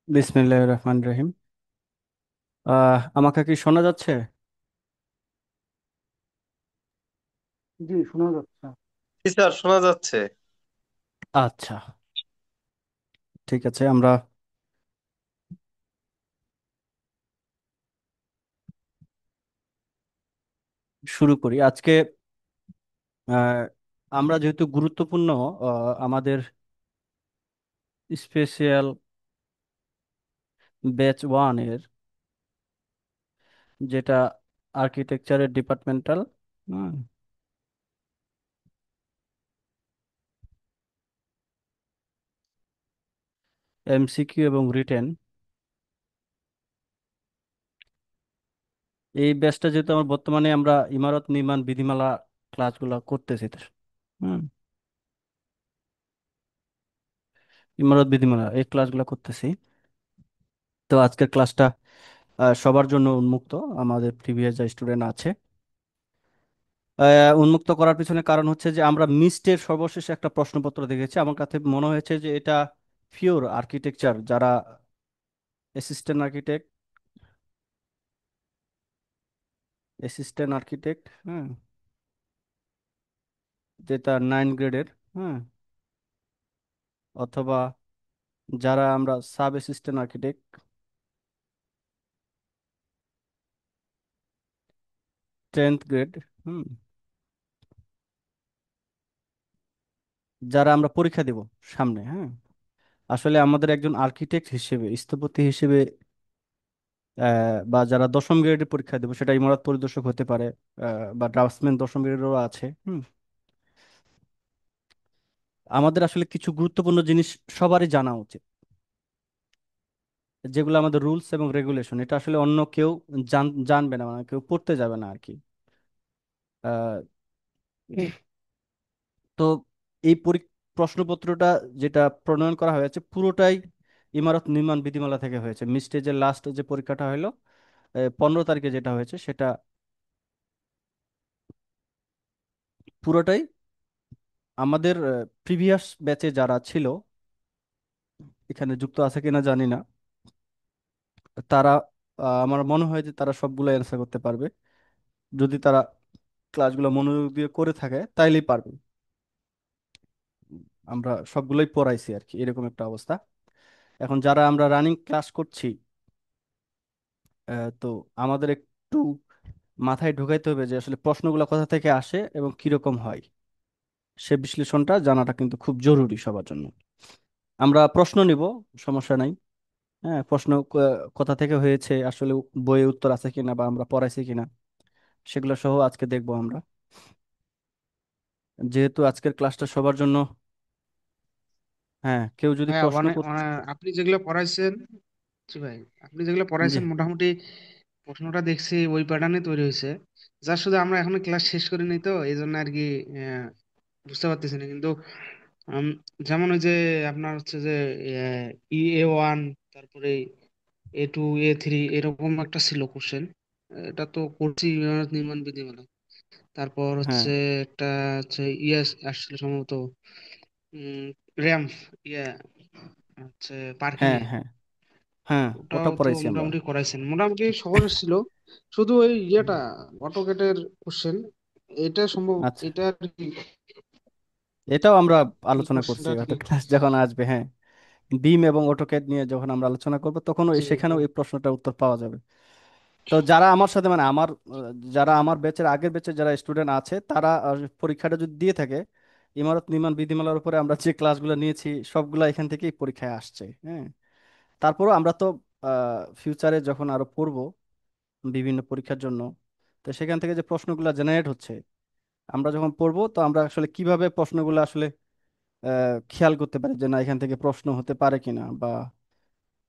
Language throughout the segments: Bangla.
বিসমিল্লাহির রহমানির রহিম। আমাকে কি শোনা যাচ্ছে? জি, শোনা যাচ্ছে। জি স্যার, শোনা যাচ্ছে। আচ্ছা, ঠিক আছে, আমরা শুরু করি আজকে। আহ, আমরা যেহেতু গুরুত্বপূর্ণ আমাদের স্পেশাল ব্যাচ ওয়ান এর, যেটা আর্কিটেকচারের ডিপার্টমেন্টাল এমসিকিউ এবং রিটেন, এই ব্যাচটা যেহেতু আমার বর্তমানে আমরা ইমারত নির্মাণ বিধিমালা ক্লাসগুলো করতেছি হুম ইমারত বিধিমালা এই ক্লাসগুলো করতেছি। তো আজকের ক্লাসটা সবার জন্য উন্মুক্ত। আমাদের প্রিভিয়াস যে স্টুডেন্ট আছে উন্মুক্ত করার পিছনে কারণ হচ্ছে যে আমরা মিস্টের সর্বশেষ একটা প্রশ্নপত্র দেখেছি, আমার কাছে মনে হয়েছে যে এটা পিওর আর্কিটেকচার, যারা অ্যাসিস্ট্যান্ট আর্কিটেক্ট, হ্যাঁ, যেটা 9 গ্রেডের, হ্যাঁ, অথবা যারা আমরা sub assistant architect 10th grade, হুম, যারা আমরা পরীক্ষা দেব সামনে, হ্যাঁ, আসলে আমাদের একজন আর্কিটেক্ট হিসেবে, স্থপতি হিসেবে, বা যারা 10ম গ্রেডের পরীক্ষা দেবো, সেটা ইমারত পরিদর্শক হতে পারে, বা ড্রাফটসম্যান 10ম গ্রেডেরও আছে, হুম, আমাদের আসলে কিছু গুরুত্বপূর্ণ জিনিস সবারই জানা উচিত, যেগুলো আমাদের রুলস এবং রেগুলেশন। এটা আসলে অন্য কেউ জানবে না, মানে কেউ পড়তে যাবে না আর কি। আহ, তো এই প্রশ্নপত্রটা যেটা প্রণয়ন করা হয়েছে পুরোটাই ইমারত নির্মাণ বিধিমালা থেকে হয়েছে। মিড স্টেজের লাস্ট যে পরীক্ষাটা হলো 15 তারিখে, যেটা হয়েছে সেটা পুরোটাই আমাদের প্রিভিয়াস ব্যাচে যারা ছিল, এখানে যুক্ত আছে কিনা জানি না, তারা আমার মনে হয় যে তারা সবগুলো অ্যান্সার করতে পারবে, যদি তারা ক্লাসগুলো মনোযোগ দিয়ে করে থাকে তাইলেই পারবে। আমরা সবগুলোই পড়াইছি আর কি, এরকম একটা অবস্থা। এখন যারা আমরা রানিং ক্লাস করছি, তো আমাদের একটু মাথায় ঢুকাইতে হবে যে আসলে প্রশ্নগুলো কোথা থেকে আসে এবং কিরকম হয়, সে বিশ্লেষণটা জানাটা কিন্তু খুব জরুরি সবার জন্য। আমরা প্রশ্ন নিব, সমস্যা নাই। হ্যাঁ, প্রশ্ন কোথা থেকে হয়েছে, আসলে বইয়ে উত্তর আছে কিনা বা আমরা পড়াইছি কিনা, সেগুলো সহ আজকে দেখবো আমরা। যেহেতু আজকের ক্লাসটা সবার জন্য, হ্যাঁ, কেউ যদি হ্যাঁ, প্রশ্ন করতে। আপনি যেগুলো পড়াইছেন, জি ভাই, আপনি যেগুলো জি, পড়াইছেন মোটামুটি প্রশ্নটা দেখছি ওই প্যাটার্নে তৈরি হয়েছে। যা শুধু আমরা এখনো ক্লাস শেষ করিনি, তো এই জন্য আর কি আহ, বুঝতে পারতেছি না কিন্তু উম, যেমন ওই যে আপনার হচ্ছে যে E A1, তারপরে A2 A3 এরকম একটা ছিল কোশ্চেন। এটা তো করছি নির্মাণ বিধিমালা। তারপর হ্যাঁ, হচ্ছে একটা হচ্ছে ইয়েস আসলে সম্ভবত র্যাম্প, ইয়ে হচ্ছে পার্কিং হ্যাঁ, এ। হ্যাঁ, হ্যাঁ, ওটাও ওটা তো পড়াইছি আমরা। মোটামুটি করাইছেন, মোটামুটি সহজ ছিল। শুধু ওই ইয়েটা অটোকেটের কোশ্চেন, এটা সম্ভব, আচ্ছা, এটা আর কি, এটাও আমরা এই আলোচনা করছি কোশ্চেনটা আর হয়তো কি। ক্লাস যখন আসবে, হ্যাঁ, বিম এবং অটোক্যাড নিয়ে যখন আমরা আলোচনা করব তখন ওই জি সেখানেও জি। এই প্রশ্নটার উত্তর পাওয়া যাবে। তো যারা আমার সাথে, মানে যারা আমার ব্যাচের, আগের ব্যাচের যারা স্টুডেন্ট আছে, তারা পরীক্ষাটা যদি দিয়ে থাকে, ইমারত নির্মাণ বিধিমালার উপরে আমরা যে ক্লাসগুলো নিয়েছি সবগুলো এখান থেকেই পরীক্ষায় আসছে, হ্যাঁ। তারপরও আমরা তো ফিউচারে যখন আরো পড়বো বিভিন্ন পরীক্ষার জন্য, তো সেখান থেকে যে প্রশ্নগুলো জেনারেট হচ্ছে, আমরা যখন পড়বো তো আমরা আসলে কিভাবে প্রশ্নগুলো আসলে খেয়াল করতে পারি যে না, এখান থেকে প্রশ্ন হতে পারে কিনা, বা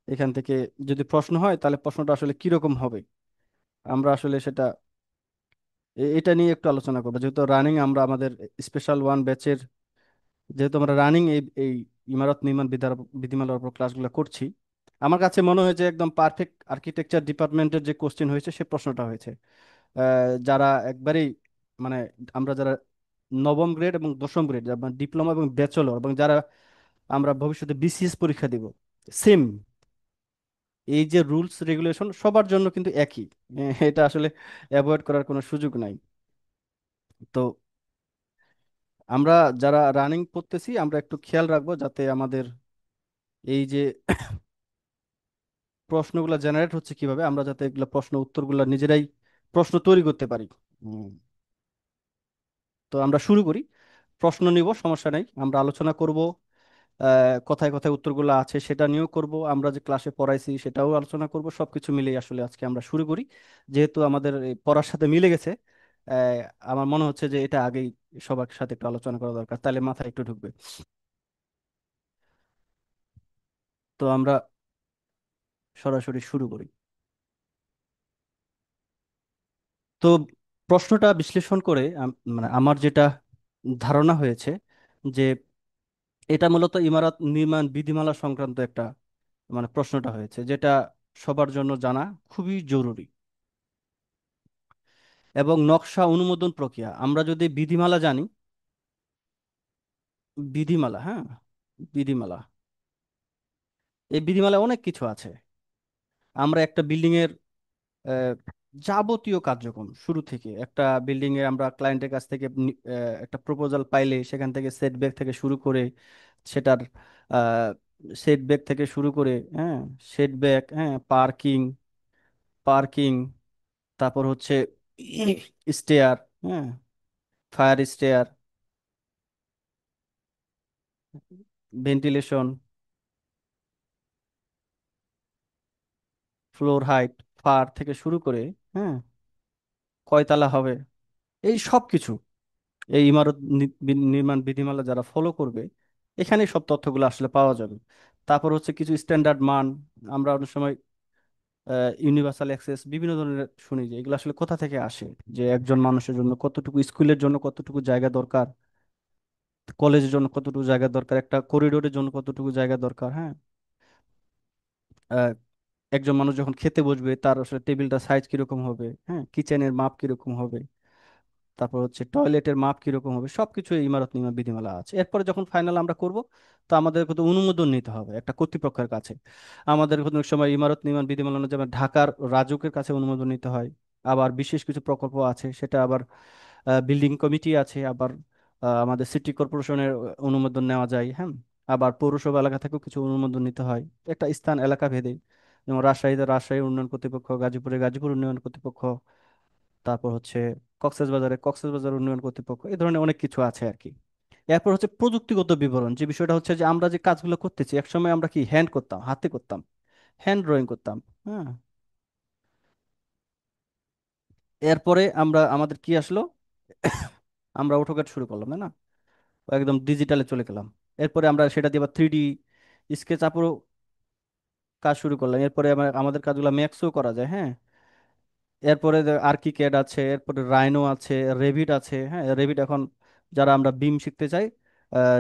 এখান থেকে যদি প্রশ্ন হয় তাহলে প্রশ্নটা আসলে কিরকম হবে, আমরা আসলে সেটা এটা নিয়ে একটু আলোচনা করবো। যেহেতু রানিং আমরা আমাদের স্পেশাল ওয়ান ব্যাচের, যেহেতু আমরা রানিং এই ইমারত নির্মাণ বিধিমালার উপর ক্লাসগুলো করছি, আমার কাছে মনে হয় যে একদম পারফেক্ট আর্কিটেকচার ডিপার্টমেন্টের যে কোশ্চেন হয়েছে সে প্রশ্নটা হয়েছে। যারা একবারেই, মানে আমরা যারা 9ম গ্রেড এবং 10ম গ্রেড, ডিপ্লোমা এবং ব্যাচেলর, এবং যারা আমরা ভবিষ্যতে বিসিএস পরীক্ষা দিব, সেম এই যে রুলস রেগুলেশন সবার জন্য কিন্তু একই। এটা আসলে অ্যাভয়েড করার কোনো সুযোগ নাই। তো আমরা যারা রানিং করতেছি আমরা একটু খেয়াল রাখবো যাতে আমাদের এই যে প্রশ্নগুলো জেনারেট হচ্ছে কিভাবে, আমরা যাতে এগুলো প্রশ্ন উত্তরগুলো নিজেরাই প্রশ্ন তৈরি করতে পারি। হুম, তো আমরা শুরু করি। প্রশ্ন নিব, সমস্যা নেই, আমরা আলোচনা করব। কথায় কথায় উত্তরগুলো আছে সেটা নিয়েও করব, আমরা যে ক্লাসে পড়াইছি সেটাও আলোচনা করব, সবকিছু মিলেই আসলে আজকে আমরা শুরু করি। যেহেতু আমাদের এই পড়ার সাথে মিলে গেছে, আহ, আমার মনে হচ্ছে যে এটা আগেই সবার সাথে একটু আলোচনা করা দরকার, তাহলে মাথায় একটু ঢুকবে। তো আমরা সরাসরি শুরু করি। তো প্রশ্নটা বিশ্লেষণ করে মানে আমার যেটা ধারণা হয়েছে যে এটা মূলত ইমারত নির্মাণ বিধিমালা সংক্রান্ত একটা মানে প্রশ্নটা হয়েছে, যেটা সবার জন্য জানা খুবই জরুরি। এবং নকশা অনুমোদন প্রক্রিয়া, আমরা যদি বিধিমালা জানি, বিধিমালা, হ্যাঁ, বিধিমালা, এই বিধিমালায় অনেক কিছু আছে। আমরা একটা বিল্ডিং এর আহ, যাবতীয় কার্যক্রম শুরু থেকে, একটা বিল্ডিং এ আমরা ক্লায়েন্টের কাছ থেকে একটা প্রপোজাল পাইলে সেখান থেকে সেটব্যাক থেকে শুরু করে সেটার সেটব্যাক থেকে শুরু করে, হ্যাঁ, সেটব্যাক, হ্যাঁ, পার্কিং, পার্কিং, তারপর হচ্ছে স্টেয়ার, হ্যাঁ, fire stair, ventilation, floor height, FAR থেকে শুরু করে, হ্যাঁ, কয়তলা হবে, এই সব কিছু এই ইমারত নির্মাণ বিধিমালা যারা ফলো করবে এখানে সব তথ্যগুলো আসলে পাওয়া যাবে। তারপর হচ্ছে কিছু স্ট্যান্ডার্ড মান, আমরা অনেক সময় ইউনিভার্সাল অ্যাক্সেস বিভিন্ন ধরনের শুনি, যে এগুলো আসলে কোথা থেকে আসে, যে একজন মানুষের জন্য কতটুকু, স্কুলের জন্য কতটুকু জায়গা দরকার, কলেজের জন্য কতটুকু জায়গা দরকার, একটা করিডোরের জন্য কতটুকু জায়গা দরকার, হ্যাঁ, আহ, একজন মানুষ যখন খেতে বসবে তার আসলে টেবিলটা সাইজ কিরকম হবে, হ্যাঁ, কিচেনের মাপ কিরকম হবে, তারপর হচ্ছে টয়লেটের মাপ কিরকম হবে, সবকিছু এই ইমারত নির্মাণ বিধিমালা আছে। এরপরে যখন ফাইনাল আমরা করব, তো আমাদের কিন্তু অনুমোদন নিতে হবে একটা কর্তৃপক্ষের কাছে। আমাদের কোনো সময় ইমারত নির্মাণ বিধিমালা অনুযায়ী যেমন ঢাকার রাজুকের কাছে অনুমোদন নিতে হয়। আবার বিশেষ কিছু প্রকল্প আছে সেটা আবার বিল্ডিং কমিটি আছে, আবার আমাদের সিটি কর্পোরেশনের অনুমোদন নেওয়া যায়, হ্যাঁ। আবার পৌরসভা এলাকা থেকেও কিছু অনুমোদন নিতে হয় একটা স্থান এলাকা ভেদে। যেমন রাজশাহীতে রাজশাহী উন্নয়ন কর্তৃপক্ষ, গাজীপুরে গাজীপুর উন্নয়ন কর্তৃপক্ষ, তারপর হচ্ছে কক্সবাজারে কক্সবাজার উন্নয়ন কর্তৃপক্ষ, এই ধরনের অনেক কিছু আছে আর কি। এরপর হচ্ছে প্রযুক্তিগত বিবরণ, যে বিষয়টা হচ্ছে যে আমরা যে কাজগুলো করতেছি একসময় আমরা কি হ্যান্ড করতাম, হাতে করতাম, হ্যান্ড ড্রয়িং করতাম, হ্যাঁ। এরপরে আমরা আমাদের কি আসলো, আমরা অটোক্যাড শুরু করলাম, তাই না, একদম ডিজিটালে চলে গেলাম। এরপরে আমরা সেটা দিয়ে আবার 3D স্কেচ আপও কাজ শুরু করলাম। এরপরে আমাদের কাজগুলো ম্যাক্সও করা যায়, হ্যাঁ। এরপরে আর্কিক্যাড আছে, এরপরে রাইনো আছে, রেভিট আছে, হ্যাঁ, রেভিট এখন যারা আমরা বিম শিখতে চাই,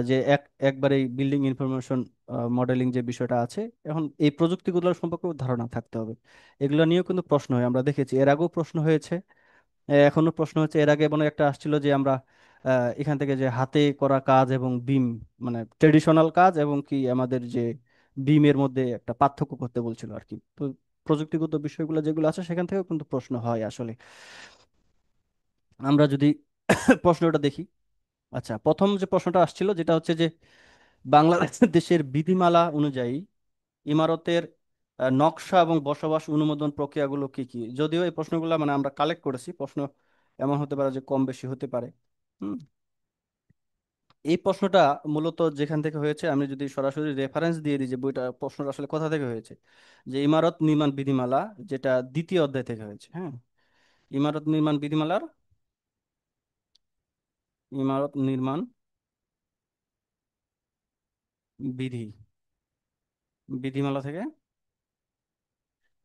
যে একবারে বিল্ডিং ইনফরমেশন মডেলিং যে বিষয়টা আছে, এখন এই প্রযুক্তিগুলোর সম্পর্কে ধারণা থাকতে হবে। এগুলো নিয়েও কিন্তু প্রশ্ন হয়, আমরা দেখেছি এর আগেও প্রশ্ন হয়েছে, এখনো প্রশ্ন হচ্ছে। এর আগে মনে হয় একটা আসছিল যে আমরা এখান থেকে যে হাতে করা কাজ এবং বিম, মানে ট্রেডিশনাল কাজ এবং কি আমাদের যে বিমের মধ্যে একটা পার্থক্য করতে বলছিল আর কি। তো প্রযুক্তিগত বিষয়গুলো যেগুলো আছে সেখান থেকেও কিন্তু প্রশ্ন হয় আসলে। আমরা যদি প্রশ্নটা দেখি, আচ্ছা, প্রথম যে প্রশ্নটা আসছিল যেটা হচ্ছে যে বাংলাদেশের বিধিমালা অনুযায়ী ইমারতের নকশা এবং বসবাস অনুমোদন প্রক্রিয়াগুলো কি কি। যদিও এই প্রশ্নগুলো মানে আমরা কালেক্ট করেছি, প্রশ্ন এমন হতে পারে যে কম বেশি হতে পারে। হুম, এই প্রশ্নটা মূলত যেখান থেকে হয়েছে, আমি যদি সরাসরি রেফারেন্স দিয়ে দিই যে বইটা, প্রশ্নটা আসলে কোথা থেকে হয়েছে, যে ইমারত নির্মাণ বিধিমালা, যেটা দ্বিতীয় অধ্যায় থেকে হয়েছে, হ্যাঁ। ইমারত নির্মাণ বিধিমালার, ইমারত নির্মাণ বিধি, বিধিমালা থেকে,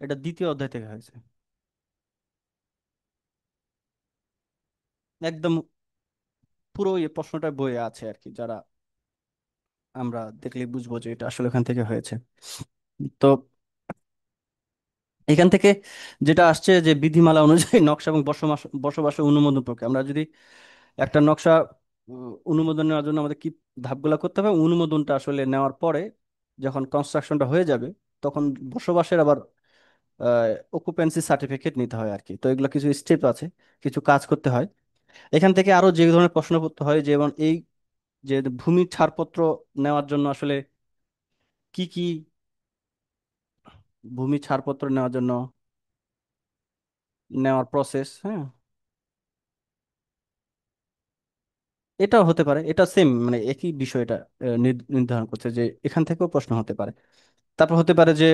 এটা দ্বিতীয় অধ্যায় থেকে হয়েছে। একদম পুরো এই প্রশ্নটা বইয়ে আছে আর কি, যারা আমরা দেখলে বুঝবো যে এটা আসলে ওখান থেকে হয়েছে। তো এখান থেকে যেটা আসছে যে বিধিমালা অনুযায়ী নকশা এবং বসবাসের অনুমোদন প্রক্রিয়া, আমরা যদি একটা নকশা অনুমোদন নেওয়ার জন্য আমাদের কি ধাপগুলা করতে হবে, অনুমোদনটা আসলে নেওয়ার পরে যখন কনস্ট্রাকশনটা হয়ে যাবে তখন বসবাসের আবার অকুপেন্সি সার্টিফিকেট নিতে হয় আর কি। তো এগুলো কিছু স্টেপ আছে, কিছু কাজ করতে হয়। এখান থেকে আরো যে ধরনের প্রশ্ন করতে হয়, যেমন এই যে ভূমির ছাড়পত্র নেওয়ার জন্য আসলে কি কি, ভূমি ছাড়পত্র নেওয়ার জন্য নেওয়ার প্রসেস, হ্যাঁ, এটাও হতে পারে। এটা সেম মানে একই বিষয়টা নির্ধারণ করছে যে এখান থেকেও প্রশ্ন হতে পারে। তারপর হতে পারে যে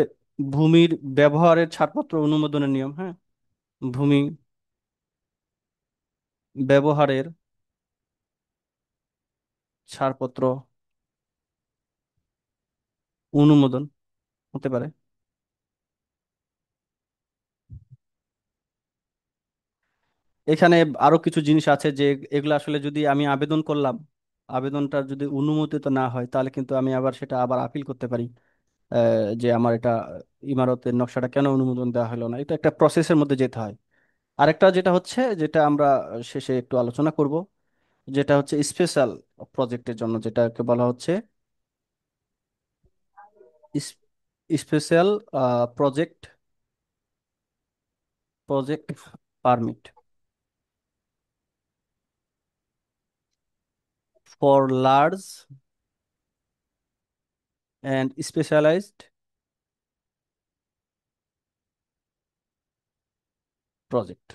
ভূমির ব্যবহারের ছাড়পত্র অনুমোদনের নিয়ম, হ্যাঁ, ভূমি ব্যবহারের ছাড়পত্র অনুমোদন হতে পারে। এখানে আরো কিছু জিনিস আছে যে এগুলো আসলে যদি আমি আবেদন করলাম, আবেদনটা যদি অনুমোদিত না হয় তাহলে কিন্তু আমি আবার সেটা আবার আপিল করতে পারি। যে আমার এটা ইমারতের নকশাটা কেন অনুমোদন দেওয়া হলো না, এটা একটা প্রসেসের মধ্যে যেতে হয়। আরেকটা যেটা হচ্ছে, যেটা আমরা শেষে একটু আলোচনা করব, যেটা হচ্ছে স্পেশাল প্রজেক্টের জন্য, যেটাকে বলা হচ্ছে special project project permit for large and specialized project.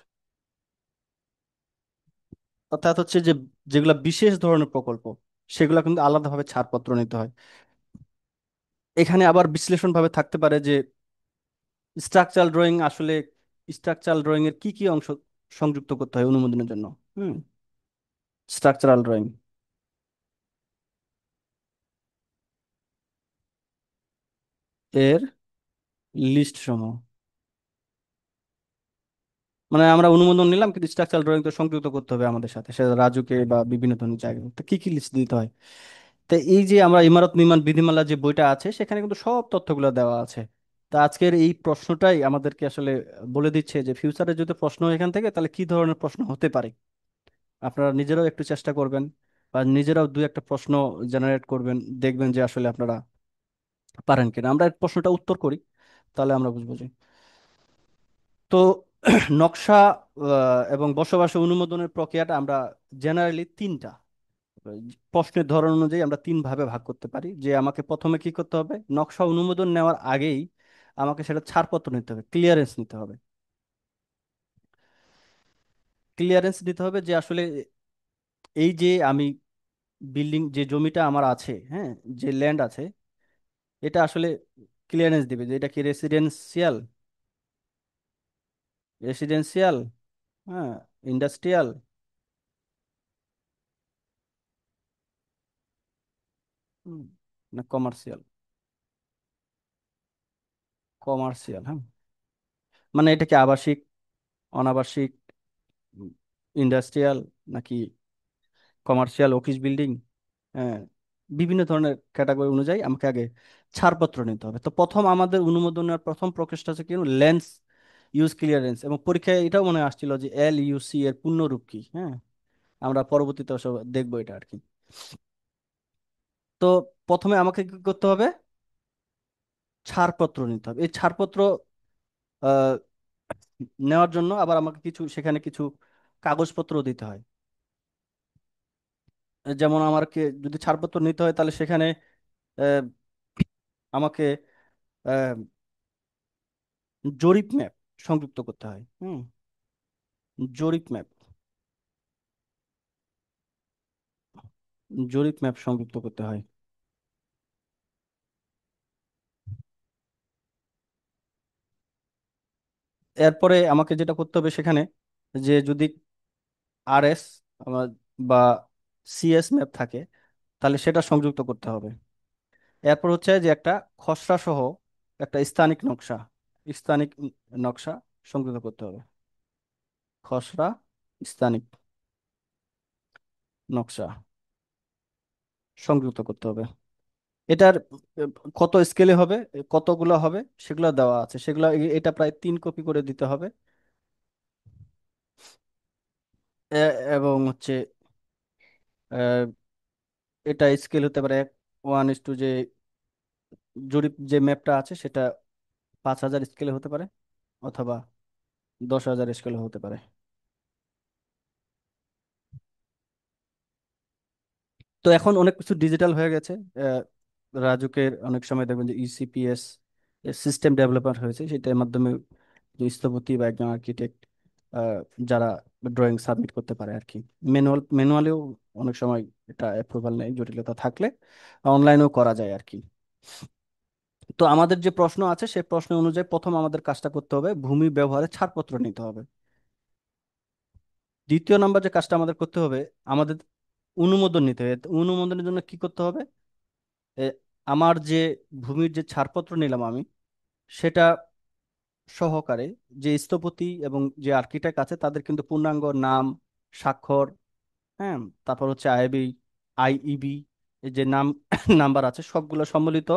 অর্থাৎ হচ্ছে যে যেগুলা বিশেষ ধরনের প্রকল্প, সেগুলো কিন্তু আলাদাভাবে ছাড়পত্র নিতে হয়। এখানে আবার বিশ্লেষণ ভাবে থাকতে পারে যে স্ট্রাকচারাল ড্রয়িং আসলে, স্ট্রাকচারাল ড্রয়িং এর কি কি অংশ সংযুক্ত করতে হয় অনুমোদনের জন্য। হুম, স্ট্রাকচারাল ড্রয়িং এর লিস্ট সমূহ, মানে আমরা অনুমোদন নিলাম কিন্তু স্ট্রাকচারাল ড্রয়িং তো সংযুক্ত করতে হবে আমাদের সাথে, সেটা রাজুকে বা বিভিন্ন ধরনের জায়গায়, তো কি কি লিস্ট দিতে হয়। তো এই যে আমরা ইমারত নির্মাণ বিধিমালা যে বইটা আছে সেখানে কিন্তু সব তথ্যগুলো দেওয়া আছে। তা আজকের এই প্রশ্নটাই আমাদেরকে আসলে বলে দিচ্ছে যে ফিউচারে যদি প্রশ্ন হয় এখান থেকে, তাহলে কি ধরনের প্রশ্ন হতে পারে। আপনারা নিজেরাও একটু চেষ্টা করবেন বা নিজেরাও দু একটা প্রশ্ন জেনারেট করবেন, দেখবেন যে আসলে আপনারা পারেন কিনা। আমরা এই প্রশ্নটা উত্তর করি, তাহলে আমরা বুঝবো যে। তো নকশা এবং বসবাস অনুমোদনের প্রক্রিয়াটা আমরা জেনারেলি তিনটা, প্রশ্নের ধরন অনুযায়ী আমরা তিন ভাবে ভাগ করতে পারি। যে আমাকে প্রথমে কি করতে হবে, নকশা অনুমোদন নেওয়ার আগেই আমাকে সেটা ছাড়পত্র নিতে হবে, ক্লিয়ারেন্স নিতে হবে। ক্লিয়ারেন্স নিতে হবে যে আসলে এই যে আমি বিল্ডিং, যে জমিটা আমার আছে, হ্যাঁ, যে ল্যান্ড আছে, এটা আসলে ক্লিয়ারেন্স দিবে যে এটা কি রেসিডেন্সিয়াল, রেসিডেন্সিয়াল, হ্যাঁ, ইন্ডাস্ট্রিয়াল, না কমার্শিয়াল। কমার্শিয়াল, হ্যাঁ, মানে এটা কি আবাসিক, অনাবাসিক, ইন্ডাস্ট্রিয়াল, নাকি কমার্শিয়াল অফিস বিল্ডিং, হ্যাঁ, বিভিন্ন ধরনের ক্যাটাগরি অনুযায়ী আমাকে আগে ছাড়পত্র নিতে হবে। তো প্রথম আমাদের অনুমোদনের প্রথম প্রক্রিয়াটা হচ্ছে কি, লেন্স ইউজ ক্লিয়ারেন্স। এবং পরীক্ষায় এটাও মনে আসছিল যে LUC এর পূর্ণরূপ কি, হ্যাঁ, আমরা পরবর্তীতে সব দেখবো এটা আর কি। তো প্রথমে আমাকে কি করতে হবে, ছাড়পত্র নিতে হবে। এই ছাড়পত্র আহ, নেওয়ার জন্য আবার আমাকে কিছু, সেখানে কিছু কাগজপত্র দিতে হয়। যেমন আমাকে যদি ছাড়পত্র নিতে হয় তাহলে সেখানে আহ, আমাকে আহ, জরিপ ম্যাপ সংযুক্ত করতে হয়। হুম, জরিপ ম্যাপ, জরিপ ম্যাপ সংযুক্ত করতে হয়। এরপরে আমাকে যেটা করতে হবে সেখানে, যে যদি RS বা CS ম্যাপ থাকে তাহলে সেটা সংযুক্ত করতে হবে। এরপর হচ্ছে যে একটা খসড়া সহ একটা স্থানিক নকশা, স্থানিক নকশা সংযুক্ত করতে হবে। খসড়া স্থানিক নকশা সংযুক্ত করতে হবে। এটার কত স্কেলে হবে, কতগুলো হবে, সেগুলো দেওয়া আছে। সেগুলো এটা প্রায় 3 কপি করে দিতে হবে। এবং হচ্ছে আহ, এটা স্কেল হতে পারে 1:, যে জরিপ যে ম্যাপটা আছে সেটা 5,000 স্কেলে হতে পারে। অথবা 10,000 স্কেলে হতে পারে। তো এখন অনেক কিছু ডিজিটাল হয়ে গেছে। আহ, রাজুকের অনেক সময় দেখবেন যে ইসিপিএস সিস্টেম ডেভেলপমেন্ট হয়েছে, সেটার মাধ্যমে যে স্থপতি বা একজন আর্কিটেক্ট যারা ড্রয়িং সাবমিট করতে পারে আর কি। ম্যানুয়ালিও অনেক সময় এটা অ্যাপ্রুভাল নেই, জটিলতা থাকলে অনলাইনেও করা যায় আর কি। তো আমাদের যে প্রশ্ন আছে সেই প্রশ্ন অনুযায়ী প্রথম আমাদের কাজটা করতে হবে, ভূমি ব্যবহারের ছাড়পত্র নিতে হবে। দ্বিতীয় নাম্বার যে কাজটা আমাদের করতে হবে, আমাদের অনুমোদন নিতে হবে। তো অনুমোদনের জন্য কি করতে হবে? এ, আমার যে ভূমির যে ছাড়পত্র নিলাম আমি, সেটা সহকারে যে স্থপতি এবং যে আর্কিটেক্ট আছে তাদের কিন্তু পূর্ণাঙ্গ নাম, স্বাক্ষর, হ্যাঁ, তারপর হচ্ছে আইবি, আইইবি, এই যে নাম নাম্বার আছে সবগুলো সম্মিলিত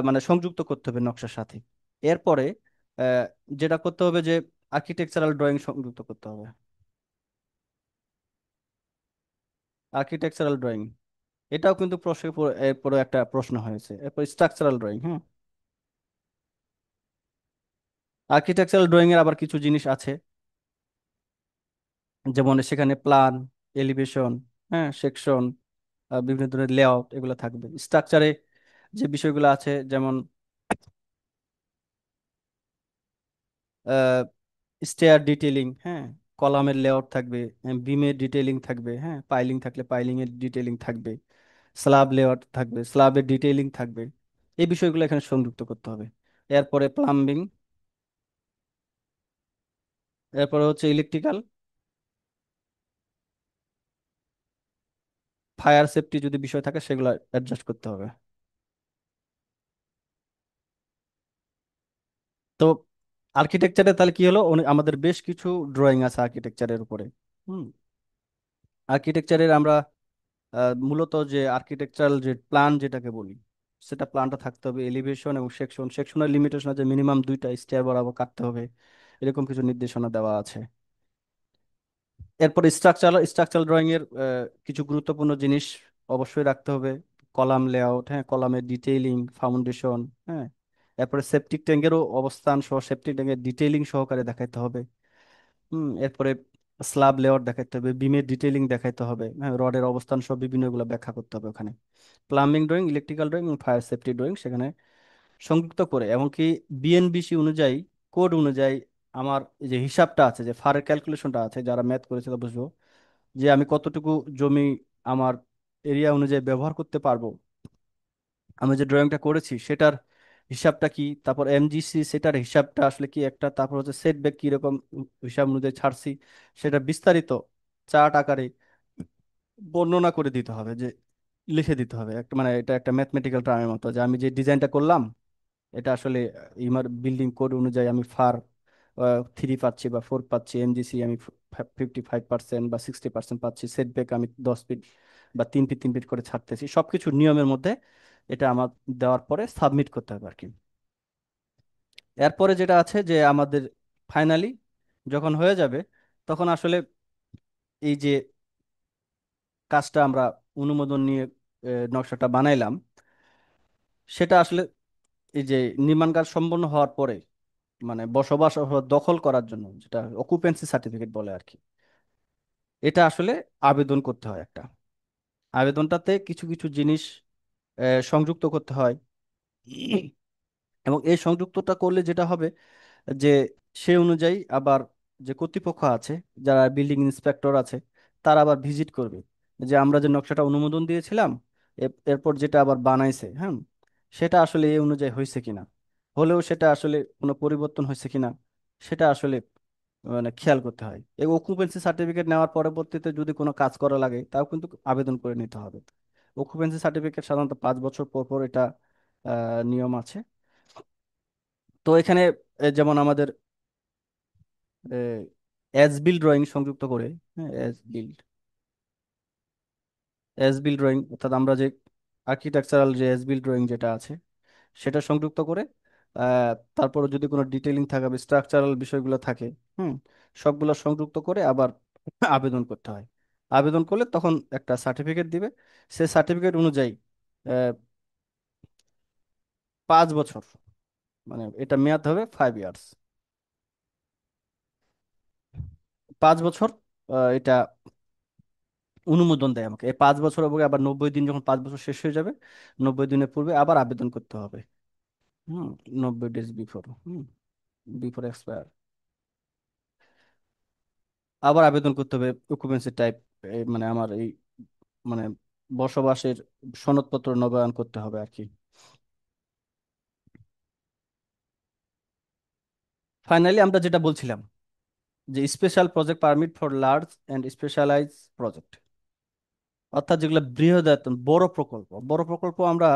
মানে সংযুক্ত করতে হবে নকশার সাথে। এরপরে আহ, যেটা করতে হবে যে আর্কিটেকচারাল ড্রয়িং সংযুক্ত করতে হবে। আর্কিটেকচারাল ড্রয়িং এটাও কিন্তু প্রশ্নের এরপরে একটা প্রশ্ন হয়েছে। এরপর স্ট্রাকচারাল ড্রয়িং, হ্যাঁ। আর্কিটেকচারাল ড্রয়িং এর আবার কিছু জিনিস আছে, যেমন সেখানে প্ল্যান, এলিভেশন, হ্যাঁ, সেকশন, বিভিন্ন ধরনের লেআউট এগুলো থাকবে। স্ট্রাকচারে যে বিষয়গুলো আছে যেমন স্টেয়ার ডিটেইলিং, হ্যাঁ, কলামের লেআউট থাকবে, বিমের ডিটেইলিং থাকবে, হ্যাঁ, পাইলিং থাকলে পাইলিং এর ডিটেইলিং থাকবে, স্ল্যাব লেআউট থাকবে, স্ল্যাবের ডিটেইলিং থাকবে। এই বিষয়গুলো এখানে সংযুক্ত করতে হবে। এরপরে প্লাম্বিং, এরপরে হচ্ছে ইলেকট্রিক্যাল, ফায়ার সেফটি যদি বিষয় থাকে সেগুলো অ্যাডজাস্ট করতে হবে। তো আর্কিটেকচারে তাহলে কি হলো, আমাদের বেশ কিছু ড্রয়িং আছে আর্কিটেকচারের উপরে। হুম। আর্কিটেকচারের আমরা মূলত যে আর্কিটেকচারাল যে প্ল্যান যেটাকে বলি, সেটা প্ল্যানটা থাকতে হবে, এলিভেশন এবং সেকশনের লিমিটেশন আছে, মিনিমাম 2টা স্টেয়ার বরাবর কাটতে হবে, এরকম কিছু নির্দেশনা দেওয়া আছে। এরপর স্ট্রাকচারাল ড্রয়িং এর কিছু গুরুত্বপূর্ণ জিনিস অবশ্যই রাখতে হবে। কলাম লেআউট, হ্যাঁ, কলামের ডিটেইলিং, ফাউন্ডেশন, হ্যাঁ, এরপরে সেপটিক ট্যাঙ্কেরও অবস্থান সহ সেপটিক ট্যাঙ্কের ডিটেইলিং সহকারে দেখাইতে হবে। এরপরে স্ল্যাব লেআউট দেখাইতে হবে, বিমের ডিটেইলিং দেখাইতে হবে, হ্যাঁ, রডের অবস্থান সব বিভিন্ন এগুলো ব্যাখ্যা করতে হবে ওখানে। প্লাম্বিং ড্রয়িং, ইলেকট্রিক্যাল ড্রয়িং এবং ফায়ার সেফটি ড্রয়িং সেখানে সংযুক্ত করে, এমনকি বিএনবিসি অনুযায়ী, কোড অনুযায়ী আমার এই যে হিসাবটা আছে, যে ফারের ক্যালকুলেশনটা আছে, যারা ম্যাথ করেছে তারা বুঝবো যে আমি কতটুকু জমি আমার এরিয়া অনুযায়ী ব্যবহার করতে পারবো, আমি যে ড্রয়িংটা করেছি সেটার হিসাবটা কি, তারপর এমজিসি সেটার হিসাবটা আসলে কি একটা, তারপর হচ্ছে সেটব্যাক কি রকম হিসাব অনুযায়ী ছাড়ছি, সেটা বিস্তারিত চার্ট আকারে বর্ণনা করে দিতে হবে, যে লিখে দিতে হবে একটা, মানে এটা একটা ম্যাথমেটিক্যাল টার্মের মতো, যে আমি যে ডিজাইনটা করলাম এটা আসলে ইমার বিল্ডিং কোড অনুযায়ী আমি ফার 3 পাচ্ছি বা 4 পাচ্ছি, এমজিসি আমি 55% বা 60% পাচ্ছি, সেটব্যাক আমি 10 ফিট বা 3 ফিট 3 ফিট করে ছাড়তেছি, সবকিছু নিয়মের মধ্যে এটা আমার দেওয়ার পরে সাবমিট করতে হবে আর কি। এরপরে যেটা আছে যে আমাদের ফাইনালি যখন হয়ে যাবে, তখন আসলে এই যে কাজটা আমরা অনুমোদন নিয়ে নকশাটা বানাইলাম, সেটা আসলে এই যে নির্মাণ কাজ সম্পন্ন হওয়ার পরে, মানে বসবাস অথবা দখল করার জন্য যেটা অকুপেন্সি সার্টিফিকেট বলে আর কি, এটা আসলে আবেদন করতে হয় একটা। আবেদনটাতে কিছু কিছু জিনিস সংযুক্ত করতে হয়। এবং এই সংযুক্তটা করলে যেটা হবে যে সে অনুযায়ী আবার যে কর্তৃপক্ষ আছে, যারা বিল্ডিং ইন্সপেক্টর আছে, তারা আবার ভিজিট করবে যে আমরা যে নকশাটা অনুমোদন দিয়েছিলাম এরপর যেটা আবার বানাইছে, হ্যাঁ, সেটা আসলে এই অনুযায়ী হয়েছে কিনা, হলেও সেটা আসলে কোনো পরিবর্তন হয়েছে কিনা, সেটা আসলে মানে খেয়াল করতে হয়। এই অকুপেন্সি সার্টিফিকেট নেওয়ার পরবর্তীতে যদি কোনো কাজ করা লাগে তাও কিন্তু আবেদন করে নিতে হবে। অকুপেন্সি সার্টিফিকেট সাধারণত 5 বছর পর পর এটা নিয়ম আছে। তো এখানে যেমন আমাদের অ্যাজ বিল ড্রয়িং সংযুক্ত করে, হ্যাঁ, অ্যাজ বিল ড্রয়িং অর্থাৎ আমরা যে আর্কিটেকচারাল যে অ্যাজ বিল ড্রয়িং যেটা আছে সেটা সংযুক্ত করে, তারপরে যদি কোনো ডিটেইলিং থাকে বা স্ট্রাকচারাল বিষয়গুলো থাকে, হুম, সবগুলো সংযুক্ত করে আবার আবেদন করতে হয়। আবেদন করলে তখন একটা সার্টিফিকেট দিবে। সেই সার্টিফিকেট অনুযায়ী আহ, 5 বছর, মানে এটা মেয়াদ হবে 5 ইয়ার্স। 5 বছর এটা অনুমোদন দেয় আমাকে। এই 5 বছর হবে, আবার 90 দিন, যখন 5 বছর শেষ হয়ে যাবে 90 দিনের পূর্বে আবার আবেদন করতে হবে। হুম। 90 ডেজ বিফোর, বিফোর এক্সপায়ার আবার আবেদন করতে হবে অকুপেন্সি টাইপ, মানে আমার এই মানে বসবাসের সনদপত্র নবায়ন করতে হবে আর কি। ফাইনালি আমরা যেটা বলছিলাম, যে special project permit for large and specialize project, অর্থাৎ যেগুলো বৃহদায়তন বড় প্রকল্প আমরা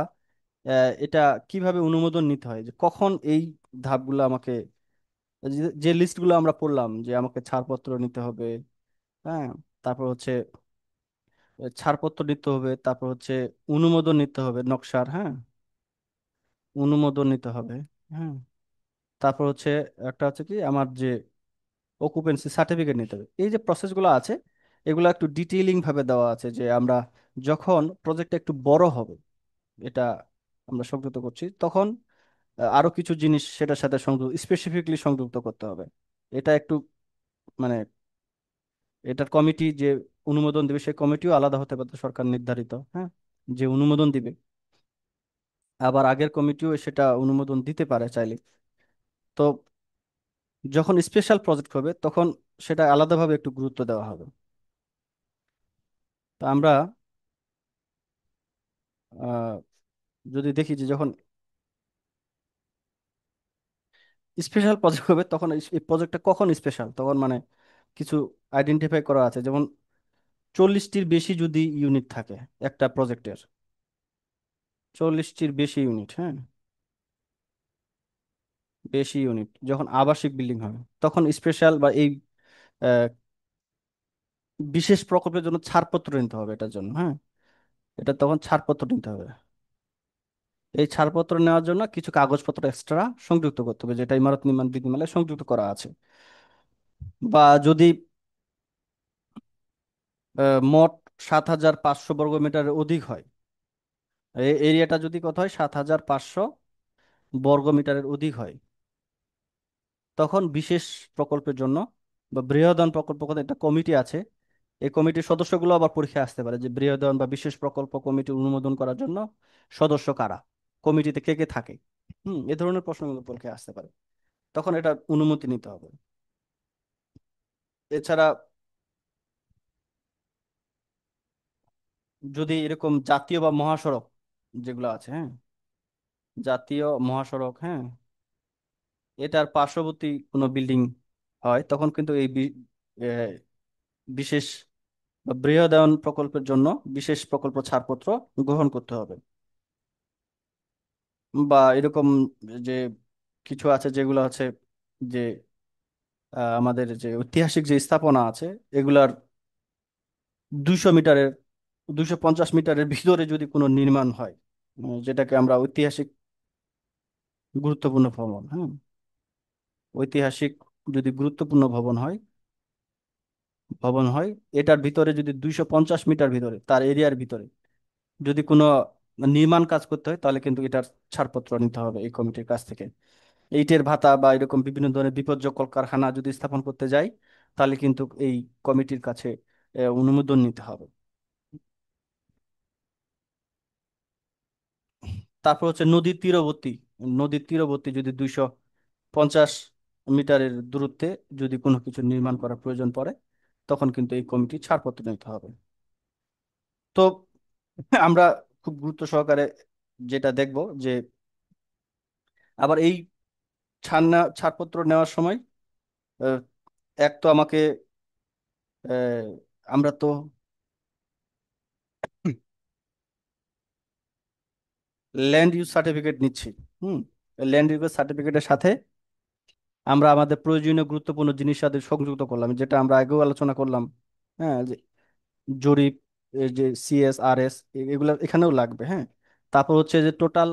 এটা কিভাবে অনুমোদন নিতে হয়, যে কখন এই ধাপগুলো আমাকে, যে লিস্টগুলো আমরা পড়লাম, যে আমাকে ছাড়পত্র নিতে হবে, হ্যাঁ, তারপর হচ্ছে ছাড়পত্র নিতে হবে, তারপর হচ্ছে অনুমোদন নিতে হবে নকশার, হ্যাঁ, অনুমোদন নিতে হবে, হ্যাঁ, তারপর হচ্ছে একটা হচ্ছে কি আমার যে অকুপেন্সি সার্টিফিকেট নিতে হবে। এই যে প্রসেসগুলো আছে, এগুলো একটু ডিটেইলিং ভাবে দেওয়া আছে, যে আমরা যখন প্রজেক্টটা একটু বড় হবে, এটা আমরা সংযুক্ত করছি, তখন আরো কিছু জিনিস সেটার সাথে সংযুক্ত, স্পেসিফিকলি সংযুক্ত করতে হবে। এটা একটু মানে এটার কমিটি যে অনুমোদন দিবে, সেই কমিটিও আলাদা হতে পারে, সরকার নির্ধারিত, হ্যাঁ, যে অনুমোদন দিবে। আবার আগের কমিটিও সেটা অনুমোদন দিতে পারে চাইলে। তো যখন স্পেশাল প্রজেক্ট হবে তখন সেটা আলাদাভাবে একটু গুরুত্ব দেওয়া হবে। তো আমরা আহ, যদি দেখি যে যখন স্পেশাল প্রজেক্ট হবে, তখন এই প্রজেক্টটা কখন স্পেশাল, তখন মানে কিছু আইডেন্টিফাই করা আছে, যেমন 40টির বেশি যদি ইউনিট থাকে একটা প্রজেক্টের, 40টির বেশি ইউনিট, হ্যাঁ, বেশি ইউনিট যখন আবাসিক বিল্ডিং হবে, তখন স্পেশাল বা এই আহ, বিশেষ প্রকল্পের জন্য ছাড়পত্র নিতে হবে এটার জন্য, হ্যাঁ, এটা তখন ছাড়পত্র নিতে হবে। এই ছাড়পত্র নেওয়ার জন্য কিছু কাগজপত্র এক্সট্রা সংযুক্ত করতে হবে, যেটা ইমারত নির্মাণ বিধিমালায় সংযুক্ত করা আছে। বা যদি মোট 7,500 বর্গ মিটারের অধিক হয়, এই এরিয়াটা যদি কত হয়, 7,500 বর্গ মিটারের অধিক হয়, তখন বিশেষ প্রকল্পের জন্য বা বৃহদায়ন প্রকল্প কথা একটা কমিটি আছে, এই কমিটির সদস্যগুলো আবার পরীক্ষায় আসতে পারে, যে বৃহদায়ন বা বিশেষ প্রকল্প কমিটি অনুমোদন করার জন্য সদস্য কারা, কমিটিতে কে কে থাকে। এ ধরনের প্রশ্নগুলো পরীক্ষায় আসতে পারে, তখন এটা অনুমতি নিতে হবে। এছাড়া যদি এরকম জাতীয় বা মহাসড়ক যেগুলো আছে, হ্যাঁ, জাতীয় মহাসড়ক, হ্যাঁ, এটার পার্শ্ববর্তী কোনো বিল্ডিং হয়, তখন কিন্তু এই আহ, বিশেষ বা বৃহদায়ন প্রকল্পের জন্য বিশেষ প্রকল্প ছাড়পত্র গ্রহণ করতে হবে। বা এরকম যে কিছু আছে যেগুলো হচ্ছে যে আমাদের যে ঐতিহাসিক যে স্থাপনা আছে, এগুলার 200 মিটারের, 250 মিটারের ভিতরে যদি কোনো নির্মাণ হয়, যেটাকে আমরা ঐতিহাসিক গুরুত্বপূর্ণ ভবন, হ্যাঁ, ঐতিহাসিক যদি গুরুত্বপূর্ণ ভবন হয়, এটার ভিতরে যদি 250 মিটার ভিতরে, তার এরিয়ার ভিতরে যদি কোনো নির্মাণ কাজ করতে হয়, তাহলে কিন্তু এটার ছাড়পত্র নিতে হবে এই কমিটির কাছ থেকে। ইটের ভাটা বা এরকম বিভিন্ন ধরনের বিপজ্জনক কলকারখানা যদি স্থাপন করতে যাই, তাহলে কিন্তু এই কমিটির কাছে অনুমোদন নিতে হবে। তারপর হচ্ছে নদীর তীরবর্তী যদি 250 মিটারের দূরত্বে যদি কোনো কিছু নির্মাণ করার প্রয়োজন পড়ে, তখন কিন্তু এই কমিটি ছাড়পত্র নিতে হবে। তো আমরা খুব গুরুত্ব সহকারে যেটা দেখব, যে আবার এই ছাড়পত্র নেওয়ার সময় আহ, এক তো আমাকে আমরা তো ল্যান্ড ইউজ সার্টিফিকেট নিচ্ছি। হুম। ল্যান্ড ইউজ সার্টিফিকেটের সাথে আমরা আমাদের প্রয়োজনীয় গুরুত্বপূর্ণ জিনিস সাথে সংযুক্ত করলাম, যেটা আমরা আগেও আলোচনা করলাম, হ্যাঁ, যে জরিপ, এই যে CSRS, এগুলো এখানেও লাগবে, হ্যাঁ। তারপর হচ্ছে যে টোটাল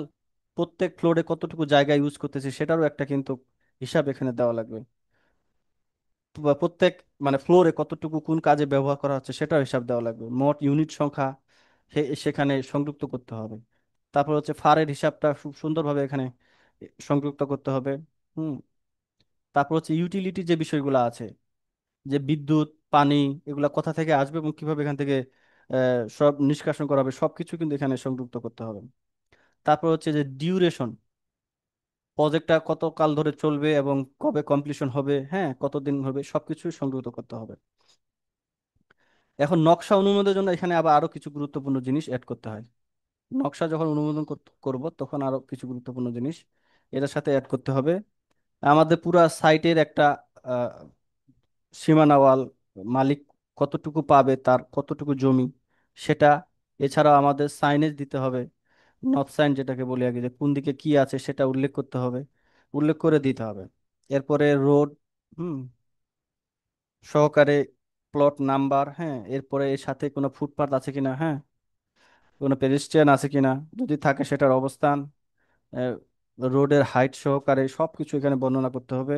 প্রত্যেক ফ্লোরে কতটুকু জায়গা ইউজ করতেছে, সেটারও একটা কিন্তু হিসাব এখানে দেওয়া লাগবে। বা প্রত্যেক মানে ফ্লোরে কতটুকু কোন কাজে ব্যবহার করা হচ্ছে, সেটাও হিসাব দেওয়া লাগবে। মোট ইউনিট সংখ্যা সেখানে সংযুক্ত করতে হবে। তারপর হচ্ছে ফারের হিসাবটা খুব সুন্দরভাবে এখানে সংযুক্ত করতে হবে। হুম। তারপর হচ্ছে ইউটিলিটি যে বিষয়গুলো আছে, যে বিদ্যুৎ, পানি, এগুলা কোথা থেকে আসবে এবং কিভাবে এখান থেকে সব নিষ্কাশন করা হবে, সবকিছু কিন্তু এখানে সংযুক্ত করতে হবে। তারপর হচ্ছে যে ডিউরেশন, প্রজেক্টটা কত কাল ধরে চলবে এবং কবে কমপ্লিশন হবে, হ্যাঁ কতদিন হবে, সবকিছু সংযুক্ত করতে হবে। এখন নকশা অনুমোদনের জন্য এখানে আবার আরো কিছু গুরুত্বপূর্ণ জিনিস অ্যাড করতে হয়। নকশা যখন অনুমোদন করব তখন আরো কিছু গুরুত্বপূর্ণ জিনিস এটার সাথে অ্যাড করতে হবে। আমাদের পুরা সাইটের একটা আহ, সীমানা ওয়াল, মালিক কতটুকু পাবে, তার কতটুকু জমি, সেটা। এছাড়াও আমাদের সাইনেজ দিতে হবে, নর্থ সাইন যেটাকে বলি আগে, যে কোন দিকে কি আছে সেটা উল্লেখ করতে হবে, উল্লেখ করে দিতে হবে। এরপরে রোড, হুম, সহকারে প্লট নাম্বার, হ্যাঁ, এরপরে এর সাথে কোনো ফুটপাথ আছে কিনা, হ্যাঁ, কোনো পেdestrian আছে কিনা, যদি থাকে সেটার অবস্থান, রোডের হাইট সহকারে সবকিছু এখানে বর্ণনা করতে হবে।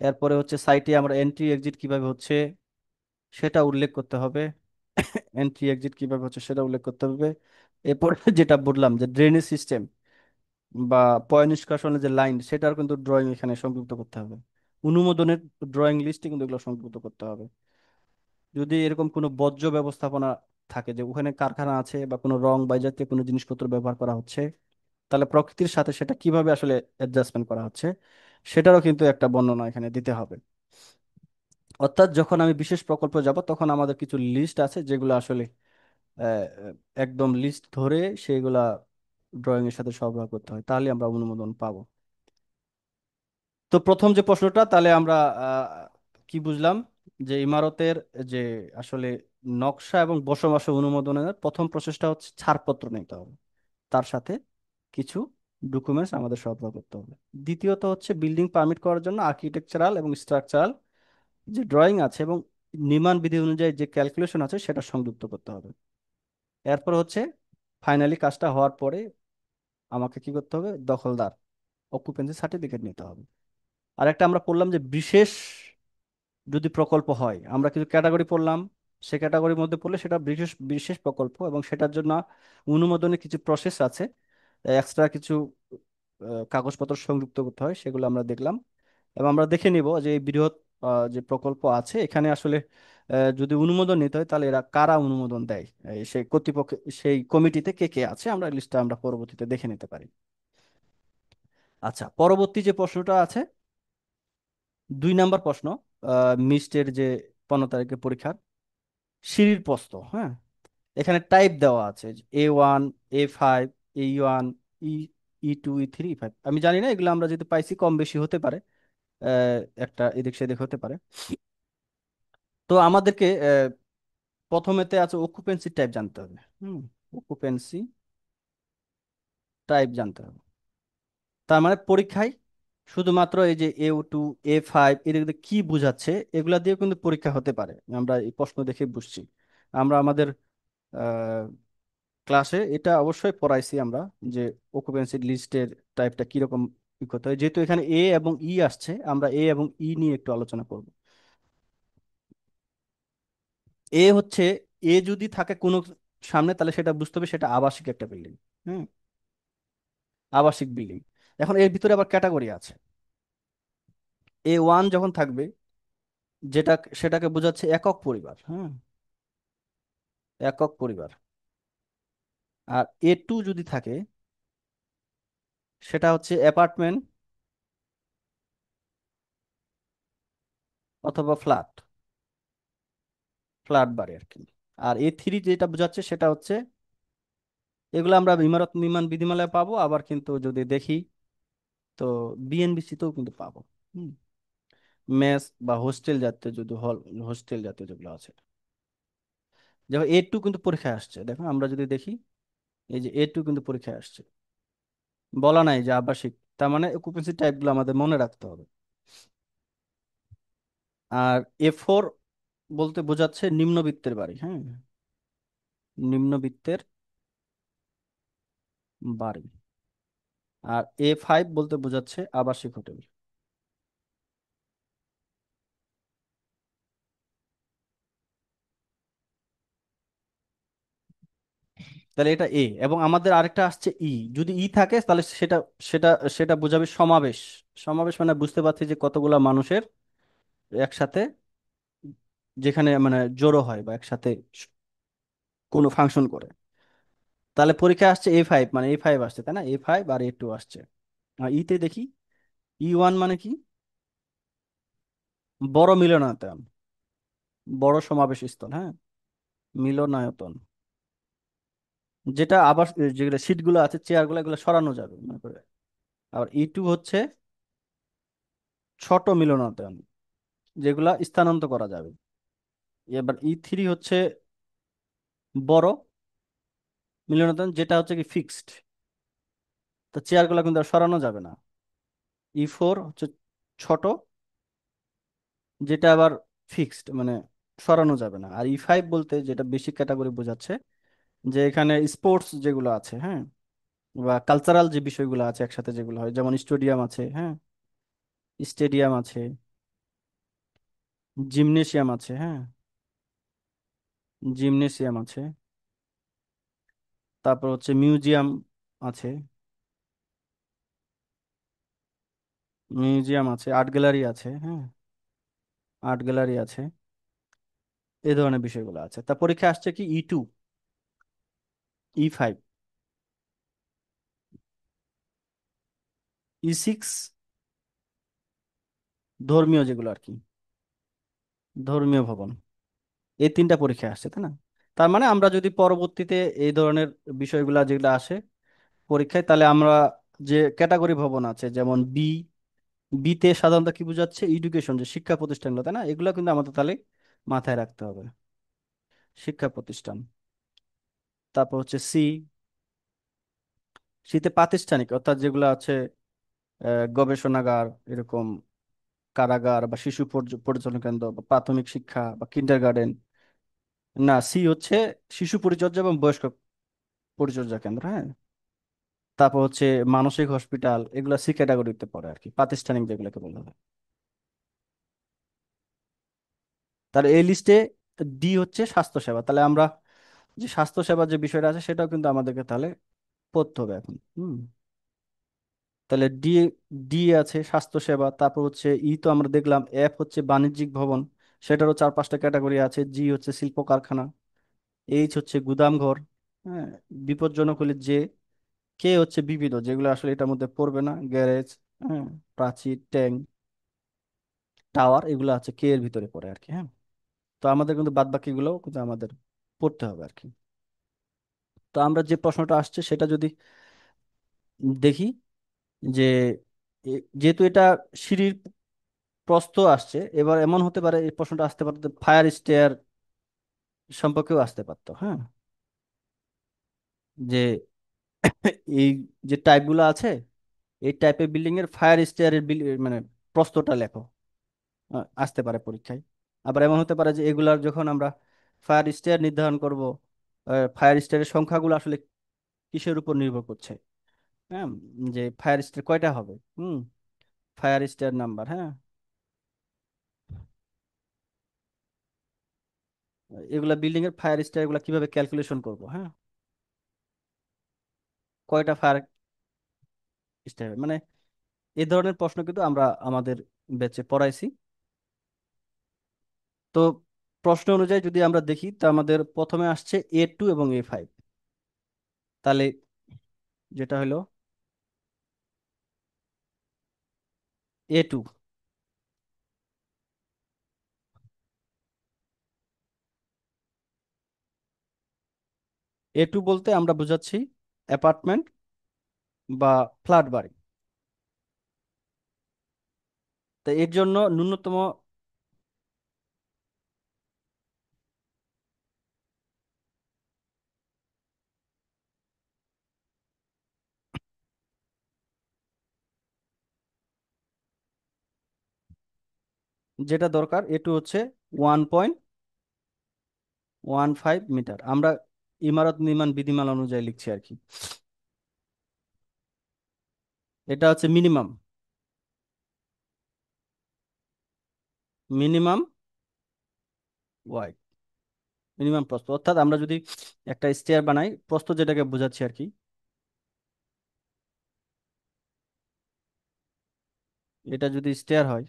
এরপরে হচ্ছে সাইটে আমরা এন্ট্রি এক্সিট কিভাবে হচ্ছে সেটা উল্লেখ করতে হবে। এন্ট্রি এক্সিট কিভাবে হচ্ছে সেটা উল্লেখ করতে হবে। এরপরে যেটা বললাম যে ড্রেনেজ সিস্টেম বা পয় নিষ্কাশনের যে লাইন, সেটার কিন্তু ড্রয়িং এখানে সংযুক্ত করতে হবে। অনুমোদনের ড্রয়িং লিস্টে কিন্তু এগুলো সংযুক্ত করতে হবে। যদি এরকম কোনো বর্জ্য ব্যবস্থাপনা থাকে, যে ওখানে কারখানা আছে বা কোনো রং বা এই জাতীয় কোনো জিনিসপত্র ব্যবহার করা হচ্ছে, তাহলে প্রকৃতির সাথে সেটা কিভাবে আসলে অ্যাডজাস্টমেন্ট করা হচ্ছে, সেটারও কিন্তু একটা বর্ণনা এখানে দিতে হবে। অর্থাৎ যখন আমি বিশেষ প্রকল্প যাব তখন আমাদের কিছু লিস্ট আছে যেগুলো আসলে আহ, একদম লিস্ট ধরে সেইগুলা ড্রয়িং এর সাথে সরবরাহ করতে হয়, তাহলে আমরা অনুমোদন পাবো। তো প্রথম যে প্রশ্নটা, তাহলে আমরা আহ, কি বুঝলাম, যে ইমারতের যে আসলে নকশা এবং বসবাস অনুমোদনের প্রথম প্রসেসটা হচ্ছে ছাড়পত্র নিতে হবে, তার সাথে কিছু ডকুমেন্টস আমাদের সরবরাহ করতে হবে। দ্বিতীয়ত হচ্ছে বিল্ডিং পারমিট করার জন্য আর্কিটেকচারাল এবং স্ট্রাকচারাল যে ড্রয়িং আছে এবং নির্মাণ বিধি অনুযায়ী যে ক্যালকুলেশন আছে সেটা সংযুক্ত করতে হবে। এরপর হচ্ছে ফাইনালি কাজটা হওয়ার পরে আমাকে কি করতে হবে, দখলদার অকুপেন্সি সার্টিফিকেট নিতে হবে। আর একটা আমরা পড়লাম যে বিশেষ যদি প্রকল্প হয়, আমরা কিছু ক্যাটাগরি পড়লাম, সে ক্যাটাগরির মধ্যে পড়লে সেটা বিশেষ বিশেষ প্রকল্প, এবং সেটার জন্য অনুমোদনের কিছু প্রসেস আছে, এক্সট্রা কিছু কাগজপত্র সংযুক্ত করতে হয়, সেগুলো আমরা দেখলাম। এবং আমরা দেখে নিব যে এই বৃহৎ যে প্রকল্প আছে এখানে আসলে যদি অনুমোদন নিতে হয় তাহলে এরা কারা অনুমোদন দেয়, সেই কর্তৃপক্ষ, সেই কমিটিতে কে কে আছে, আমরা লিস্টটা আমরা পরবর্তীতে দেখে নিতে পারি। আচ্ছা, পরবর্তী যে প্রশ্নটা আছে, 2 নাম্বার প্রশ্ন, মিস্টের যে 15 তারিখের পরীক্ষার সিঁড়ির প্রস্থ, হ্যাঁ, এখানে টাইপ দেওয়া আছে, A1, A5, E1, ই E2, E3, E5। আমি জানি না, এগুলো আমরা যেহেতু পাইছি কম বেশি হতে পারে, একটা এদিক সেদিক হতে পারে। তো আমাদেরকে প্রথমেতে আছে অকুপেন্সি টাইপ জানতে হবে। হুম, অকুপেন্সি টাইপ জানতে হবে। তার মানে পরীক্ষায় শুধুমাত্র এই যে A2, A5 এদের কি বোঝাচ্ছে এগুলা দিয়ে কিন্তু পরীক্ষা হতে পারে, আমরা এই প্রশ্ন দেখে বুঝছি। আমরা আমাদের ক্লাসে এটা অবশ্যই পড়াইছি আমরা, যে অকুপেন্সি লিস্টের টাইপটা কিরকম কি করতে হয়। যেহেতু এখানে এ এবং ই আসছে, আমরা এ এবং ই নিয়ে একটু আলোচনা করব। এ হচ্ছে, এ যদি থাকে কোনো সামনে, তাহলে সেটা বুঝতে হবে সেটা আবাসিক একটা বিল্ডিং। হুম, আবাসিক বিল্ডিং। এখন এর ভিতরে আবার ক্যাটাগরি আছে। A1 যখন থাকবে, যেটা সেটাকে বোঝাচ্ছে একক পরিবার, হুম, একক পরিবার। আর A2 যদি থাকে, সেটা হচ্ছে অ্যাপার্টমেন্ট অথবা ফ্ল্যাট, ফ্ল্যাট বাড়ি আর কি। আর A3 যেটা বোঝাচ্ছে সেটা হচ্ছে, এগুলো আমরা ইমারত নির্মাণ বিধিমালায় পাবো, আবার কিন্তু যদি দেখি তো বিএনবিসি তেও কিন্তু পাবো। হুম, মেস বা হোস্টেল জাতীয়, যদি হল হোস্টেল জাতীয় যেগুলো আছে। যেমন A2 কিন্তু পরীক্ষায় আসছে, দেখো আমরা যদি দেখি, এই যে A2 কিন্তু পরীক্ষায় আসছে, বলা নাই যে আবাসিক, তার মানে অকুপেন্সি টাইপগুলো আমাদের মনে রাখতে হবে। আর A4 বলতে বোঝাচ্ছে নিম্নবিত্তের বাড়ি, হ্যাঁ, নিম্নবিত্তের বাড়ি। আর A5 বলতে বোঝাচ্ছে আবাসিক হোটেল। তাহলে এটা এ, এবং আমাদের আরেকটা আসছে ই। যদি ই থাকে তাহলে সেটা সেটা সেটা বোঝাবে সমাবেশ। সমাবেশ মানে বুঝতে পারছি যে কতগুলা মানুষের একসাথে যেখানে মানে জড়ো হয় বা একসাথে স- কোনো ফাংশন করে। তাহলে পরীক্ষায় আসছে A5, মানে A5 আসছে তাই না, A5 আর A2 আসছে। আর ইতে দেখি E1 মানে কি, বড় মিলনায়তন, বড় সমাবেশ স্থল, হ্যাঁ, মিলনায়তন, যেটা আবার যেগুলো সিটগুলো আছে চেয়ারগুলো এগুলো সরানো যাবে মনে করে। আর E2 হচ্ছে ছোট মিলনায়তন, যেগুলা স্থানান্তর করা যাবে। এবার E3 হচ্ছে বড় মিলনায়তন, যেটা হচ্ছে কি ফিক্সড, তো চেয়ারগুলো কিন্তু আর সরানো যাবে না। E4 হচ্ছে ছোট, যেটা আবার ফিক্সড, মানে সরানো যাবে না। আর E5 বলতে যেটা বেশি ক্যাটাগরি বোঝাচ্ছে, যে এখানে স্পোর্টস যেগুলো আছে, হ্যাঁ, বা কালচারাল যে বিষয়গুলো আছে একসাথে যেগুলো হয়, যেমন স্টেডিয়াম আছে, হ্যাঁ, স্টেডিয়াম আছে, জিমনেশিয়াম আছে, হ্যাঁ, জিমনেশিয়াম আছে, তারপর হচ্ছে মিউজিয়াম আছে, মিউজিয়াম আছে, আর্ট গ্যালারি আছে, হ্যাঁ, আর্ট গ্যালারি আছে, এই ধরনের বিষয়গুলো আছে। তা পরীক্ষা আসছে কি E2, E5, E6 ধর্মীয় যেগুলো আর কি, ধর্মীয় ভবন, এই তিনটা পরীক্ষা আসছে তাই না। তার মানে আমরা যদি পরবর্তীতে এই ধরনের বিষয়গুলা যেগুলো আসে পরীক্ষায়, তাহলে আমরা যে ক্যাটাগরি ভবন আছে যেমন বিতে সাধারণত কি বোঝাচ্ছে, এডুকেশন, যে শিক্ষা প্রতিষ্ঠানগুলো তাই না, এগুলো কিন্তু আমাদের তাহলে মাথায় রাখতে হবে, শিক্ষা প্রতিষ্ঠান। তারপর হচ্ছে সিতে প্রাতিষ্ঠানিক, অর্থাৎ যেগুলো আছে গবেষণাগার এরকম, কারাগার বা শিশু পর্যটন কেন্দ্র বা প্রাথমিক শিক্ষা বা কিন্ডার গার্ডেন। না, সি হচ্ছে শিশু পরিচর্যা এবং বয়স্ক পরিচর্যা কেন্দ্র, হ্যাঁ। তারপর হচ্ছে মানসিক হসপিটাল, এগুলো সি ক্যাটাগরিতে পড়ে আর কি, প্রাতিষ্ঠানিক যেগুলোকে বলা হয়। তাহলে এই লিস্টে ডি হচ্ছে স্বাস্থ্যসেবা, তাহলে আমরা যে স্বাস্থ্যসেবার যে বিষয়টা আছে সেটাও কিন্তু আমাদেরকে তাহলে পড়তে হবে এখন। তাহলে ডি আছে স্বাস্থ্যসেবা, তারপর হচ্ছে ই তো আমরা দেখলাম, এফ হচ্ছে বাণিজ্যিক ভবন, সেটারও 4-5টা ক্যাটাগরি আছে, জি হচ্ছে শিল্প কারখানা, এইচ হচ্ছে গুদামঘর, হ্যাঁ, বিপজ্জনক হলে যে, কে হচ্ছে বিবিধ, যেগুলো আসলে এটার মধ্যে পড়বে না, গ্যারেজ, হ্যাঁ, প্রাচীর, ট্যাঙ্ক, টাওয়ার, এগুলো আছে কে এর ভিতরে পড়ে আর কি, হ্যাঁ। তো আমাদের কিন্তু বাদ বাকিগুলোও কিন্তু আমাদের পড়তে হবে আর কি। তো আমরা যে প্রশ্নটা আসছে সেটা যদি দেখি, যে যেহেতু এটা সিঁড়ির প্রস্থ আসছে, এবার এমন হতে পারে এই প্রশ্নটা আসতে পারতো ফায়ার স্টেয়ার সম্পর্কেও আসতে পারতো, হ্যাঁ, যে এই যে টাইপগুলো আছে, এই টাইপের বিল্ডিং এর ফায়ার স্টেয়ারের মানে প্রস্থটা লেখো, আসতে পারে পরীক্ষায়। আবার এমন হতে পারে যে এগুলার যখন আমরা ফায়ার স্টেয়ার নির্ধারণ করব, ফায়ার স্টেয়ারের সংখ্যাগুলো আসলে কিসের উপর নির্ভর করছে, হ্যাঁ, যে ফায়ার স্টেয়ার কয়টা হবে, ফায়ার স্টেয়ার নাম্বার, হ্যাঁ, এগুলা বিল্ডিং এর ফায়ার স্টেয়ার এগুলা কিভাবে ক্যালকুলেশন করব, হ্যাঁ, কয়টা ফায়ার স্টেয়ার, মানে এই ধরনের প্রশ্ন কিন্তু আমরা আমাদের ব্যাচে পড়াইছি। তো প্রশ্ন অনুযায়ী যদি আমরা দেখি, তা আমাদের প্রথমে আসছে A2 এবং A5। তাহলে যেটা হলো A2, A2 বলতে আমরা বোঝাচ্ছি অ্যাপার্টমেন্ট বা ফ্ল্যাট বাড়ি। তো এর জন্য ন্যূনতম, যেটা দরকার A2 হচ্ছে 1.15 মিটার, আমরা ইমারত নির্মাণ বিধিমালা অনুযায়ী লিখছি আর কি। এটা হচ্ছে মিনিমাম, মিনিমাম ওয়াইড, মিনিমাম প্রস্থ, অর্থাৎ আমরা যদি একটা স্টেয়ার বানাই, প্রস্থ যেটাকে বোঝাচ্ছি আর কি, এটা যদি স্টেয়ার হয়,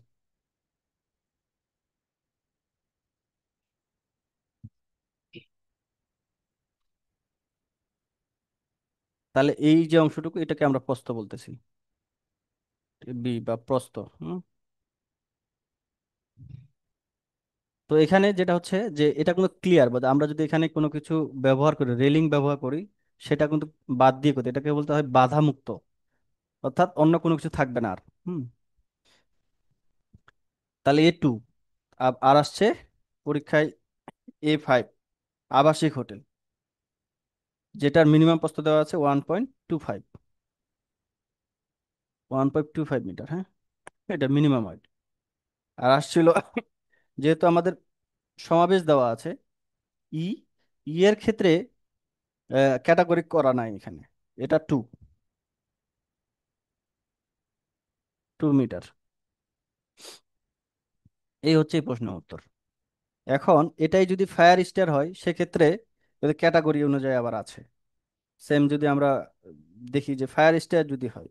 তাহলে এই যে অংশটুকু এটাকে আমরা প্রস্থ বলতেছি, বি বা প্রস্থ। হুম। তো এখানে যেটা হচ্ছে যে এটা কোনো ক্লিয়ার, বা আমরা যদি এখানে কোনো কিছু ব্যবহার করি, রেলিং ব্যবহার করি, সেটা কিন্তু বাদ দিয়ে করতে, এটাকে বলতে হয় বাধা মুক্ত, অর্থাৎ অন্য কোনো কিছু থাকবে না আর। হুম। তাহলে A2। আর আসছে পরীক্ষায় A5, আবাসিক হোটেল, যেটার মিনিমাম প্রস্থ দেওয়া আছে 1.25, 1.25 মিটার। হ্যাঁ, এটা মিনিমাম হাইট। আর আসছিল যেহেতু আমাদের সমাবেশ দেওয়া আছে, ই, ই এর ক্ষেত্রে ক্যাটাগরি করা নাই এখানে, এটা 2 মিটার। এই হচ্ছে এই প্রশ্নের উত্তর। এখন এটাই যদি ফায়ার স্টার হয় সেক্ষেত্রে ক্যাটাগরি অনুযায়ী আবার আছে। সেম যদি আমরা দেখি যে ফায়ার স্টার যদি হয়,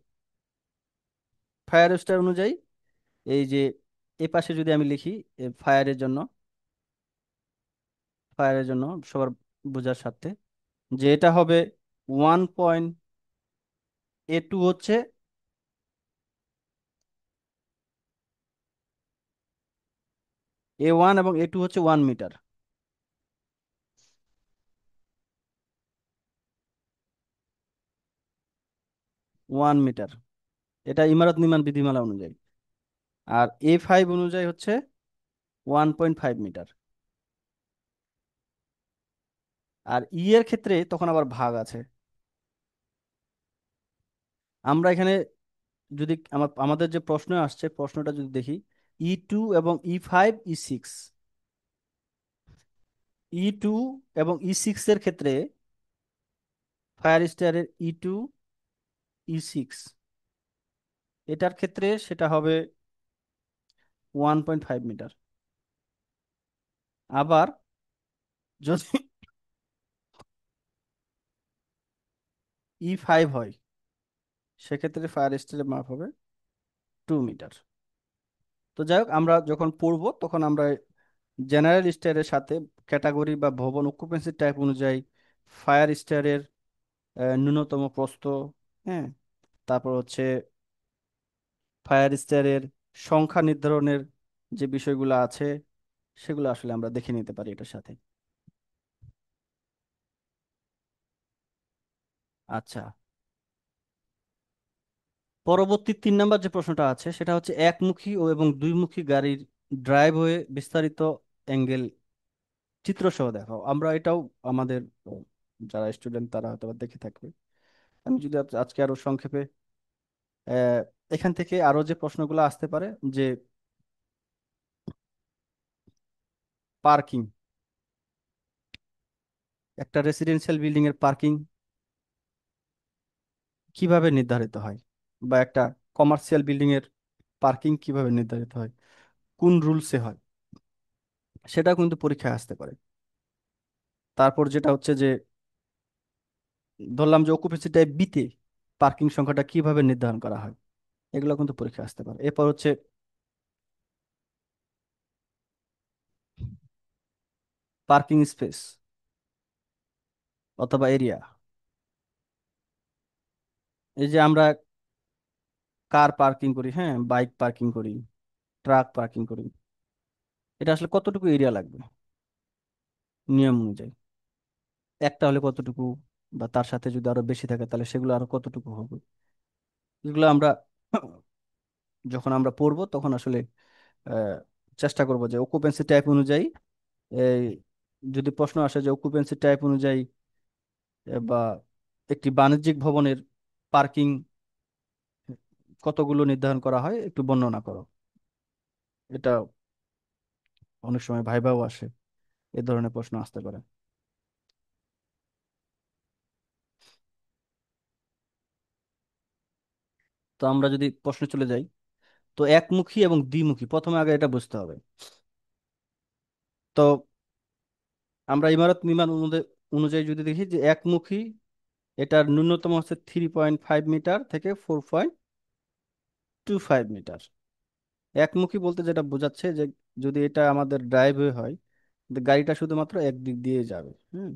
ফায়ার স্টার অনুযায়ী এই যে এ পাশে যদি আমি লিখি ফায়ারের জন্য, ফায়ারের জন্য সবার বোঝার সাথে, যে এটা হবে 1. A2 হচ্ছে, A1 এবং A2 হচ্ছে 1 মিটার, 1 মিটার। এটা ইমারত নির্মাণ বিধিমালা অনুযায়ী। আর A5 অনুযায়ী হচ্ছে 1.5 মিটার। আর ই এর ক্ষেত্রে তখন আবার ভাগ আছে। আমরা এখানে যদি আমাদের যে প্রশ্ন আসছে, প্রশ্নটা যদি দেখি, E2 এবং E5, E6, E2 এবং E6 এর ক্ষেত্রে ফায়ার স্টারের E2, E6 এটার ক্ষেত্রে সেটা হবে 1.5 মিটার। আবার যদি E5 হয় সেক্ষেত্রে ফায়ার স্টারের মাপ হবে 2 মিটার। তো যাই হোক, আমরা যখন পড়বো তখন আমরা জেনারেল স্টারের সাথে ক্যাটাগরি বা ভবন অকুপেন্সি টাইপ অনুযায়ী ফায়ার স্টারের ন্যূনতম প্রস্থ, হ্যাঁ, তারপর হচ্ছে ফায়ার স্টারের সংখ্যা নির্ধারণের যে বিষয়গুলো আছে সেগুলো আসলে আমরা দেখে নিতে পারি এটার সাথে। আচ্ছা, পরবর্তী 3 নম্বর যে প্রশ্নটা আছে সেটা হচ্ছে একমুখী ও এবং দুইমুখী গাড়ির ড্রাইভওয়ে বিস্তারিত অ্যাঙ্গেল চিত্র সহ দেখাও। আমরা এটাও আমাদের যারা স্টুডেন্ট তারা হয়তো বা দেখে থাকবে। আমি যদি আজকে আরো সংক্ষেপে আহ, এখান থেকে আরো যে প্রশ্নগুলো আসতে পারে, যে পার্কিং, একটা রেসিডেন্সিয়াল বিল্ডিং এর পার্কিং কিভাবে নির্ধারিত হয়, বা একটা কমার্শিয়াল বিল্ডিং এর পার্কিং কিভাবে নির্ধারিত হয়, কোন রুলসে হয়, সেটা কিন্তু পরীক্ষায় আসতে পারে। তারপর যেটা হচ্ছে যে ধরলাম যে অকুপেন্সি টাইপ বিতে পার্কিং সংখ্যাটা কিভাবে নির্ধারণ করা হয়, এগুলো কিন্তু পরীক্ষায় আসতে পারে। এরপর হচ্ছে পার্কিং স্পেস অথবা এরিয়া, এই যে আমরা কার পার্কিং করি, হ্যাঁ, বাইক পার্কিং করি, ট্রাক পার্কিং করি, এটা আসলে কতটুকু এরিয়া লাগবে নিয়ম অনুযায়ী, একটা হলে কতটুকু, বা তার সাথে যদি আরো বেশি থাকে তাহলে সেগুলো আরো কতটুকু হবে, এগুলো আমরা যখন আমরা পড়বো তখন আসলে আহ, চেষ্টা করব যে অকুপেন্সি টাইপ অনুযায়ী, এই যদি প্রশ্ন আসে যে অকুপেন্সি টাইপ অনুযায়ী বা একটি বাণিজ্যিক ভবনের পার্কিং কতগুলো নির্ধারণ করা হয় একটু বর্ণনা করো। এটা অনেক সময় ভাইভাও আসে, এ ধরনের প্রশ্ন আসতে পারে। তো আমরা যদি প্রশ্নে চলে যাই, তো একমুখী এবং দ্বিমুখী প্রথমে আগে এটা বুঝতে হবে। তো আমরা ইমারত নির্মাণ অনুযায়ী যদি দেখি যে একমুখী, এটার ন্যূনতম হচ্ছে 3.5 মিটার থেকে 4.25 মিটার। একমুখী বলতে যেটা বোঝাচ্ছে যে যদি এটা আমাদের ড্রাইভওয়ে হয়, তো গাড়িটা শুধুমাত্র একদিক দিয়ে যাবে। হুম।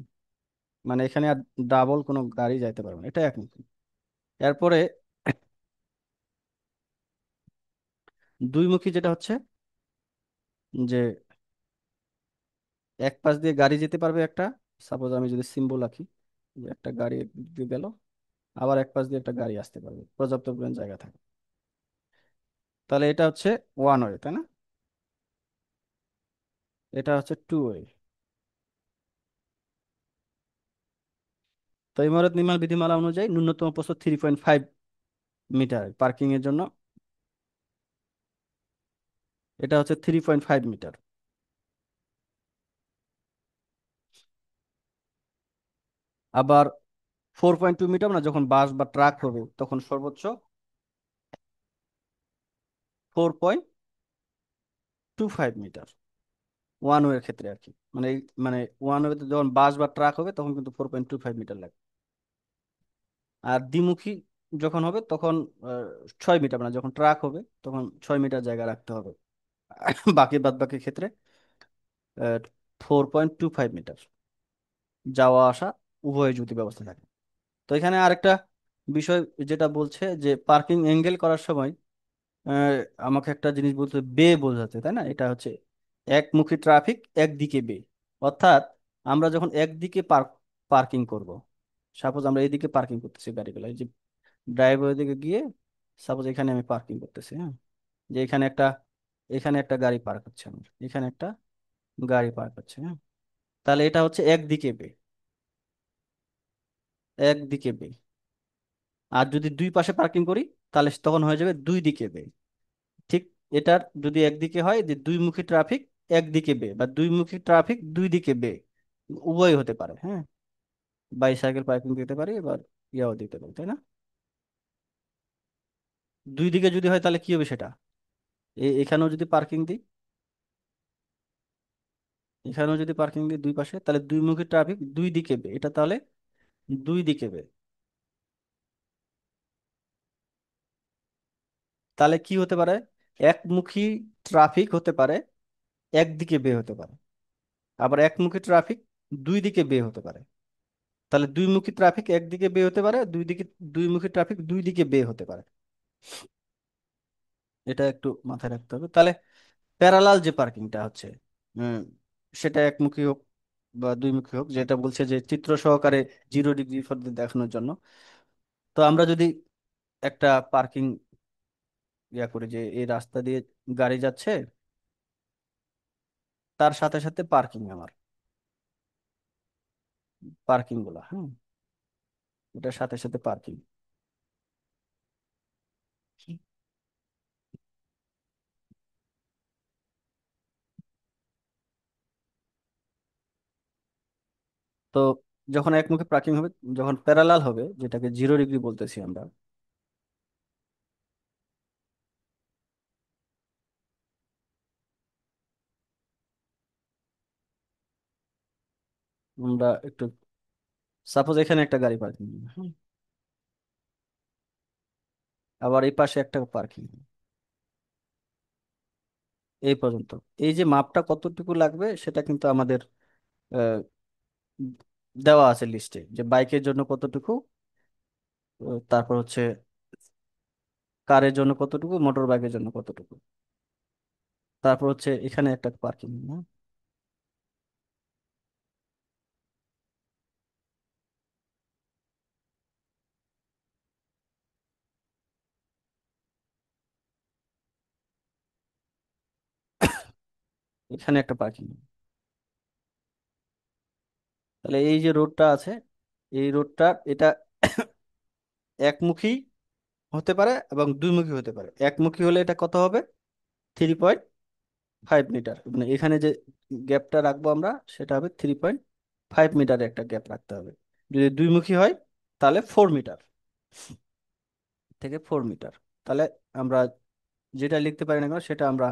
মানে এখানে আর ডাবল কোনো গাড়ি যাইতে পারবে না, এটা একমুখী। এরপরে দুইমুখী যেটা হচ্ছে যে এক পাশ দিয়ে গাড়ি যেতে পারবে একটা, সাপোজ আমি যদি সিম্বল আঁকি, যে একটা গাড়ি একদিক দিয়ে গেল, আবার এক পাশ দিয়ে একটা গাড়ি আসতে পারবে, পর্যাপ্ত পরিমাণ জায়গা থাকে। তাহলে এটা হচ্ছে ওয়ান ওয়ে, তাই না? এটা হচ্ছে টু ওয়ে। তো ইমারত নির্মাণ বিধিমালা অনুযায়ী ন্যূনতম প্রস্থ 3.5 মিটার পার্কিং এর জন্য। এটা হচ্ছে 3.5 মিটার। আবার 4.2 মিটার না, যখন বাস বা ট্রাক হবে তখন সর্বোচ্চ 4.25 মিটার, ওয়ান ওয়ের ক্ষেত্রে আর কি। মানে মানে ওয়ান ওয়েতে যখন বাস বা ট্রাক হবে তখন কিন্তু 4.25 মিটার লাগে। আর দ্বিমুখী যখন হবে তখন 6 মিটার, মানে যখন ট্রাক হবে তখন 6 মিটার জায়গা রাখতে হবে। বাদ বাকি ক্ষেত্রে 4.25 মিটার, যাওয়া আসা উভয় যদি ব্যবস্থা থাকে। তো এখানে আরেকটা বিষয় যেটা বলছে যে পার্কিং অ্যাঙ্গেল করার সময় আহ, আমাকে একটা জিনিস বলতে, বে বোঝাতে, তাই না? এটা হচ্ছে একমুখী ট্রাফিক একদিকে বে। অর্থাৎ আমরা যখন একদিকে পার্কিং করব, সাপোজ আমরা এইদিকে পার্কিং করতেছি গাড়িগুলো, এই যে ড্রাইভার দিকে গিয়ে সাপোজ এখানে আমি পার্কিং করতেছি, হ্যাঁ, যে এখানে একটা গাড়ি পার্ক হচ্ছে, আমার এখানে একটা গাড়ি পার্ক হচ্ছে, হ্যাঁ। তাহলে এটা হচ্ছে একদিকে বে, একদিকে বে। আর যদি দুই পাশে পার্কিং করি তাহলে তখন হয়ে যাবে দুই দিকে বে। ঠিক, এটার যদি একদিকে হয় যে দুই মুখী ট্রাফিক একদিকে বে, বা দুই মুখী ট্রাফিক দুই দিকে বে, উভয় হতে পারে, হ্যাঁ। বাইসাইকেল পার্কিং দিতে পারি, এবার ইয়াও দিতে পারি, তাই না? দুই দিকে যদি হয় তাহলে কি হবে সেটা, এখানেও যদি পার্কিং দিই, এখানেও যদি পার্কিং দিই দুই পাশে, তাহলে দুই মুখী ট্রাফিক দুই দিকে বে, এটা তাহলে দুই দিকে বে। তাহলে কি হতে পারে, একমুখী ট্রাফিক হতে পারে একদিকে বে হতে পারে, আবার একমুখী ট্রাফিক দুই দিকে বে হতে পারে। তাহলে দুই মুখী ট্রাফিক একদিকে বে হতে পারে, দুই মুখী ট্রাফিক দুই দিকে বে হতে পারে। এটা একটু মাথায় রাখতে হবে। তাহলে প্যারালাল যে পার্কিংটা হচ্ছে, উম, সেটা একমুখী হোক বা দুইমুখী হোক, যেটা বলছে যে চিত্র সহকারে 0 ডিগ্রি দেখানোর জন্য। তো আমরা যদি একটা পার্কিং ইয়া করি, যে এই রাস্তা দিয়ে গাড়ি যাচ্ছে, তার সাথে সাথে পার্কিং, আমার পার্কিং গুলা, হ্যাঁ, এটার সাথে সাথে পার্কিং। তো যখন একমুখী পার্কিং হবে, যখন প্যারালাল হবে, যেটাকে 0 ডিগ্রি বলতেছি আমরা, আমরা একটু সাপোজ এখানে একটা গাড়ি পার্কিং, হ্যাঁ, আবার এই পাশে একটা পার্কিং, এই পর্যন্ত। এই যে মাপটা কতটুকু লাগবে সেটা কিন্তু আমাদের আহ, দেওয়া আছে লিস্টে, যে বাইকের জন্য কতটুকু, তারপর হচ্ছে কারের জন্য কতটুকু, মোটর বাইকের জন্য কতটুকু, তারপর হচ্ছে এখানে একটা পার্কিং, এখানে একটা পার্কিং। তাহলে এই যে রোডটা আছে, এই রোডটা এটা একমুখী হতে পারে এবং দুইমুখী হতে পারে। একমুখী হলে এটা কত হবে, 3.5 মিটার, মানে এখানে যে গ্যাপটা রাখবো আমরা সেটা হবে 3.5 মিটারের একটা গ্যাপ রাখতে হবে। যদি দুইমুখী হয় তাহলে 4 মিটার, থেকে 4 মিটার। তাহলে আমরা যেটা লিখতে পারি না কেন সেটা আমরা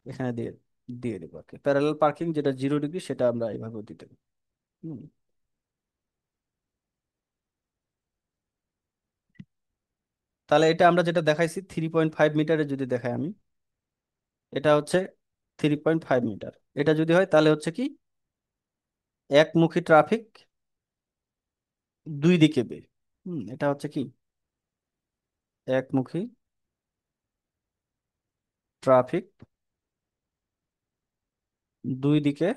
এখানে দিয়ে দিয়ে দেবো আর কি। প্যারালাল পার্কিং যেটা 0 ডিগ্রি সেটা আমরা এইভাবে দিতে পারি। হুম। তাহলে এটা আমরা যেটা দেখাইছি 3.5 মিটারে যদি দেখাই আমি, এটা হচ্ছে 3.5 মিটার। এটা যদি হয় তাহলে হচ্ছে কি একমুখী ট্রাফিক দুই দিকে বে। এটা হচ্ছে কি, একমুখী ট্রাফিক, দুই দিকে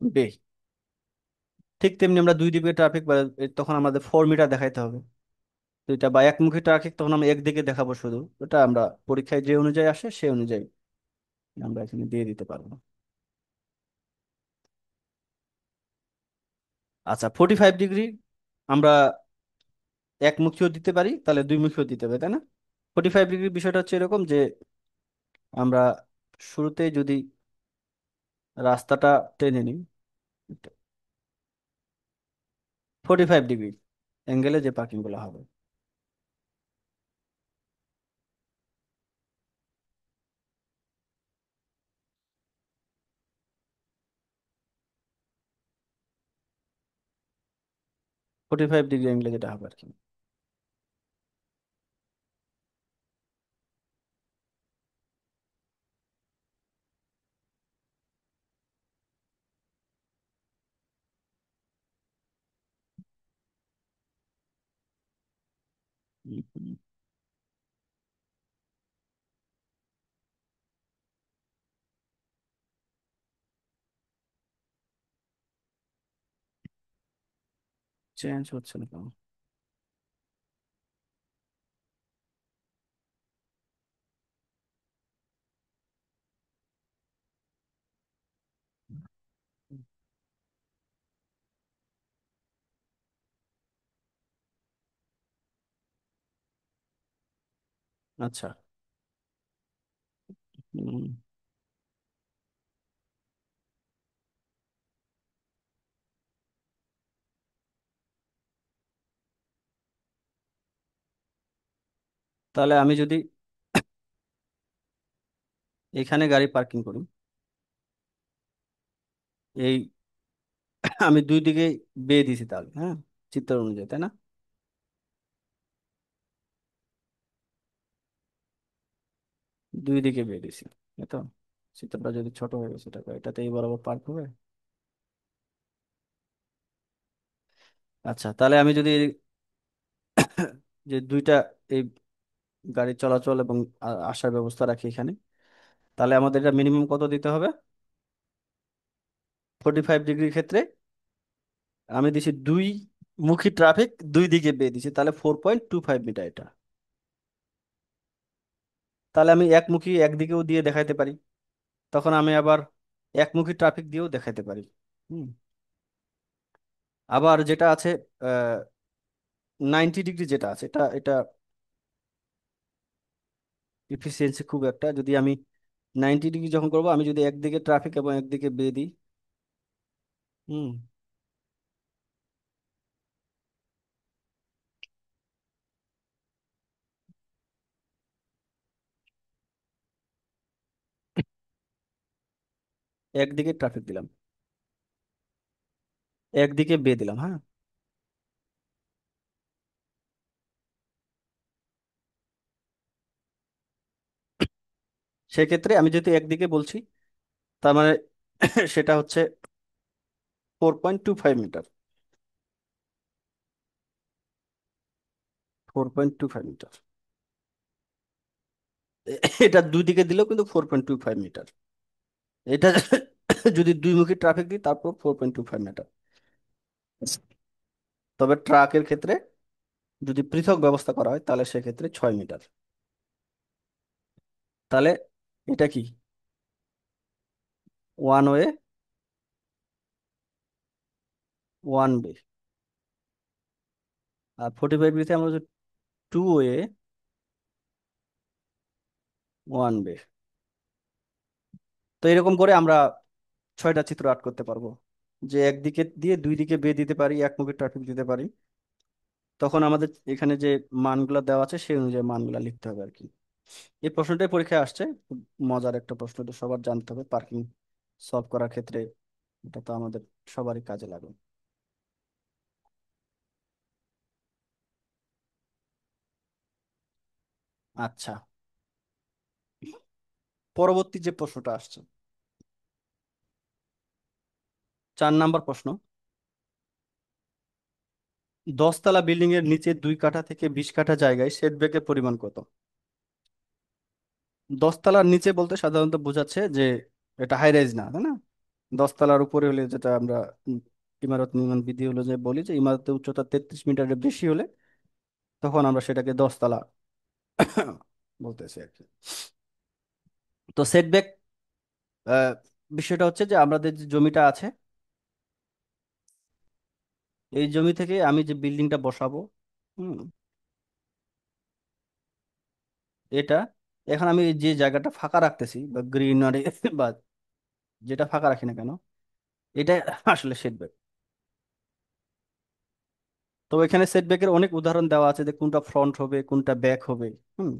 বে। ঠিক তেমনি আমরা দুই দিকে ট্রাফিক, তখন আমাদের 4 মিটার দেখাইতে হবে। দুইটা বা একমুখী ট্রাফিক তখন আমরা একদিকে দেখাবো শুধু। ওটা আমরা পরীক্ষায় যে অনুযায়ী আসে সে অনুযায়ী আমরা এখানে দিয়ে দিতে পারবো। আচ্ছা, 45 ডিগ্রি আমরা একমুখীও দিতে পারি, তাহলে দুই মুখীও দিতে হবে, তাই না? 45 ডিগ্রি বিষয়টা হচ্ছে এরকম যে আমরা শুরুতে যদি রাস্তাটা টেনে নিই, 45 ডিগ্রি অ্যাঙ্গেলে যে পার্কিং গুলো হবে। 45 ডিগ্রি অ্যাঙ্গেলে যেটা হবে আর কি। চেঞ্জ হচ্ছে না কেন? আচ্ছা। হুম, তাহলে আমি যদি এখানে গাড়ি পার্কিং করি, এই আমি দুই দিকে বেয়ে দিছি তাহলে, হ্যাঁ, চিত্র অনুযায়ী, তাই না? দুই দিকে বেয়ে দিছি, এই তো। চিত্রটা যদি ছোট হয়ে গেছে, এটাতেই বরাবর পার্ক হবে। আচ্ছা, তাহলে আমি যদি যে দুইটা এই গাড়ি চলাচল এবং আসার ব্যবস্থা রাখি এখানে, তাহলে আমাদের এটা মিনিমাম কত দিতে হবে? 45 ডিগ্রির ক্ষেত্রে আমি দিছি দুই মুখী ট্রাফিক, দুই দিকে বেয়ে দিছি, তাহলে 4.25 মিটার এটা। তাহলে আমি একমুখী একদিকেও দিয়ে দেখাইতে পারি, তখন আমি আবার একমুখী ট্রাফিক দিয়েও দেখাইতে পারি। হুম। আবার যেটা আছে 90 ডিগ্রি যেটা আছে, এটা এটা ইফিসিয়েন্সি খুব একটা, যদি আমি 90 ডিগ্রি যখন করবো, আমি যদি একদিকে ট্রাফিক এবং একদিকে বেয়ে দিই। হুম। একদিকে ট্রাফিক দিলাম, একদিকে বেয়ে দিলাম, হ্যাঁ। সেক্ষেত্রে আমি যেহেতু একদিকে বলছি, তার মানে সেটা হচ্ছে 4.25 মিটার। 4.25 মিটার। এটা দুই দিকে দিলেও কিন্তু 4.25 মিটার। এটা যদি দুই মুখী ট্রাফিক দিই তারপর 4.25 মিটার। তবে ট্রাকের ক্ষেত্রে যদি পৃথক ব্যবস্থা করা হয় তাহলে সেক্ষেত্রে 6 মিটার। তাহলে এটা কি, ওয়ান ওয়ে, ওয়ান বে। আর 45 ডিগ্রিতে আমরা যদি টু ওয়ে, ওয়ান বে। তো এরকম করে আমরা 6টা চিত্র আর্ট করতে পারবো, যে একদিকে দিয়ে দুই দিকে বে দিতে পারি, একমুখী ট্রাফিক দিতে পারি। তখন আমাদের এখানে যে মানগুলো দেওয়া আছে সেই অনুযায়ী মানগুলো লিখতে হবে আর কি। এই প্রশ্নটাই পরীক্ষায় আসছে, খুব মজার একটা প্রশ্ন, তো সবার জানতে হবে পার্কিং সলভ করার ক্ষেত্রে। এটা তো আমাদের সবারই কাজে লাগে। আচ্ছা, পরবর্তী যে প্রশ্নটা আসছে, 4 নাম্বার প্রশ্ন। দশতলা বিল্ডিং এর নিচে 2 কাঠা থেকে 20 কাঠা জায়গায় সেটব্যাকের পরিমাণ কত? দশতলার নিচে বলতে সাধারণত বোঝাচ্ছে যে এটা হাই রাইজ না, তাই না? দশতলার উপরে হলে যেটা আমরা উম, ইমারত নির্মাণ বিধি হলো যে বলি যে ইমারতের উচ্চতা 33 মিটারের বেশি হলে তখন আমরা সেটাকে দশতলা বলতেছি আর কি। তো সেটব্যাক বিষয়টা হচ্ছে যে আমাদের যে জমিটা আছে, এই জমি থেকে আমি যে বিল্ডিংটা বসাবো, হুম, এটা এখন আমি যে জায়গাটা ফাঁকা রাখতেছি বা গ্রিনারি বা যেটা ফাঁকা রাখি না কেন, এটা আসলে সেটব্যাক। তো এখানে সেটব্যাকের অনেক উদাহরণ দেওয়া আছে যে কোনটা ফ্রন্ট হবে কোনটা ব্যাক হবে। হুম,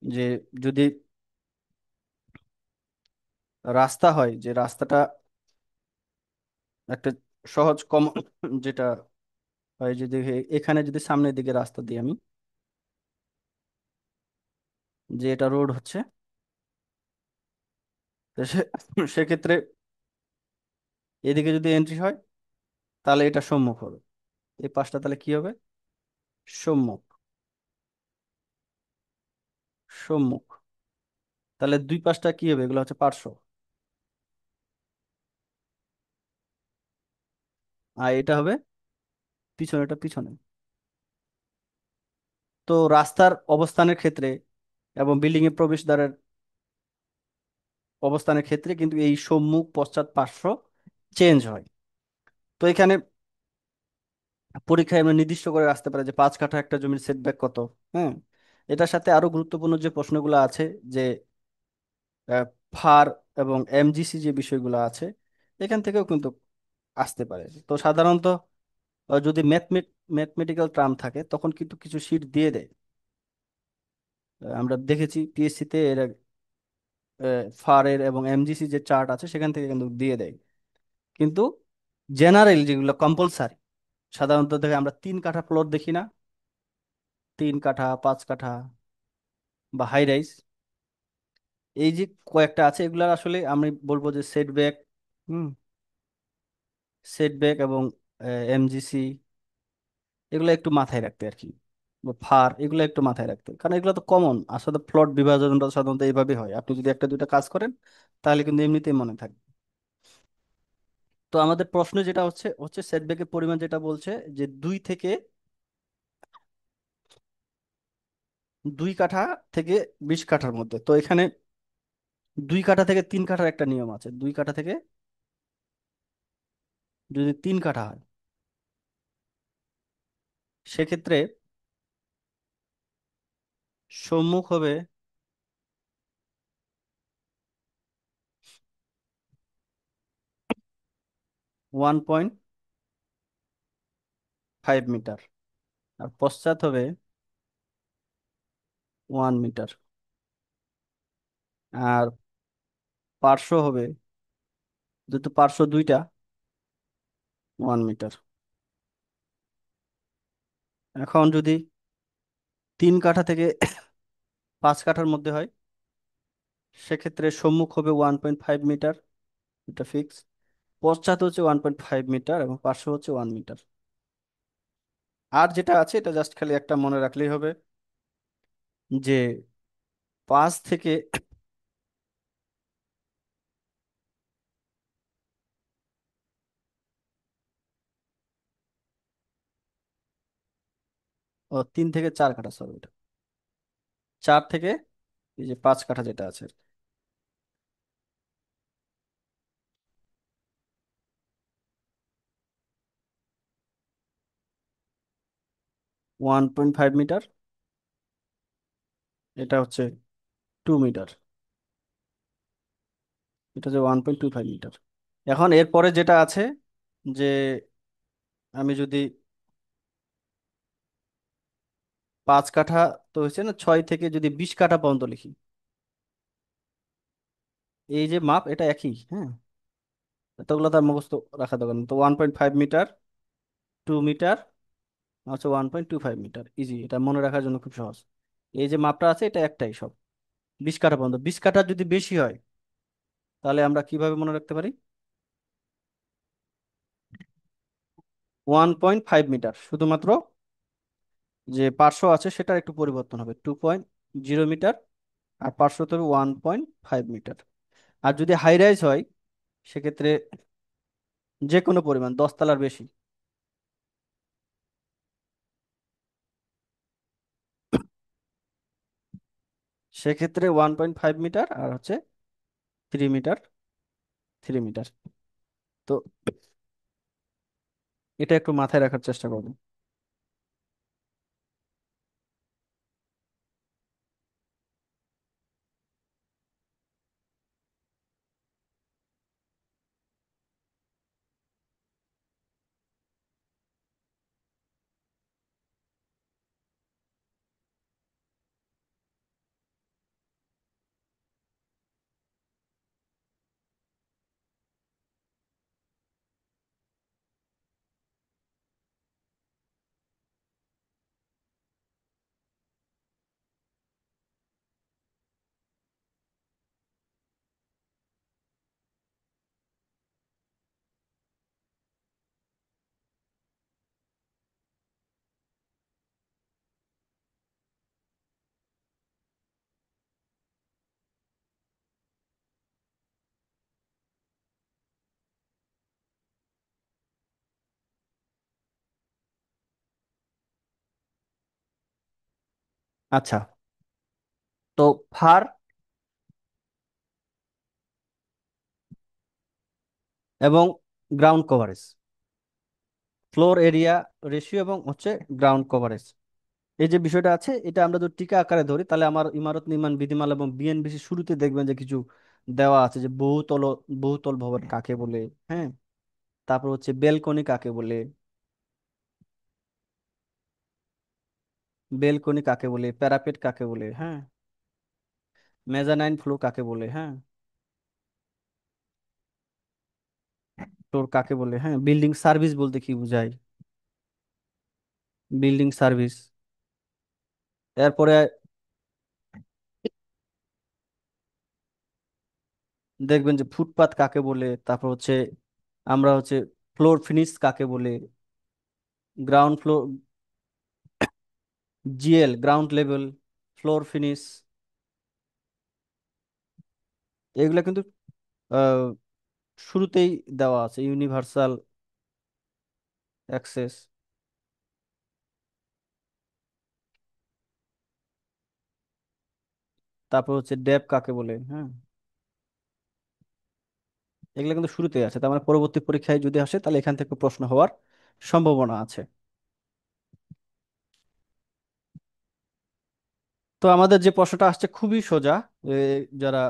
যে যদি রাস্তা হয়, যে রাস্তাটা একটা সহজ কম যেটা হয়, যদি এখানে যদি সামনের দিকে রাস্তা দিই আমি, যে এটা রোড হচ্ছে, তো সেক্ষেত্রে এদিকে যদি এন্ট্রি হয় তাহলে এটা সম্মুখ হবে। এই পাশটা তাহলে কি হবে? সম্মুখ। সম্মুখ। তাহলে দুই পাশটা কি হবে? এগুলো হচ্ছে পার্শ্ব। আর এটা হবে পিছনে, এটা পিছনে। তো রাস্তার অবস্থানের ক্ষেত্রে এবং বিল্ডিং এর প্রবেশদ্বারের অবস্থানের ক্ষেত্রে কিন্তু এই সম্মুখ পশ্চাৎ পার্শ্ব চেঞ্জ হয়। তো এখানে পরীক্ষায় আমরা নির্দিষ্ট করে আসতে পারি যে 5 কাঠা একটা জমির সেটব্যাক কত। হ্যাঁ, এটার সাথে আরো গুরুত্বপূর্ণ যে প্রশ্নগুলো আছে, যে আহ, ফার এবং এমজিসি যে বিষয়গুলো আছে, এখান থেকেও কিন্তু আসতে পারে। তো সাধারণত যদি ম্যাথমেটিক্যাল টার্ম থাকে তখন কিন্তু কিছু শীট দিয়ে দেয়। আমরা দেখেছি পিএসসি তে এর ফারের এবং এমজিসি যে চার্ট আছে সেখান থেকে কিন্তু দিয়ে দেয়। কিন্তু জেনারেল যেগুলো কম্পালসারি, সাধারণত দেখে আমরা 3 কাঠা প্লট দেখি না, 3 কাঠা 5 কাঠা বা হাই রাইজ, এই যে কয়েকটা আছে এগুলার আসলে আমি বলবো যে সেটব্যাক, হুম, সেটব্যাক এবং এমজিসি এগুলো একটু মাথায় রাখতে আর কি, বা ফার এগুলো একটু মাথায় রাখতে, কারণ এগুলো তো কমন। আসলে প্লট বিভাজনটা সাধারণত এইভাবে হয়, আপনি যদি একটা দুইটা কাজ করেন তাহলে কিন্তু এমনিতেই মনে থাকবে। তো আমাদের প্রশ্ন যেটা হচ্ছে হচ্ছে সেটব্যাকের পরিমাণ যেটা বলছে যে 2 কাঠা থেকে 20 কাঠার মধ্যে। তো এখানে 2 কাঠা থেকে 3 কাঠার একটা নিয়ম আছে। 2 কাঠা থেকে যদি 3 কাঠা হয় সেক্ষেত্রে সম্মুখ হবে 1.5 মিটার, আর পশ্চাৎ হবে 1 মিটার, আর পার্শ্ব হবে, যেহেতু পার্শ্ব দুইটা, 1 মিটার। এখন যদি 3 কাঠা থেকে 5 কাঠার মধ্যে হয় সেক্ষেত্রে সম্মুখ হবে 1.5 মিটার, এটা ফিক্স। পশ্চাৎ হচ্ছে 1.5 মিটার এবং পার্শ্ব হচ্ছে 1 মিটার। আর যেটা আছে এটা জাস্ট খালি একটা মনে রাখলেই হবে, যে 5 থেকে ও 3 থেকে 4 কাঠা, সরি এটা 4 থেকে এই যে 5 কাঠা যেটা আছে, 1.5 মিটার, এটা হচ্ছে 2 মিটার, এটা হচ্ছে 1.25 মিটার। এখন এরপরে যেটা আছে, যে আমি যদি 5 কাঠা, তো হচ্ছে না 6 থেকে যদি 20 কাঠা পর্যন্ত লিখি, এই যে মাপ এটা একই, হ্যাঁ, এতগুলো তার মুখস্থ রাখা দরকার নেই। তো 1.5 মিটার, 2 মিটার, হচ্ছে 1.25 মিটার, ইজি, এটা মনে রাখার জন্য খুব সহজ। এই যে মাপটা আছে এটা একটাই সব, 20 কাঠা পর্যন্ত। 20 কাঠা যদি বেশি হয় তাহলে আমরা কিভাবে মনে রাখতে পারি? 1.5 মিটার, শুধুমাত্র যে পার্শ্ব আছে সেটার একটু পরিবর্তন হবে, 2.0 মিটার, আর পার্শ্ব হতে হবে 1.5 মিটার। আর যদি হাই রাইজ হয় সেক্ষেত্রে যে কোনো পরিমাণ 10 তলার বেশি, সেক্ষেত্রে 1.5 মিটার, আর হচ্ছে 3 মিটার, 3 মিটার। তো এটা একটু মাথায় রাখার চেষ্টা করবেন। আচ্ছা, তো ফার এবং ground coverage, floor area ratio এবং হচ্ছে গ্রাউন্ড কভারেজ, এই যে বিষয়টা আছে, এটা আমরা যদি টিকা আকারে ধরি তাহলে আমার ইমারত নির্মাণ বিধিমালা এবং বিএনবিসি শুরুতে দেখবেন যে কিছু দেওয়া আছে, যে বহুতল ভবন কাকে বলে, হ্যাঁ, তারপর হচ্ছে বেলকনি কাকে বলে, বেলকনি কাকে বলে, প্যারাপেট কাকে বলে, হ্যাঁ, মেজানাইন ফ্লোর কাকে বলে, হ্যাঁ, ফ্লোর কাকে বলে, হ্যাঁ, বিল্ডিং সার্ভিস বলতে কি বোঝায়, বিল্ডিং সার্ভিস। এরপরে দেখবেন যে ফুটপাত কাকে বলে, তারপর হচ্ছে আমরা হচ্ছে ফ্লোর ফিনিশ কাকে বলে, ground floor, GL ground level floor finish, এগুলা কিন্তু আহ, শুরুতেই দেওয়া আছে, ইউনিভার্সাল অ্যাক্সেস। তারপর হচ্ছে ডেপ কাকে বলে, হ্যাঁ, এগুলো কিন্তু শুরুতেই আছে, তার মানে পরবর্তী পরীক্ষায় যদি আসে তাহলে এখান থেকে প্রশ্ন হওয়ার সম্ভাবনা আছে। তো আমাদের যে প্রশ্নটা আসছে খুবই সোজা, এ, যারা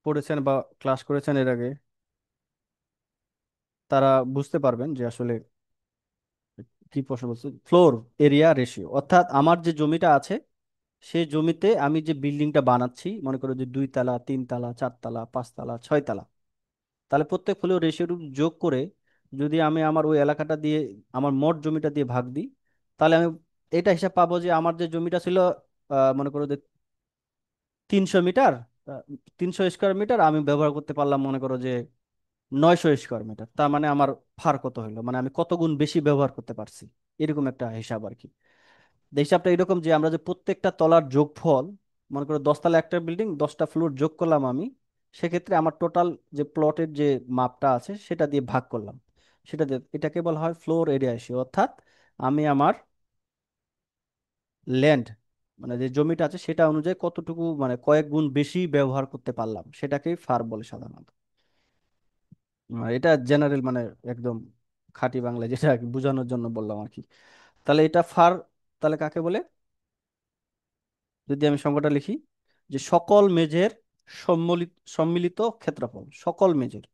পড়েছেন বা ক্লাস করেছেন এর আগে তারা বুঝতে পারবেন যে আসলে কি প্রশ্ন বলছে। ফ্লোর এরিয়া রেশিও, অর্থাৎ আমার যে জমিটা আছে সেই জমিতে আমি যে বিল্ডিংটা বানাচ্ছি, মনে করো যে 2 তলা, 3 তলা, 4 তলা, 5 তলা, 6 তলা, তাহলে প্রত্যেক ফ্লোর রেশিও যোগ করে যদি আমি আমার ওই এলাকাটা দিয়ে আমার মোট জমিটা দিয়ে ভাগ দিই, তাহলে আমি এটা হিসাব পাবো যে আমার যে জমিটা ছিল মনে করো যে 300 মিটার, 300 স্কোয়ার মিটার, আমি ব্যবহার করতে পারলাম মনে করো যে 900 স্কোয়ার মিটার, তার মানে আমার ফার কত হলো, মানে আমি কত গুণ বেশি ব্যবহার করতে পারছি, এরকম একটা হিসাব আর কি। হিসাবটা এরকম যে আমরা যে প্রত্যেকটা তলার যোগফল, মনে করো 10 তলা একটা বিল্ডিং, 10টা ফ্লোর যোগ করলাম আমি, সেক্ষেত্রে আমার টোটাল যে প্লটের যে মাপটা আছে সেটা দিয়ে ভাগ করলাম, সেটা দিয়ে, এটাকে বলা হয় ফ্লোর এরিয়া রেশিও। অর্থাৎ আমি আমার ল্যান্ড, মানে যে জমিটা আছে সেটা অনুযায়ী কতটুকু মানে কয়েক গুণ বেশি ব্যবহার করতে পারলাম, সেটাকেই ফার বলে সাধারণত। এটা জেনারেল মানে একদম খাঁটি বাংলা যেটা আর কি বোঝানোর জন্য বললাম আর কি। তাহলে এটা ফার, তাহলে কাকে বলে, যদি আমি সংজ্ঞাটা লিখি, যে সকল মেঝের সম্মিলিত ক্ষেত্রফল, সকল মেঝের,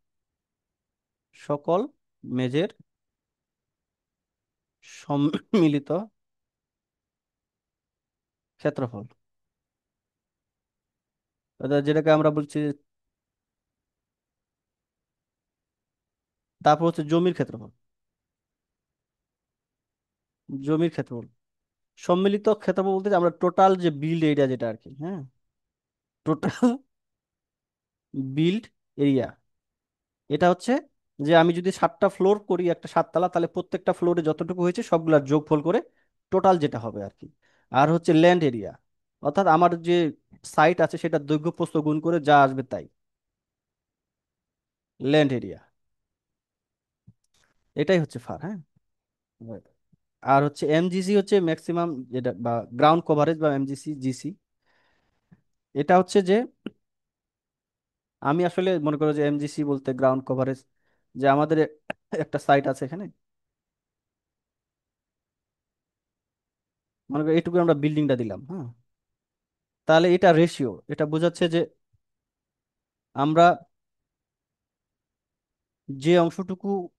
সকল মেঝের সম্মিলিত ক্ষেত্রফল, অর্থাৎ যেটাকে আমরা বলছি, তারপর হচ্ছে জমির ক্ষেত্রফল, জমির ক্ষেত্রফল, সম্মিলিত ক্ষেত্রফল বলতে যে আমরা টোটাল যে বিল্ড এরিয়া যেটা আর কি, হ্যাঁ, টোটাল বিল্ড এরিয়া, এটা হচ্ছে যে আমি যদি 7টা ফ্লোর করি একটা 7 তলা, তাহলে প্রত্যেকটা ফ্লোরে যতটুকু হয়েছে সবগুলোর যোগফল করে টোটাল যেটা হবে আর কি। আর হচ্ছে ল্যান্ড এরিয়া, অর্থাৎ আমার যে সাইট আছে সেটা দৈর্ঘ্য প্রস্থ গুণ করে যা আসবে তাই ল্যান্ড এরিয়া। এটাই হচ্ছে ফার, হ্যাঁ। আর হচ্ছে এমজিসি হচ্ছে ম্যাক্সিমাম, যেটা বা গ্রাউন্ড কভারেজ বা এমজিসি জিসি, এটা হচ্ছে যে আমি আসলে মনে করো যে এমজিসি বলতে গ্রাউন্ড কভারেজ, যে আমাদের একটা সাইট আছে এখানে, মনে করো এইটুকু আমরা বিল্ডিংটা দিলাম, হ্যাঁ। তাহলে এটা রেশিও, এটা বোঝাচ্ছে যে আমরা যে অংশটুকু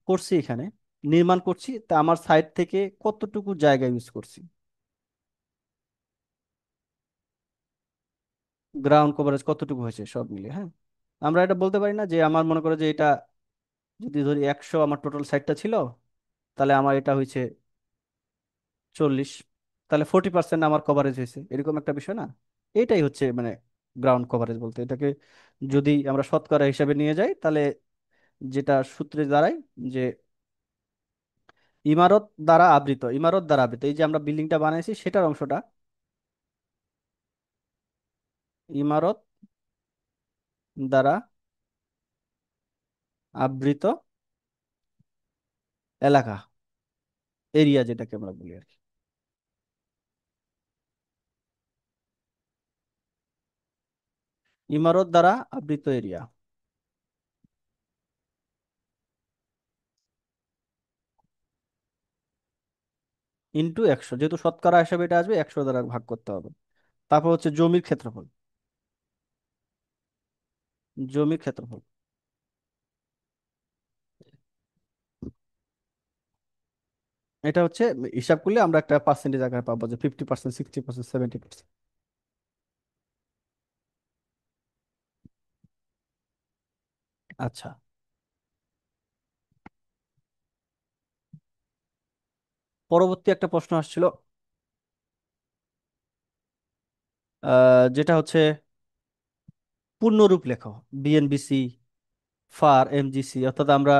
করছি এখানে নির্মাণ করছি, তা আমার সাইড থেকে কতটুকু জায়গা ইউজ করছি, গ্রাউন্ড কভারেজ কতটুকু হয়েছে সব মিলে, হ্যাঁ। আমরা এটা বলতে পারি না যে আমার মনে করো যে এটা যদি ধরি 100 আমার টোটাল সাইডটা ছিল, তাহলে আমার এটা হয়েছে 40, তাহলে 40% আমার কভারেজ হয়েছে, এরকম একটা বিষয় না। এটাই হচ্ছে মানে গ্রাউন্ড কভারেজ বলতে এটাকে যদি আমরা শতকরা হিসাবে নিয়ে যাই, তাহলে যেটা সূত্রে দাঁড়ায় যে ইমারত দ্বারা আবৃত, এই যে আমরা বিল্ডিংটা বানাইছি সেটার অংশটা ইমারত দ্বারা আবৃত এলাকা, এরিয়া যেটাকে আমরা বলি আর কি, ইমারত দ্বারা আবৃত এরিয়া ইন্টু 100, যেহেতু শতকরা হিসাবে এটা আসবে 100 দ্বারা ভাগ করতে হবে। তারপর হচ্ছে জমির ক্ষেত্রফল, জমির ক্ষেত্রফল এটা হচ্ছে হিসাব করলে আমরা একটা পার্সেন্টেজ আকারে পাবো যে 50%, 60%, 70%। আচ্ছা, পরবর্তী একটা প্রশ্ন আসছিল, যেটা হচ্ছে পূর্ণরূপ লেখো, বিএনবিসি, ফার, এমজিসি, অর্থাৎ আমরা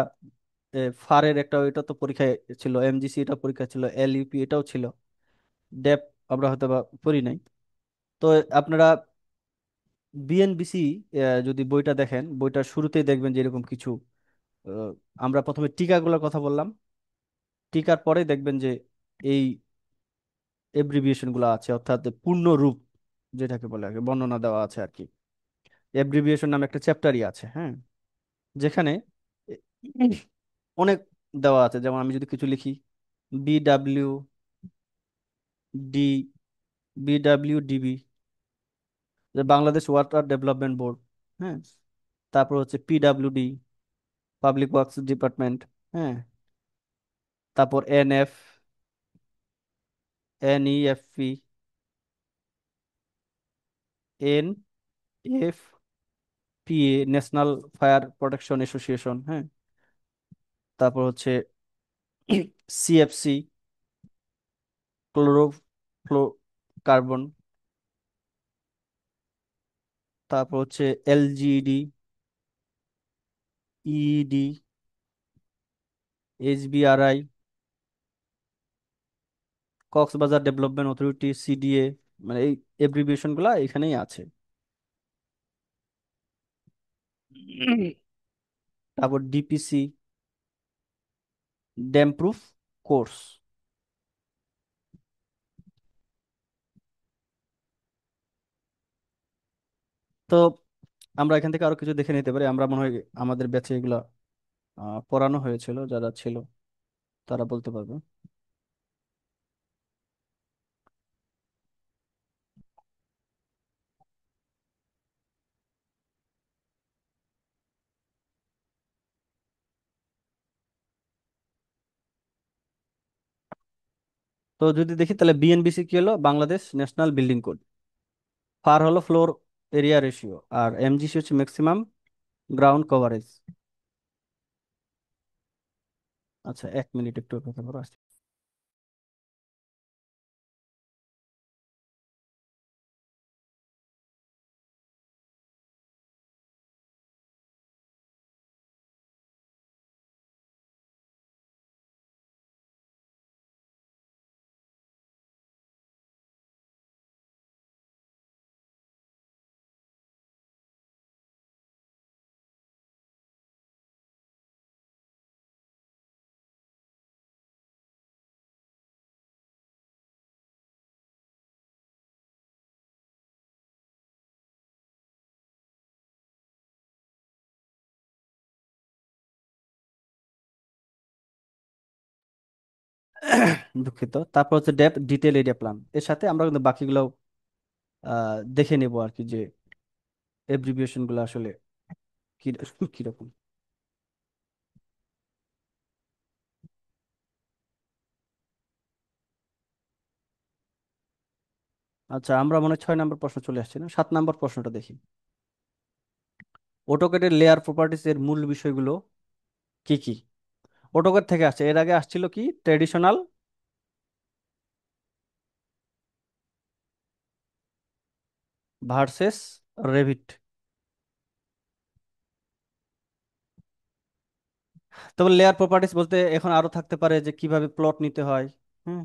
ফারের একটা, এটা তো পরীক্ষায় ছিল, এমজিসি এটা পরীক্ষা ছিল, এলইউপি এটাও ছিল, ডেপ আমরা হয়তো বা পড়ি নাই। তো আপনারা বিএনবিসি যদি বইটা দেখেন, বইটার শুরুতেই দেখবেন যে এরকম কিছু আহ, আমরা প্রথমে টিকাগুলোর কথা বললাম, টিকার পরে দেখবেন যে এই এব্রিভিয়েশন গুলো আছে, অর্থাৎ পূর্ণ রূপ যেটাকে বলে আর কি, বর্ণনা দেওয়া আছে আর কি। এব্রিভিয়েশন নামে একটা চ্যাপ্টারই আছে, হ্যাঁ, যেখানে এ- অনেক দেওয়া আছে। যেমন আমি যদি কিছু লিখি BWD, BWDB, Bangladesh water development board, হ্যাঁ। তারপর হচ্ছে PWD, পাবলিক ওয়ার্কস ডিপার্টমেন্ট, হ্যাঁ। তারপর NF, NEFP, NFPA, national fire protection association, হ্যাঁ। তারপর হচ্ছে CFC, ক্লোরোফ্লোরোকার্বন। তারপর হচ্ছে LGD, EED, HBRI, Cox's Bazar development authority, CDA, মানে এই এব্রিভিয়েশন গুলা এখানেই আছে। তারপর DPC, ড্যাম প্রুফ কোর্স। তো আমরা এখান থেকে আরো কিছু দেখে নিতে পারি, আমরা মনে হয় আমাদের ব্যাচে এগুলা পড়ানো হয়েছিল, যারা ছিল তারা বলতে পারবে। তো যদি দেখি তাহলে বিএনবিসি কি হলো, Bangladesh national building code, FAR হলো ফ্লোর এরিয়া রেশিও, আর এমজিসি হচ্ছে ম্যাক্সিমাম গ্রাউন্ড কভারেজ। আচ্ছা, 1 মিনিট একটু অপেক্ষা করো, আসছি। দুঃখিত। তারপর হচ্ছে ডেপথ ডিটেল এরিয়া প্ল্যান, এর সাথে আমরা কিন্তু বাকিগুলো দেখে নেব আর কি, যে এব্রিভিয়েশন গুলো আসলে কি কিরকম। আচ্ছা, আমরা মনে হয় 6 নম্বর প্রশ্ন চলে আসছি না, 7 নম্বর প্রশ্নটা দেখি। অটোক্যাডের লেয়ার প্রপার্টিজ এর মূল বিষয়গুলো কি কি? অটোক্যাড থেকে আসছে, এর আগে আসছিল কি ট্রেডিশনাল ভার্সেস রেভিট। তবে লেয়ার প্রপার্টিজ বলতে এখন আরো থাকতে পারে যে কিভাবে প্লট নিতে হয়। হুম।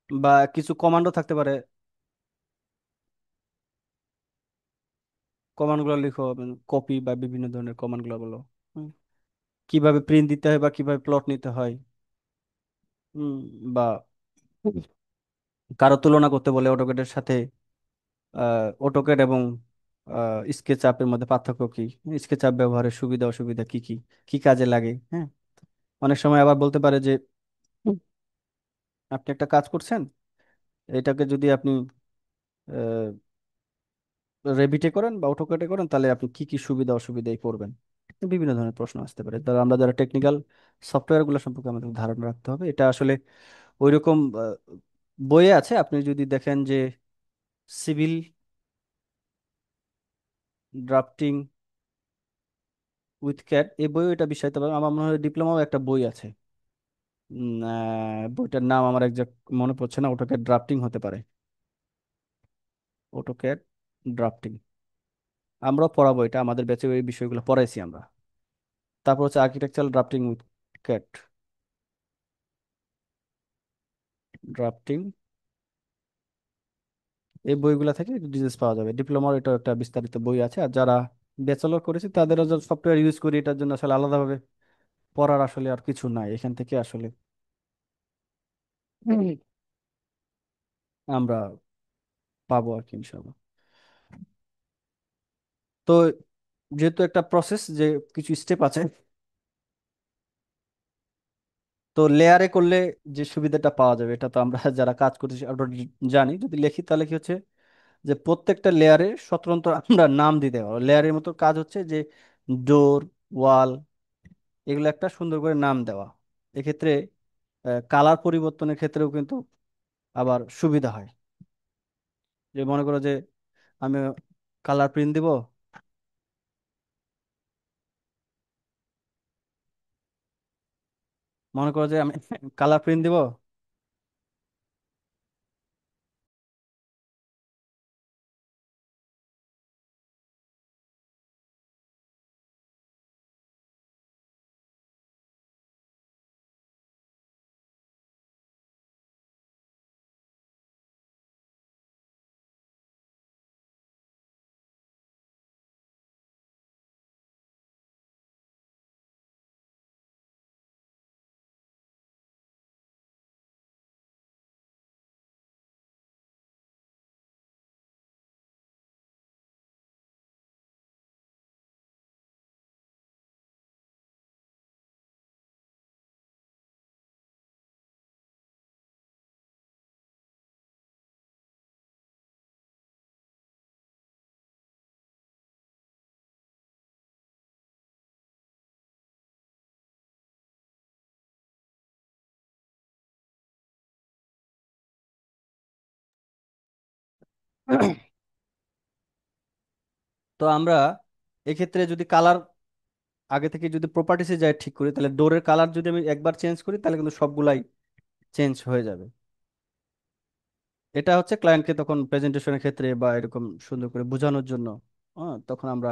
বা কিছু কমান্ডও থাকতে পারে, কমান্ড গুলো লিখো, কপি বা বিভিন্ন ধরনের কমান্ড গুলো বলো। হুম। কিভাবে প্রিন্ট দিতে হয় বা কিভাবে প্লট নিতে হয়। হুম। বা কারো তুলনা করতে বলে অটোক্যাডের সাথে, অটোক্যাড এবং স্কেচ আপের মধ্যে পার্থক্য কি, স্কেচ আপ ব্যবহারের সুবিধা অসুবিধা কি কি, কি কাজে লাগে। হ্যাঁ। অনেক সময় আবার বলতে পারে যে আপনি একটা কাজ করছেন, এটাকে যদি আপনি রেভিটে করেন বা অটোক্যাডে করেন, তাহলে আপনি কি কি সুবিধা অসুবিধায় পড়বেন। বিভিন্ন ধরনের প্রশ্ন আসতে পারে, তাহলে আমরা যারা টেকনিক্যাল সফটওয়্যার গুলো সম্পর্কে আমাদের ধারণা রাখতে হবে। এটা আসলে ওইরকম বইয়ে আছে, আপনি যদি দেখেন যে সিভিল ড্রাফটিং উইথ ক্যাট, এই বইও এটা বিস্তারিত পাবেন। আমার মনে হয় ডিপ্লোমাও একটা বই আছে। বইটার নাম আমার একজাক্ট মনে পড়ছে না, অটোক্যাড ড্রাফটিং হতে পারে, অটোক্যাড ড্রাফটিং। আমরাও পড়াবো এটা, আমাদের ব্যাচে এই বিষয়গুলো পড়াইছি আমরা। তারপর হচ্ছে architectural drafting with cat, drafting. এই বইগুলা থেকে ডিটেলস পাওয়া যাবে। ডিপ্লোমার এটা একটা বিস্তারিত বই আছে। আর যারা ব্যাচেলর করেছে তাদেরও যে সফটওয়্যার ইউজ করি, এটার জন্য আসলে আলাদাভাবে পড়ার আসলে আর কিছু নাই, এখান থেকে আসলে হুম। আমরা পাবো আর কি ইনশাল্লাহ। তো যেহেতু একটা প্রসেস, যে কিছু স্টেপ আছে, তো লেয়ারে করলে যে সুবিধাটা পাওয়া যাবে এটা তো আমরা যারা কাজ করতেছি অলরেডি জানি। যদি লিখি তাহলে কি হচ্ছে, যে প্রত্যেকটা লেয়ারে স্বতন্ত্র আমরা নাম দিতে পারবো। লেয়ারের মতো কাজ হচ্ছে যে ডোর, ওয়াল, এগুলো একটা সুন্দর করে নাম দেওয়া। এক্ষেত্রে কালার পরিবর্তনের ক্ষেত্রেও কিন্তু আবার সুবিধা হয়। যে মনে করো যে আমি কালার প্রিন্ট দিব, মনে করো যে আমি কালার প্রিন্ট দিব। তো আমরা এক্ষেত্রে যদি কালার আগে থেকে যদি প্রপার্টিসে যাই ঠিক করি, তাহলে ডোরের কালার যদি আমি একবার চেঞ্জ করি তাহলে কিন্তু সবগুলাই চেঞ্জ হয়ে যাবে। এটা হচ্ছে ক্লায়েন্টকে তখন প্রেজেন্টেশনের ক্ষেত্রে বা এরকম সুন্দর করে বোঝানোর জন্য। তখন আমরা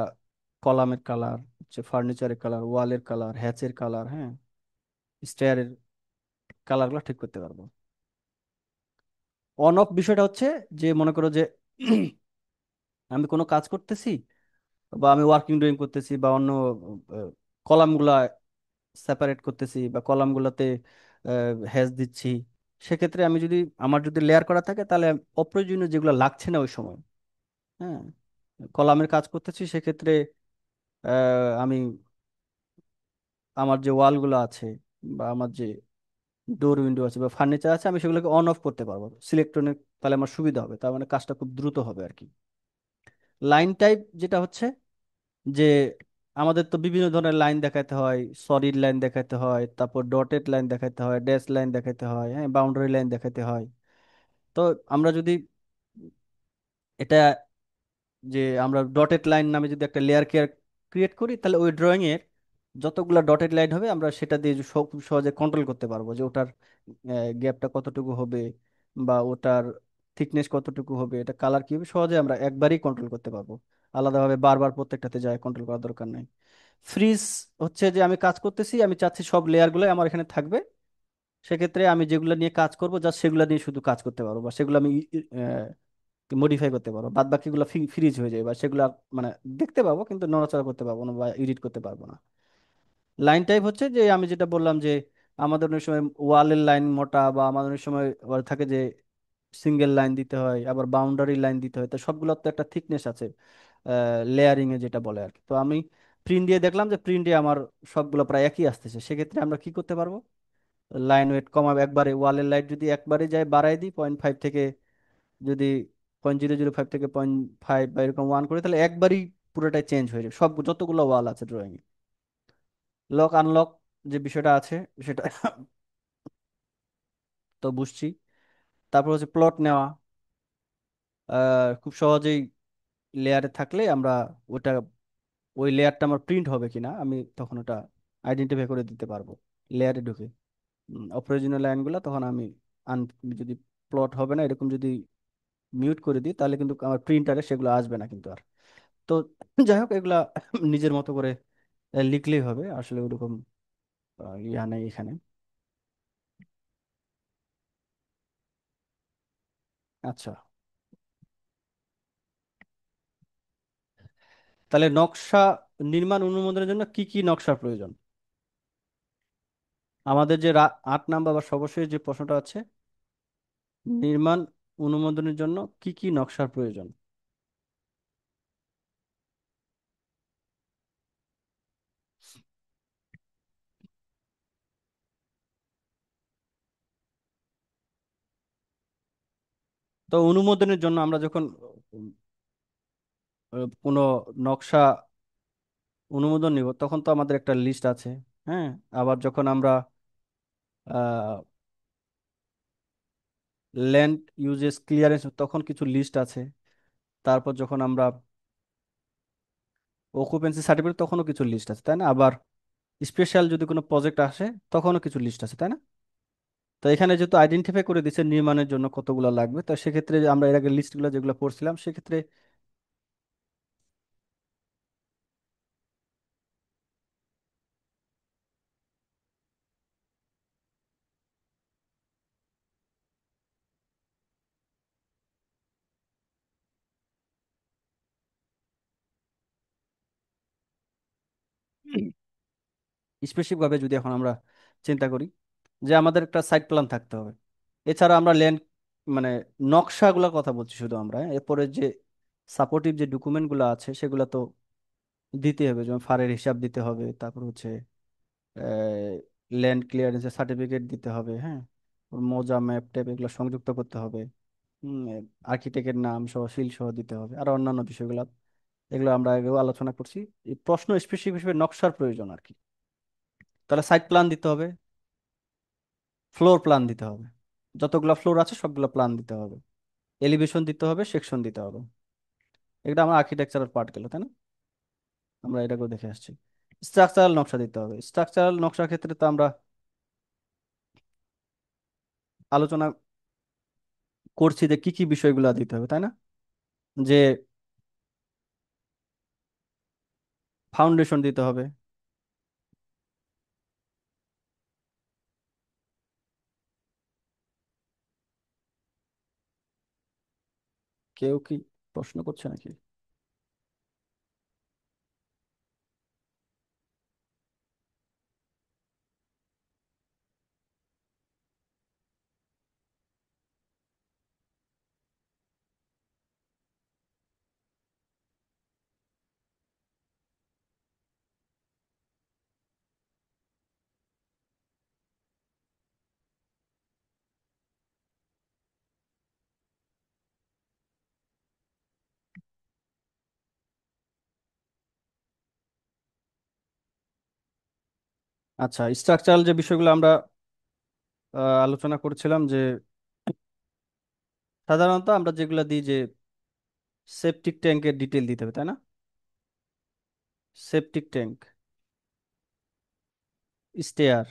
কলামের কালার, হচ্ছে ফার্নিচারের কালার, ওয়ালের কালার, হ্যাচের কালার, হ্যাঁ, স্টেয়ারের কালারগুলো ঠিক করতে পারবো। অন অফ বিষয়টা হচ্ছে যে মনে করো যে আমি কোনো কাজ করতেছি, বা আমি ওয়ার্কিং ড্রয়িং করতেছি, বা অন্য কলামগুলা সেপারেট করতেছি, বা কলামগুলোতে হ্যাচ দিচ্ছি। সেক্ষেত্রে আমি যদি, আমার যদি লেয়ার করা থাকে, তাহলে অপ্রয়োজনীয় যেগুলো লাগছে না ওই সময়, হ্যাঁ, কলামের কাজ করতেছি, সেক্ষেত্রে আমি আমার যে ওয়ালগুলো আছে বা আমার যে ডোর উইন্ডো আছে বা ফার্নিচার আছে, আমি সেগুলোকে অন অফ করতে পারবো সিলেক্ট্রনিক। তাহলে আমার সুবিধা হবে, তার মানে কাজটা খুব দ্রুত হবে আর কি। লাইন টাইপ যেটা হচ্ছে যে আমাদের তো বিভিন্ন ধরনের লাইন দেখাতে হয়, সলিড লাইন দেখাতে হয়, তারপর ডটেড লাইন দেখাতে হয়, ড্যাশ লাইন দেখাতে হয়, হ্যাঁ, বাউন্ডারি লাইন দেখাতে হয়। তো আমরা যদি এটা যে আমরা ডটেড লাইন নামে যদি একটা লেয়ার কেয়ার ক্রিয়েট করি, তাহলে ওই ড্রয়িং এর যতগুলো ডটেড লাইন হবে আমরা সেটা দিয়ে খুব সহজে কন্ট্রোল করতে পারবো যে ওটার গ্যাপটা কতটুকু হবে বা ওটার থিকনেস কতটুকু হবে, এটা কালার কি হবে, সহজে আমরা একবারই কন্ট্রোল করতে পারবো। আলাদাভাবে বারবার প্রত্যেকটাতে যায় কন্ট্রোল করার দরকার নাই। ফ্রিজ হচ্ছে যে আমি কাজ করতেছি, আমি চাচ্ছি সব লেয়ারগুলো আমার এখানে থাকবে। সেক্ষেত্রে আমি যেগুলো নিয়ে কাজ করবো জাস্ট সেগুলো নিয়ে শুধু কাজ করতে পারবো, বা সেগুলো আমি মডিফাই করতে পারবো। বাদ বাকিগুলো ফ্রিজ হয়ে যায়, বা সেগুলো মানে দেখতে পাবো কিন্তু নড়াচড়া করতে পারবো না বা এডিট করতে পারবো না। লাইন টাইপ হচ্ছে যে আমি যেটা বললাম যে আমাদের অনেক সময় ওয়ালের লাইন মোটা, বা আমাদের অনেক সময় আবার থাকে যে সিঙ্গেল লাইন দিতে হয়, আবার বাউন্ডারি লাইন দিতে হয়, তো সবগুলোর তো একটা থিকনেস আছে লেয়ারিং এ যেটা বলে আর কি। তো আমি প্রিন্ট দিয়ে দেখলাম যে প্রিন্ট দিয়ে আমার সবগুলো প্রায় একই আসতেছে, সেক্ষেত্রে আমরা কি করতে পারবো, লাইন ওয়েট কমা একবারে, ওয়ালের লাইট যদি একবারে যায় বাড়াই দিই 0.5 থেকে, যদি 0.005 থেকে 0.5 বা এরকম 1 করে, তাহলে একবারই পুরোটাই চেঞ্জ হয়ে যাবে সব যতগুলো ওয়াল আছে ড্রয়িং এ। লক আনলক যে বিষয়টা আছে সেটা তো বুঝছি। তারপর হচ্ছে প্লট নেওয়া, খুব সহজেই লেয়ারে থাকলে আমরা ওটা, ওই লেয়ারটা আমার প্রিন্ট হবে কিনা আমি তখন ওটা আইডেন্টিফাই করে দিতে পারবো লেয়ারে ঢুকে। অপ্রয়োজনীয় লাইনগুলো তখন আমি আন, যদি প্লট হবে না এরকম যদি মিউট করে দিই, তাহলে কিন্তু আমার প্রিন্টারে সেগুলো আসবে না কিন্তু আর। তো যাই হোক, এগুলা নিজের মতো করে লিখলেই হবে, আসলে ওরকম ইয়া নেই এখানে। আচ্ছা, তাহলে নকশা নির্মাণ অনুমোদনের জন্য কি কি নকশার প্রয়োজন? আমাদের যে 8 নাম্বার বা সর্বশেষ যে প্রশ্নটা আছে, নির্মাণ অনুমোদনের জন্য কি কি নকশার প্রয়োজন? তো অনুমোদনের জন্য আমরা যখন কোনো নকশা অনুমোদন নিব, তখন তো আমাদের একটা লিস্ট আছে, হ্যাঁ। আবার যখন আমরা ল্যান্ড ইউজেস ক্লিয়ারেন্স, তখন কিছু লিস্ট আছে। তারপর যখন আমরা অকুপেন্সি সার্টিফিকেট, তখনও কিছু লিস্ট আছে, তাই না? আবার স্পেশাল যদি কোনো প্রজেক্ট আসে, তখনও কিছু লিস্ট আছে, তাই না? তো এখানে যেহেতু আইডেন্টিফাই করে দিচ্ছে নির্মাণের জন্য কতগুলো লাগবে, তো সেক্ষেত্রে আমরা এর আগে লিস্টগুলো যেগুলো পড়ছিলাম, সেক্ষেত্রে স্পেসিফিক ভাবে যদি এখন আমরা চিন্তা করি যে আমাদের একটা সাইট প্ল্যান থাকতে হবে, এছাড়া আমরা ল্যান্ড মানে নকশাগুলোর কথা বলছি শুধু আমরা, হ্যাঁ? এরপরে যে সাপোর্টিভ যে ডকুমেন্টগুলো আছে সেগুলো তো দিতে হবে, যেমন ফারের হিসাব দিতে হবে, তারপর হচ্ছে ল্যান্ড ক্লিয়ারেন্সের সার্টিফিকেট দিতে হবে, হ্যাঁ, মোজা ম্যাপ ট্যাপ এগুলো সংযুক্ত করতে হবে, আর্কিটেক্টের নাম সহ সিল সহ দিতে হবে, আর অন্যান্য বিষয়গুলো, এগুলো আমরা আগেও আলোচনা করছি। এই প্রশ্ন স্পেসিফিক হিসেবে নকশার প্রয়োজন আর কি। তাহলে সাইট প্ল্যান দিতে হবে, ফ্লোর প্ল্যান দিতে হবে, যতগুলো ফ্লোর আছে সবগুলো প্ল্যান দিতে হবে, এলিভেশন দিতে হবে, সেকশন দিতে হবে। এটা আমার আর্কিটেকচারাল পার্ট গেল, তাই না? আমরা এটাকেও দেখে আসছি। স্ট্রাকচারাল নকশা দিতে হবে। স্ট্রাকচারাল নকশার ক্ষেত্রে তো আমরা আলোচনা করছি যে কি কি বিষয়গুলো দিতে হবে, তাই না? যে ফাউন্ডেশন দিতে হবে। কেউ কি প্রশ্ন করছে নাকি? আচ্ছা, স্ট্রাকচারাল যে বিষয়গুলো আমরা আলোচনা করছিলাম যে সাধারণত আমরা যেগুলো দিই যে সেপটিক ট্যাঙ্কের ডিটেল দিতে হবে, তাই না? সেপটিক ট্যাঙ্ক, স্টেয়ার,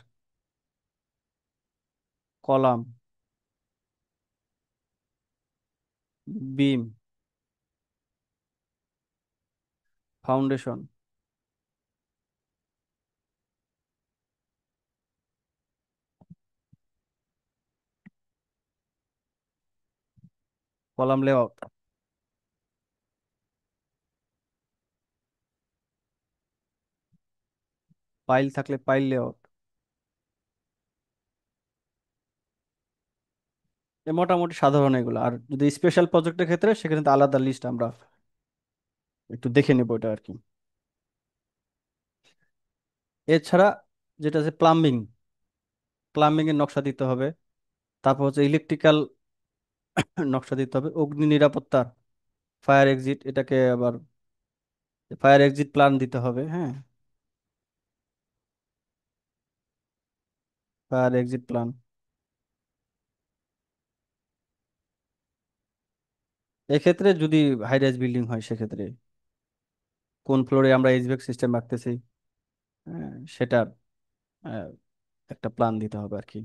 কলাম, বিম, ফাউন্ডেশন, কলাম লেআউট, পাইল থাকলে পাইল লেআউট। এ মোটামুটি সাধারণ এগুলো। আর যদি স্পেশাল প্রজেক্টের ক্ষেত্রে সেখানে তো আলাদা লিস্ট আমরা একটু দেখে নেবো এটা আর কি। এছাড়া যেটা আছে প্লাম্বিং, প্লাম্বিং এর নকশা দিতে হবে। তারপর হচ্ছে ইলেকট্রিক্যাল নকশা দিতে হবে, অগ্নি নিরাপত্তার, ফায়ার এক্সিট, এটাকে আবার ফায়ার এক্সিট প্ল্যান দিতে হবে। হ্যাঁ, ফায়ার এক্সিট প্ল্যান। এক্ষেত্রে যদি হাই রাইজ বিল্ডিং হয় সেক্ষেত্রে কোন ফ্লোরে আমরা এইচভ্যাক সিস্টেম রাখতেছি, হ্যাঁ, সেটার আহ, একটা প্ল্যান দিতে হবে আর কি।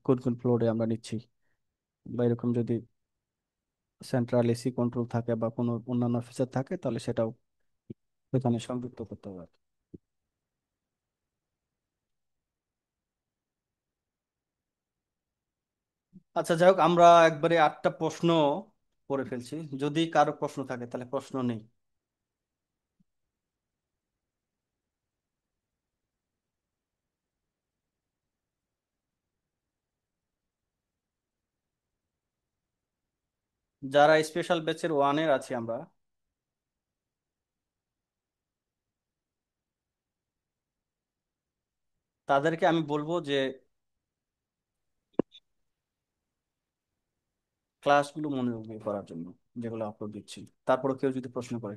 কোন কোন ফ্লোরে আমরা নিচ্ছি, বা এরকম যদি সেন্ট্রাল এসি কন্ট্রোল থাকে বা কোনো অন্যান্য ফিচার থাকে তাহলে সেটাও এখানে সংযুক্ত করতে হবে আর কি। আচ্ছা, যাই হোক, আমরা একবারে 8টা প্রশ্ন করে ফেলছি। যদি কারো প্রশ্ন থাকে তাহলে প্রশ্ন নেই। যারা স্পেশাল ব্যাচের ওয়ানের আছে আমরা, তাদেরকে আমি বলবো যে ক্লাসগুলো মনোযোগ দিয়ে করার জন্য, যেগুলো আপলোড দিচ্ছি। তারপরে কেউ যদি প্রশ্ন করে।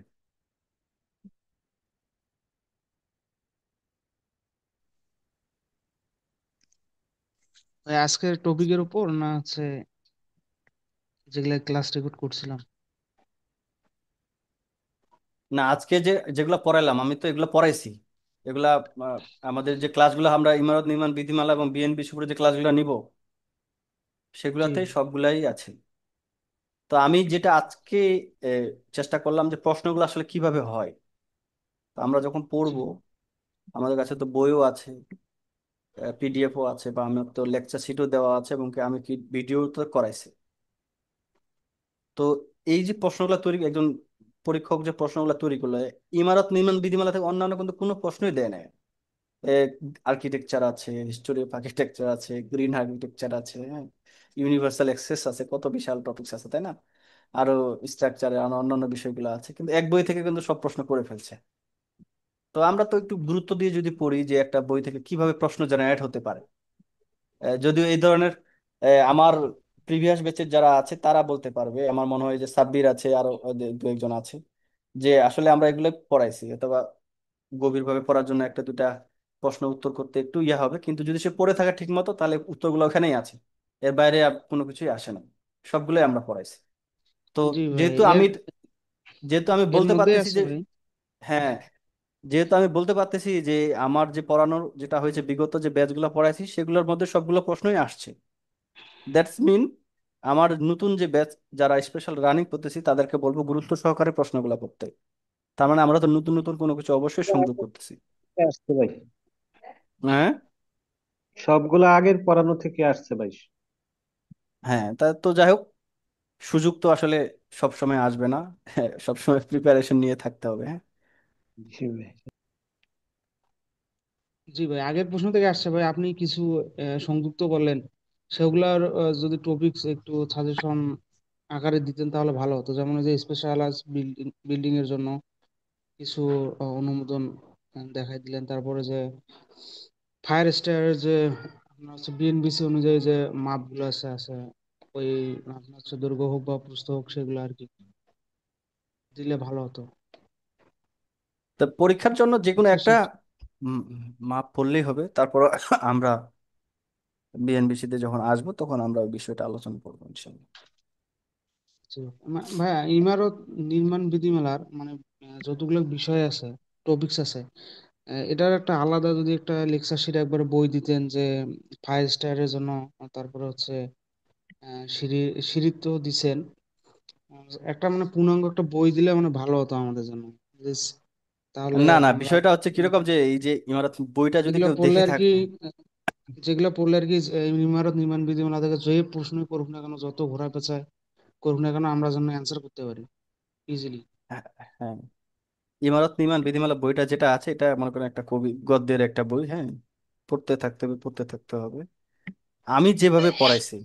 ভাই আজকের টপিকের উপর না হচ্ছে যেগুলা ক্লাস রেকর্ড করছিলাম? না, আজকে যে যেগুলো পড়াইলাম আমি তো এগুলো পড়াইছি। এগুলা আহ, আমাদের যে ক্লাসগুলো আমরা ইমারত নির্মাণ বিধিমালা এবং বিএনপি উপরে যে ক্লাসগুলো নিব জি সেগুলোতে সবগুলাই আছে। তো আমি যেটা আজকে চেষ্টা করলাম যে প্রশ্নগুলো আসলে কিভাবে হয়। তো আমরা যখন জি পড়বো, আমাদের কাছে তো বইও আছে, পিডিএফও আছে, বা আমার তো লেকচার শিটও দেওয়া আছে, এবং কি আমি কি ভিডিও তো করাইছি। তো এই যে প্রশ্নগুলো তৈরি, একজন পরীক্ষক যে প্রশ্নগুলো তৈরি করলো, ইমারত নির্মাণ বিধিমালা থেকে অন্যান্য কিন্তু কোনো প্রশ্নই দেয় না। আর্কিটেকচার আছে, হিস্টোরি অফ আর্কিটেকচার আছে, গ্রিন আর্কিটেকচার আছে, হ্যাঁ, ইউনিভার্সাল অ্যাক্সেস আছে, কত বিশাল টপিকস আছে, তাই না? আরো স্ট্রাকচারে আরো অন্যান্য বিষয়গুলো আছে, কিন্তু এক বই থেকে কিন্তু সব প্রশ্ন করে ফেলছে। তো আমরা তো একটু গুরুত্ব দিয়ে যদি পড়ি যে একটা বই থেকে কিভাবে প্রশ্ন জেনারেট হতে পারে। যদিও এই ধরনের আমার প্রিভিয়াস ব্যাচের যারা আছে তারা বলতে পারবে, আমার মনে হয় যে সাব্বির আছে, আরো দু একজন আছে, যে আসলে আমরা এগুলো পড়াইছি, অথবা গভীরভাবে পড়ার জন্য একটা দুটা প্রশ্ন উত্তর করতে একটু ইয়া হবে, কিন্তু যদি সে পড়ে থাকে ঠিক মতো তাহলে উত্তরগুলো ওখানেই আছে। এর বাইরে আর কোনো কিছুই আসে না, সবগুলোই আমরা পড়াইছি। তো জি ভাই, যেহেতু আমি যেহেতু আমি এর বলতে মধ্যে পারতেছি আছে যে, ভাই। হ্যাঁ, যেহেতু আমি বলতে পারতেছি যে আমার যে পড়ানোর যেটা হয়েছে, বিগত যে ব্যাচগুলো পড়াইছি সেগুলোর মধ্যে সবগুলো প্রশ্নই আসছে, দ্যাটস মিন আমার নতুন যে ব্যাচ যারা স্পেশাল রানিং করতেছি তাদেরকে বলবো গুরুত্ব সহকারে প্রশ্নগুলো করতে। তার মানে আমরা তো নতুন নতুন কোনো কিছু অবশ্যই সংযোগ করতেছি। আসছে ভাই, হ্যাঁ, সবগুলো আগের পড়ানো থেকে আসছে ভাই। হ্যাঁ, তা তো যাই হোক, সুযোগ তো আসলে সব সময় আসবে না। হ্যাঁ, সবসময় প্রিপারেশন নিয়ে থাকতে হবে। হ্যাঁ, জি ভাই। জি ভাই, আগের প্রশ্ন থেকে আসছে ভাই। আপনি কিছু সংযুক্ত করলেন, সেগুলার যদি টপিকস একটু সাজেশন আকারে দিতেন তাহলে ভালো হতো। যেমন ওই যে স্পেশালাইজ বিল্ডিং এর জন্য কিছু অনুমোদন দেখাই দিলেন। তারপরে যে ফায়ার স্টারের যে আপনার হচ্ছে বিএনবিসি অনুযায়ী যে মাপগুলো আছে ওই আপনার হচ্ছে দৈর্ঘ্য হোক বা প্রস্থ হোক সেগুলো আর কি দিলে ভালো হতো। তো পরীক্ষার জন্য যে কোনো একটা স্পেসিফিক। উম, মাপ পড়লেই হবে। তারপর আমরা বিএনবিসি তে যখন আসবো তখন আমরা ওই বিষয়টা আলোচনা করবো ইনশাল্লাহ। জি। ভাইয়া, ইমারত নির্মাণ বিধিমালার মানে যতগুলো বিষয় আছে, টপিকস আছে, এটার একটা আলাদা যদি একটা লেকচার শিট একবার বই দিতেন যে 5 স্টারের জন্য। তারপরে হচ্ছে সিঁড়ি সিঁড়ি তো দিছেন। একটা মানে পূর্ণাঙ্গ একটা বই দিলে মানে ভালো হতো আমাদের জন্য। Please, তাহলে না না, আমরা বিষয়টা হচ্ছে কিরকম যে এই যে ইমারত বইটা যদি যেগুলো কেউ পড়লে দেখে আর কি, থাকে। যেগুলো পড়লে আর কি ইমারত নির্মাণ বিধিমালা থেকে যে প্রশ্নই করুক না কেন, যত ঘোরা পেঁচায় করুক না কেন, আমরা যেন অ্যান্সার করতে পারি ইজিলি। হ্যাঁ হ্যাঁ, ইমারত নির্মাণ বিধিমালা বইটা যেটা আছে এটা মনে করেন একটা কবি গদ্যের একটা বই, হ্যাঁ। পড়তে থাকতে হবে, পড়তে থাকতে হবে। আমি যেভাবে পড়াইছি,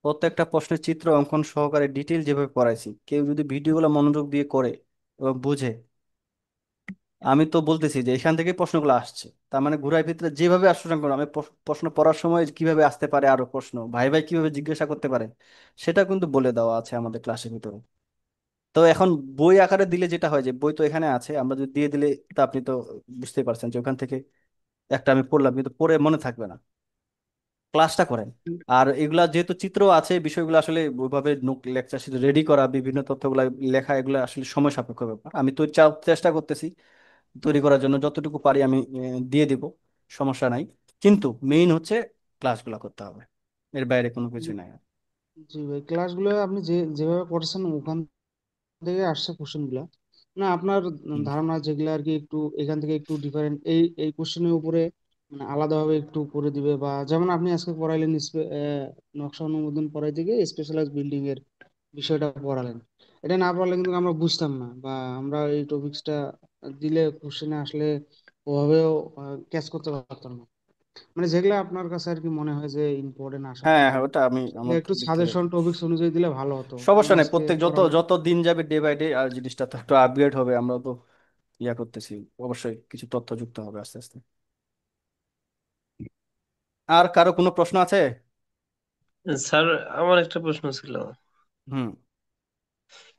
প্রত্যেকটা প্রশ্নের চিত্র অঙ্কন সহকারে ডিটেল যেভাবে পড়াইছি, কেউ যদি ভিডিওগুলো মনোযোগ দিয়ে করে এবং বুঝে, আমি তো বলতেছি যে এখান থেকে প্রশ্নগুলো আসছে। তার মানে ঘুরাই ভিতরে যেভাবে আসছে করো, আমি প্রশ্ন পড়ার সময় কিভাবে আসতে পারে আরো প্রশ্ন, ভাই ভাই কিভাবে জিজ্ঞাসা করতে পারে, সেটা কিন্তু বলে দেওয়া আছে আমাদের ক্লাসের ভিতরে। তো এখন বই আকারে দিলে যেটা হয় যে বই তো এখানে আছে, আমরা যদি দিয়ে দিলে, তা আপনি তো বুঝতেই পারছেন যে ওখান থেকে একটা আমি পড়লাম কিন্তু পড়ে মনে থাকবে না। ক্লাসটা করেন। আর এগুলা যেহেতু চিত্র আছে, বিষয়গুলো আসলে ওইভাবে লেকচার রেডি করা, বিভিন্ন তথ্যগুলা লেখা, এগুলো আসলে সময় সাপেক্ষ ব্যাপার। আমি তো চেষ্টা করতেছি তৈরি করার জন্য, যতটুকু পারি আমি দিয়ে দিব, সমস্যা নাই। কিন্তু মেইন হচ্ছে ক্লাসগুলো করতে হবে, এর বাইরে কোনো কিছু নাই আর। জি ভাই, ক্লাসগুলো আপনি যেভাবে পড়াচ্ছেন ওখান থেকে আসছে কোশ্চেন গুলা, না আপনার হুম। ধারণা যেগুলো আর কি একটু এখান থেকে একটু ডিফারেন্ট, এই এই কোশ্চেনের উপরে মানে আলাদাভাবে একটু করে দিবে, বা যেমন আপনি আজকে পড়াইলেন নকশা অনুমোদন পড়াইতে গিয়ে স্পেশালাইজ বিল্ডিং এর বিষয়টা পড়ালেন। এটা না পড়ালে কিন্তু আমরা বুঝতাম না, বা আমরা এই টপিক্সটা দিলে কোশ্চেনে আসলে ওভাবেও ক্যাচ করতে পারতাম না। মানে যেগুলো আপনার কাছে আর কি মনে হয় যে ইম্পর্টেন্ট আসার হ্যাঁ কথা, হ্যাঁ, ওটা আমি সেগুলো আমার একটু দিক থেকে সাজেশন টপিকস অনুযায়ী দিলে ভালো হতো, যেমন সমস্যা নেই। আজকে প্রত্যেক যত পড়ালেন। যত দিন যাবে ডে বাই ডে আর জিনিসটা তো একটু আপগ্রেড হবে, আমরা তো ইয়া করতেছি। অবশ্যই কিছু তথ্য যুক্ত হবে আস্তে আস্তে। আর কারো কোনো প্রশ্ন আছে? স্যার, আমার একটা প্রশ্ন ছিল। হুম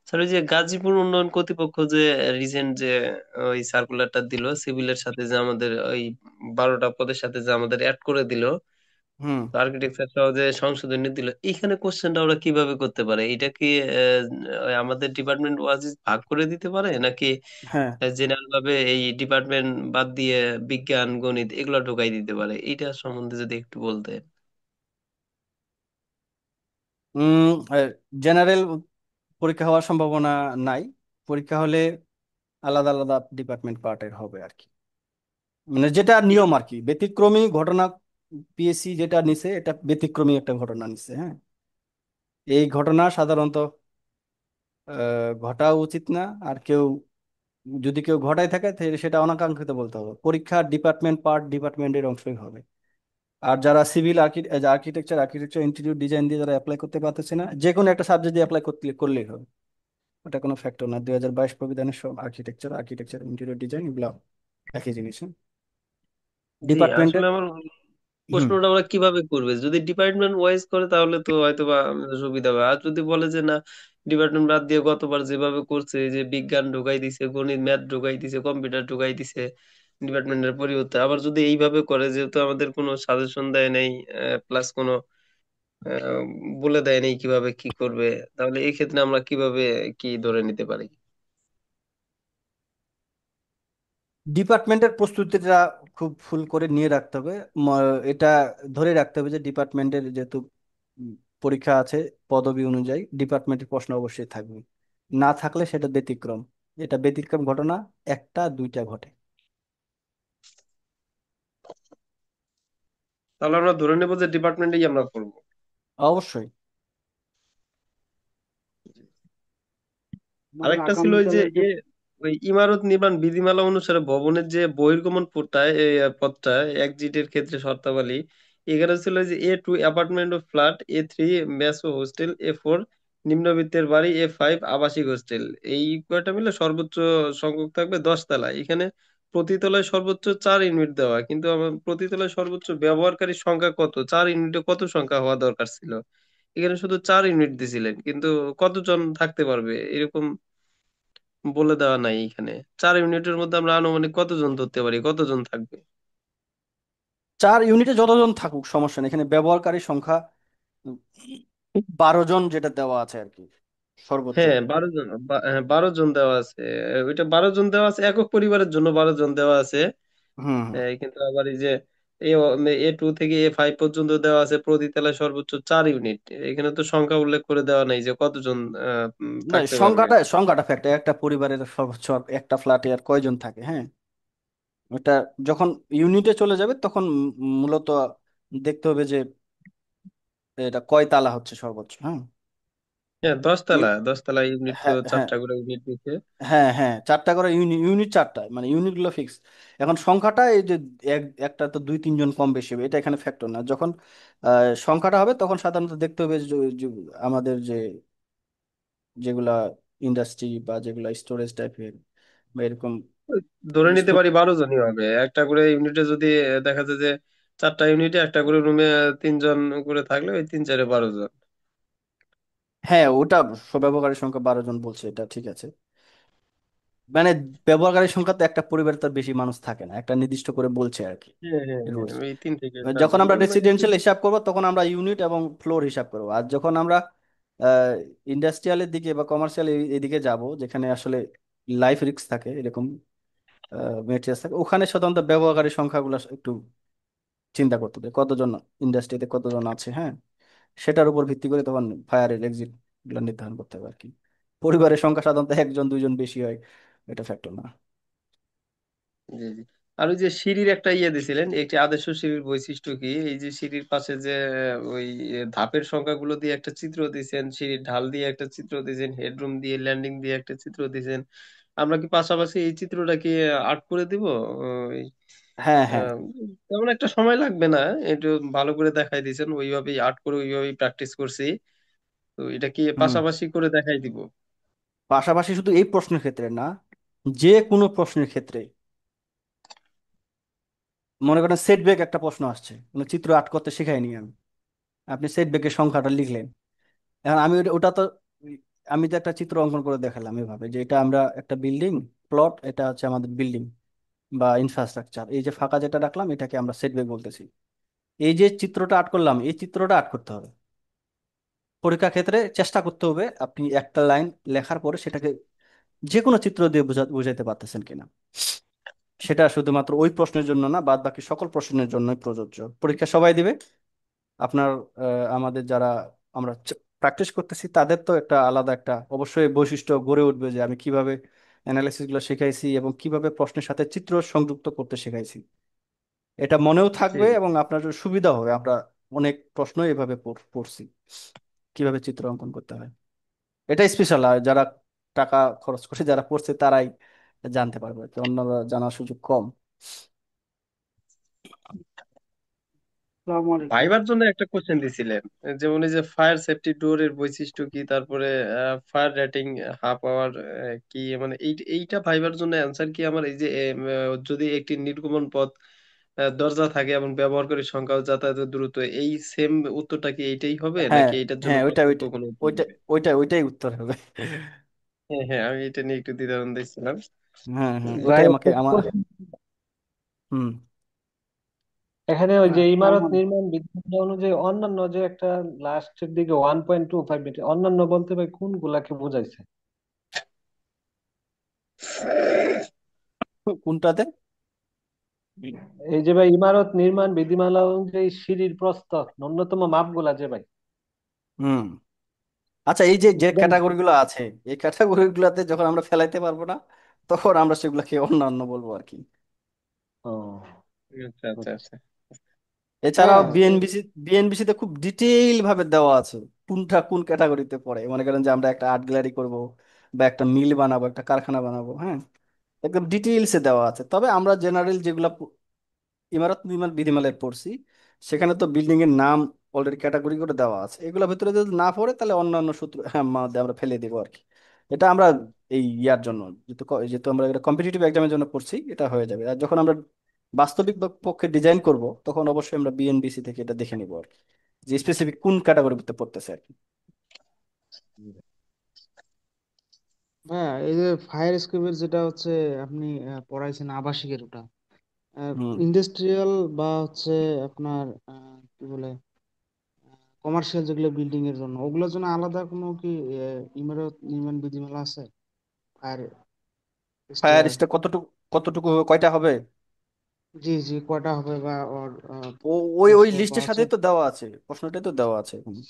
স্যার, ওই যে গাজীপুর উন্নয়ন কর্তৃপক্ষ যে রিসেন্ট যে ওই সার্কুলারটা দিল সিভিলের সাথে, যে আমাদের ওই 12টা পদের সাথে যে আমাদের অ্যাড করে দিল, হুম। আর্কিটেকচার সহ যে সংশোধনী দিল, এখানে কোশ্চেনটা ওরা কিভাবে করতে পারে? এটা কি ওই আমাদের ডিপার্টমেন্ট ওয়াইজ ভাগ করে দিতে পারে, নাকি হ্যাঁ। জেনারেল ভাবে এই ডিপার্টমেন্ট বাদ দিয়ে বিজ্ঞান গণিত এগুলো ঢুকাই দিতে পারে? এইটা সম্বন্ধে যদি একটু বলতেন। জেনারেল পরীক্ষা হওয়ার সম্ভাবনা নাই। পরীক্ষা হলে আলাদা আলাদা ডিপার্টমেন্ট পার্টের হবে আর কি, মানে যেটা নিয়ম আর কি, ব্যতিক্রমী ঘটনা। পিএসসি যেটা নিছে এটা ব্যতিক্রমী একটা ঘটনা নিছে, হ্যাঁ। এই ঘটনা সাধারণত ঘটা উচিত না। আর কেউ যদি কেউ ঘটায় থাকে তাহলে সেটা অনাকাঙ্ক্ষিত বলতে হবে, পরীক্ষার ডিপার্টমেন্ট পার্ট ডিপার্টমেন্টের অংশই হবে। আর যারা civil architecture architecture interior design দিয়ে যারা অ্যাপ্লাই করতে পারতেছে না, যে কোনো একটা সাবজেক্ট দিয়ে অ্যাপ্লাই করতে করলেই হবে। ওটা কোনো ফ্যাক্টর না, 2022 প্রবিধানের সব আর্কিটেকচার আর্কিটেকচার ইন্টেরিয়র ডিজাইন এগুলো একই জিনিস, জি, ডিপার্টমেন্টের। আসলে আমার হুম। প্রশ্নটা ওরা কিভাবে করবে? যদি ডিপার্টমেন্ট ওয়াইজ করে তাহলে তো হয়তো বা সুবিধা হবে। আর যদি বলে যে না, ডিপার্টমেন্ট বাদ দিয়ে গতবার যেভাবে করছে, এই যে বিজ্ঞান ঢুকাই দিছে, গণিত ম্যাথ ঢুকাই দিছে, কম্পিউটার ঢুকাই দিছে ডিপার্টমেন্টের পরিবর্তে, আবার যদি এইভাবে করে, যেহেতু আমাদের কোনো সাজেশন দেয় নাই, প্লাস কোনো আহ, বলে দেয় নাই কিভাবে কি করবে, তাহলে এই ক্ষেত্রে আমরা কিভাবে কি ধরে নিতে পারি? ডিপার্টমেন্টের প্রস্তুতিটা খুব ফুল করে নিয়ে রাখতে হবে। এটা ধরে রাখতে হবে যে ডিপার্টমেন্টের যেহেতু উম, পরীক্ষা আছে, পদবি অনুযায়ী ডিপার্টমেন্টের প্রশ্ন অবশ্যই থাকবে। না থাকলে সেটা ব্যতিক্রম। এটা ব্যতিক্রম ঘটনা, একটা দুইটা ঘটে। তাহলে আমরা ধরে নেবো যে ডিপার্টমেন্টেই আমরা করবো। অবশ্যই। আমাদের আরেকটা ছিল ওই যে আগামীকালের যে ওই ইমারত নির্মাণ বিধিমালা অনুসারে ভবনের যে বহির্গমন পথটায় পথটা এক্সিটের ক্ষেত্রে শর্তাবলী, এখানে ছিল যে A2 অ্যাপার্টমেন্ট ও ফ্ল্যাট, A3 মেস ও হোস্টেল, A4 নিম্নবিত্তের বাড়ি, A5 আবাসিক হোস্টেল। এই কয়টা মিলে সর্বোচ্চ সংখ্যক থাকবে 10 তলা। এখানে প্রতি তলায় সর্বোচ্চ 4 ইউনিট দেওয়া, কিন্তু আমার প্রতি তলায় সর্বোচ্চ ব্যবহারকারীর সংখ্যা কত? 4 ইউনিটে কত সংখ্যা হওয়া দরকার ছিল? এখানে শুধু 4 ইউনিট দিছিলেন, কিন্তু কতজন থাকতে পারবে এরকম বলে দেওয়া নাই এখানে। 4 ইউনিটের মধ্যে আমরা আনুমানিক কতজন ধরতে পারি, কতজন থাকবে? 4 ইউনিটে যতজন থাকুক সমস্যা নেই, এখানে ব্যবহারকারী সংখ্যা 12 জন যেটা দেওয়া আছে আর কি, সর্বোচ্চ। হ্যাঁ 12 জন, 12 জন দেওয়া আছে। ওইটা 12 জন দেওয়া আছে, একক পরিবারের জন্য 12 জন দেওয়া আছে। হুম হুম। কিন্তু আবার এই যে এ A2 থেকে A5 পর্যন্ত দেওয়া আছে প্রতি তলায় সর্বোচ্চ 4 ইউনিট। এখানে তো সংখ্যা উল্লেখ করে দেওয়া নাই যে কতজন না, থাকতে পারবে। সংখ্যাটা ফ্যাক্টর, একটা পরিবারের সর্বোচ্চ একটা ফ্ল্যাটে আর কয়জন থাকে, হ্যাঁ। ওটা যখন ইউনিটে চলে যাবে তখন মূলত দেখতে হবে যে এটা কয় তালা হচ্ছে সর্বোচ্চ, হ্যাঁ। হ্যাঁ 10 তলা, ইউ- 10 তলা ইউনিট তো হ্যাঁ হ্যাঁ 4টা করে ইউনিট দিচ্ছে। হ্যাঁ হ্যাঁ, 4টা করে ইউনিট, ইউনিট 4টা, মানে ইউনিট গুলো ফিক্স। এখন সংখ্যাটা এই যে একটা তো 2-3 জন কম বেশি হবে, এটা এখানে ফ্যাক্টর না। যখন সংখ্যাটা হবে তখন সাধারণত দেখতে হবে যে আমাদের যেগুলা ইন্ডাস্ট্রি বা যেগুলা স্টোরেজ টাইপের বা এরকম ওই ধরে নিতে স্তূপ। পারি 12 জনই হবে একটা করে ইউনিটে। যদি দেখা যায় যে 4টা ইউনিটে একটা করে রুমে 3 জন করে থাকলে ওই 3 4 এ 12 জন। হ্যাঁ, ওটা ব্যবহারকারী সংখ্যা 12 জন বলছে, এটা ঠিক আছে। মানে ব্যবহারকারী সংখ্যা তো একটা পরিবারে তার বেশি মানুষ থাকে না, একটা নির্দিষ্ট করে বলছে আর কি হ্যাঁ হ্যাঁ হ্যাঁ, রুলস। ওই 3 থেকে 4 যখন জন আমরা এগুলো একটু। রেসিডেন্সিয়াল হিসাব করব তখন আমরা ইউনিট এবং ফ্লোর হিসাব করব। আর যখন আমরা ইন্ডাস্ট্রিয়ালের দিকে বা কমার্শিয়াল এদিকে যাব, যেখানে আসলে লাইফ রিস্ক থাকে, এরকম মেটেরিয়ালস থাকে, ওখানে সাধারণত ব্যবহারকারী সংখ্যাগুলো একটু চিন্তা করতে হবে, কতজন ইন্ডাস্ট্রিতে কতজন আছে, হ্যাঁ। সেটার উপর ভিত্তি করে তখন ফায়ারের এক্সিট গুলো নির্ধারণ করতে হবে আর কি। পরিবারের সংখ্যা সাধারণত 1 2 জন বেশি হয়, এটা ফ্যাক্টর না। জি জি। আর ওই যে সিঁড়ির একটা ইয়ে দিছিলেন, একটি আদর্শ সিঁড়ির বৈশিষ্ট্য কি? এই যে সিঁড়ির পাশে যে ওই ধাপের সংখ্যাগুলো দিয়ে একটা চিত্র দিয়েছেন, সিঁড়ির ঢাল দিয়ে একটা চিত্র দিয়েছেন, হেডরুম দিয়ে, ল্যান্ডিং দিয়ে একটা চিত্র দিয়েছেন। আমরা কি পাশাপাশি এই চিত্রটা কি আর্ট করে দিব? ওই হ্যাঁ হ্যাঁ। আহ, তেমন একটা সময় লাগবে না, একটু ভালো করে দেখাই দিয়েছেন, ওইভাবেই আর্ট করে ওইভাবেই প্র্যাকটিস করছি। তো এটা কি হুম। পাশাপাশি করে দেখাই দিব? পাশাপাশি শুধু এই প্রশ্নের ক্ষেত্রে না, যে কোনো প্রশ্নের ক্ষেত্রে। মনে করেন সেটব্যাক একটা প্রশ্ন আসছে, কোনো চিত্র আর্ট করতে শেখাইনি আমি, আপনি সেটব্যাকের সংখ্যাটা লিখলেন। এখন আমি ওটা তো আমি তো একটা চিত্র অঙ্কন করে দেখালাম এভাবে, যে এটা আমরা একটা বিল্ডিং প্লট, এটা হচ্ছে আমাদের বিল্ডিং বা ইনফ্রাস্ট্রাকচার, এই যে ফাঁকা যেটা রাখলাম এটাকে আমরা সেটব্যাক বলতেছি। এই যে চিত্রটা আর্ট করলাম, এই চিত্রটা আর্ট করতে হবে। পরীক্ষা ক্ষেত্রে চেষ্টা করতে হবে আপনি একটা লাইন লেখার পরে সেটাকে যে কোনো চিত্র দিয়ে বুঝাইতে পারতেছেন কিনা। সেটা শুধুমাত্র ওই প্রশ্নের জন্য না, বাদ বাকি সকল প্রশ্নের জন্যই প্রযোজ্য। পরীক্ষা সবাই দিবে। আপনার আমাদের যারা আমরা প্র্যাকটিস করতেছি তাদের তো একটা আলাদা একটা অবশ্যই বৈশিষ্ট্য গড়ে উঠবে, যে আমি কিভাবে অ্যানালাইসিস গুলো শেখাইছি এবং কিভাবে প্রশ্নের সাথে চিত্র সংযুক্ত করতে শেখাইছি। এটা মনেও থাকবে জি এবং আপনার জন্য সুবিধা হবে। আমরা অনেক প্রশ্ন এভাবে পড়ছি, কিভাবে চিত্র অঙ্কন করতে হয়। এটা স্পেশাল, আর যারা টাকা খরচ করে যারা পড়ছে তারাই জানতে পারবে, কি অন্যরা জানার সুযোগ কম। আসসালামু আলাইকুম। ভাইবার জন্য একটা কোশ্চেন দিছিলেন, যেমন এই যে ফায়ার সেফটি ডোর এর বৈশিষ্ট্য কি, তারপরে ফায়ার রেটিং, হাফ আওয়ার কি, মানে এইটা ভাইবার জন্য অ্যান্সার কি আমার? এই যে যদি একটি নির্গমন পথ দরজা থাকে এবং ব্যবহারকারীর সংখ্যা ও যাতায়াতের দ্রুত, এই সেম উত্তরটা কি এইটাই হবে, হ্যাঁ নাকি এটার জন্য হ্যাঁ, পার্থক্য কোনো উত্তর ওইটা হবে? ওইটাই উত্তর হবে। হ্যাঁ হ্যাঁ, আমি এটা নিয়ে একটু দ্বিধাদ্বন্দ্বে ছিলাম। হ্যাঁ হ্যাঁ, ভাই এটাই একটা আমাকে আমার। প্রশ্ন। হুম। এখানে ওই যে আসসালামু ইমারত আলাইকুম। নির্মাণ বিধি অনুযায়ী অন্যান্য যে একটা লাস্টের দিকে 1.25 মিটার, অন্যান্য বলতে ভাই কোনগুলাকে বোঝাইছে? কোনটাতে? এই যে ভাই ইমারত নির্মাণ বিধিমালা অনুযায়ী সিঁড়ির প্রস্থ ন্যূনতম মাপগুলা যে ভাই। হুম। আচ্ছা, এই যে যে Student- ক্যাটাগরি গুলো আছে, এই ক্যাটাগরি গুলাতে যখন আমরা ফেলাইতে পারবো না, তখন আমরা সেগুলোকে অন্যান্য বলবো আর কি। ও আচ্ছা আচ্ছা বুঝছি। আচ্ছা। এছাড়াও হ্যাঁ বিএনবিসি তে খুব ডিটেইল ভাবে দেওয়া আছে কোনটা কোন ক্যাটাগরিতে পড়ে। মনে করেন যে আমরা একটা আর্ট গ্যালারি করব বা একটা মিল বানাবো, একটা কারখানা বানাবো, হ্যাঁ, একদম ডিটেইলসে দেওয়া আছে। তবে আমরা জেনারেল যেগুলা ইমারত নির্মাণ বিধিমালায় পড়ছি, সেখানে তো বিল্ডিং এর নাম অলরেডি ক্যাটাগরি করে দেওয়া আছে। এগুলোর ভিতরে যদি না পড়ে তাহলে অন্যান্য সূত্র হ্যাঁ মধ্যে আমরা ফেলে দেবো আর কি। এটা আমরা এই ইয়ার জন্য, যেহেতু আমরা এটা কম্পিটিটিভ এক্সামের জন্য পড়ছি, এটা হয়ে যাবে। আর যখন আমরা বাস্তবিক পক্ষে ডিজাইন করব তখন অবশ্যই আমরা বিএনবিসি থেকে এটা দেখে নিবো আর কি, যে স্পেসিফিক কোন ক্যাটাগরিতে পড়তেছে আর কি। হ্যাঁ, এই যে ফায়ার এসকেপের যেটা হচ্ছে আপনি পড়াইছেন আবাসিকের ওটা, হুম। ইন্ডাস্ট্রিয়াল বা হচ্ছে আপনার কি বলে কমার্শিয়াল যেগুলো বিল্ডিং এর জন্য, ওগুলোর জন্য আলাদা কোনো কি ইমারত নির্মাণ বিধিমালা আছে? ফায়ার ফায়ার স্টেয়ার, স্টার কতটুকু, কতটুকু কয়টা হবে? জি জি, কয়টা হবে বা ওর ও ওই ওই প্রস্তর বা লিস্টের হচ্ছে সাথেই তো দেওয়া আছে, প্রশ্নটাই তো দেওয়া আছে এখানে।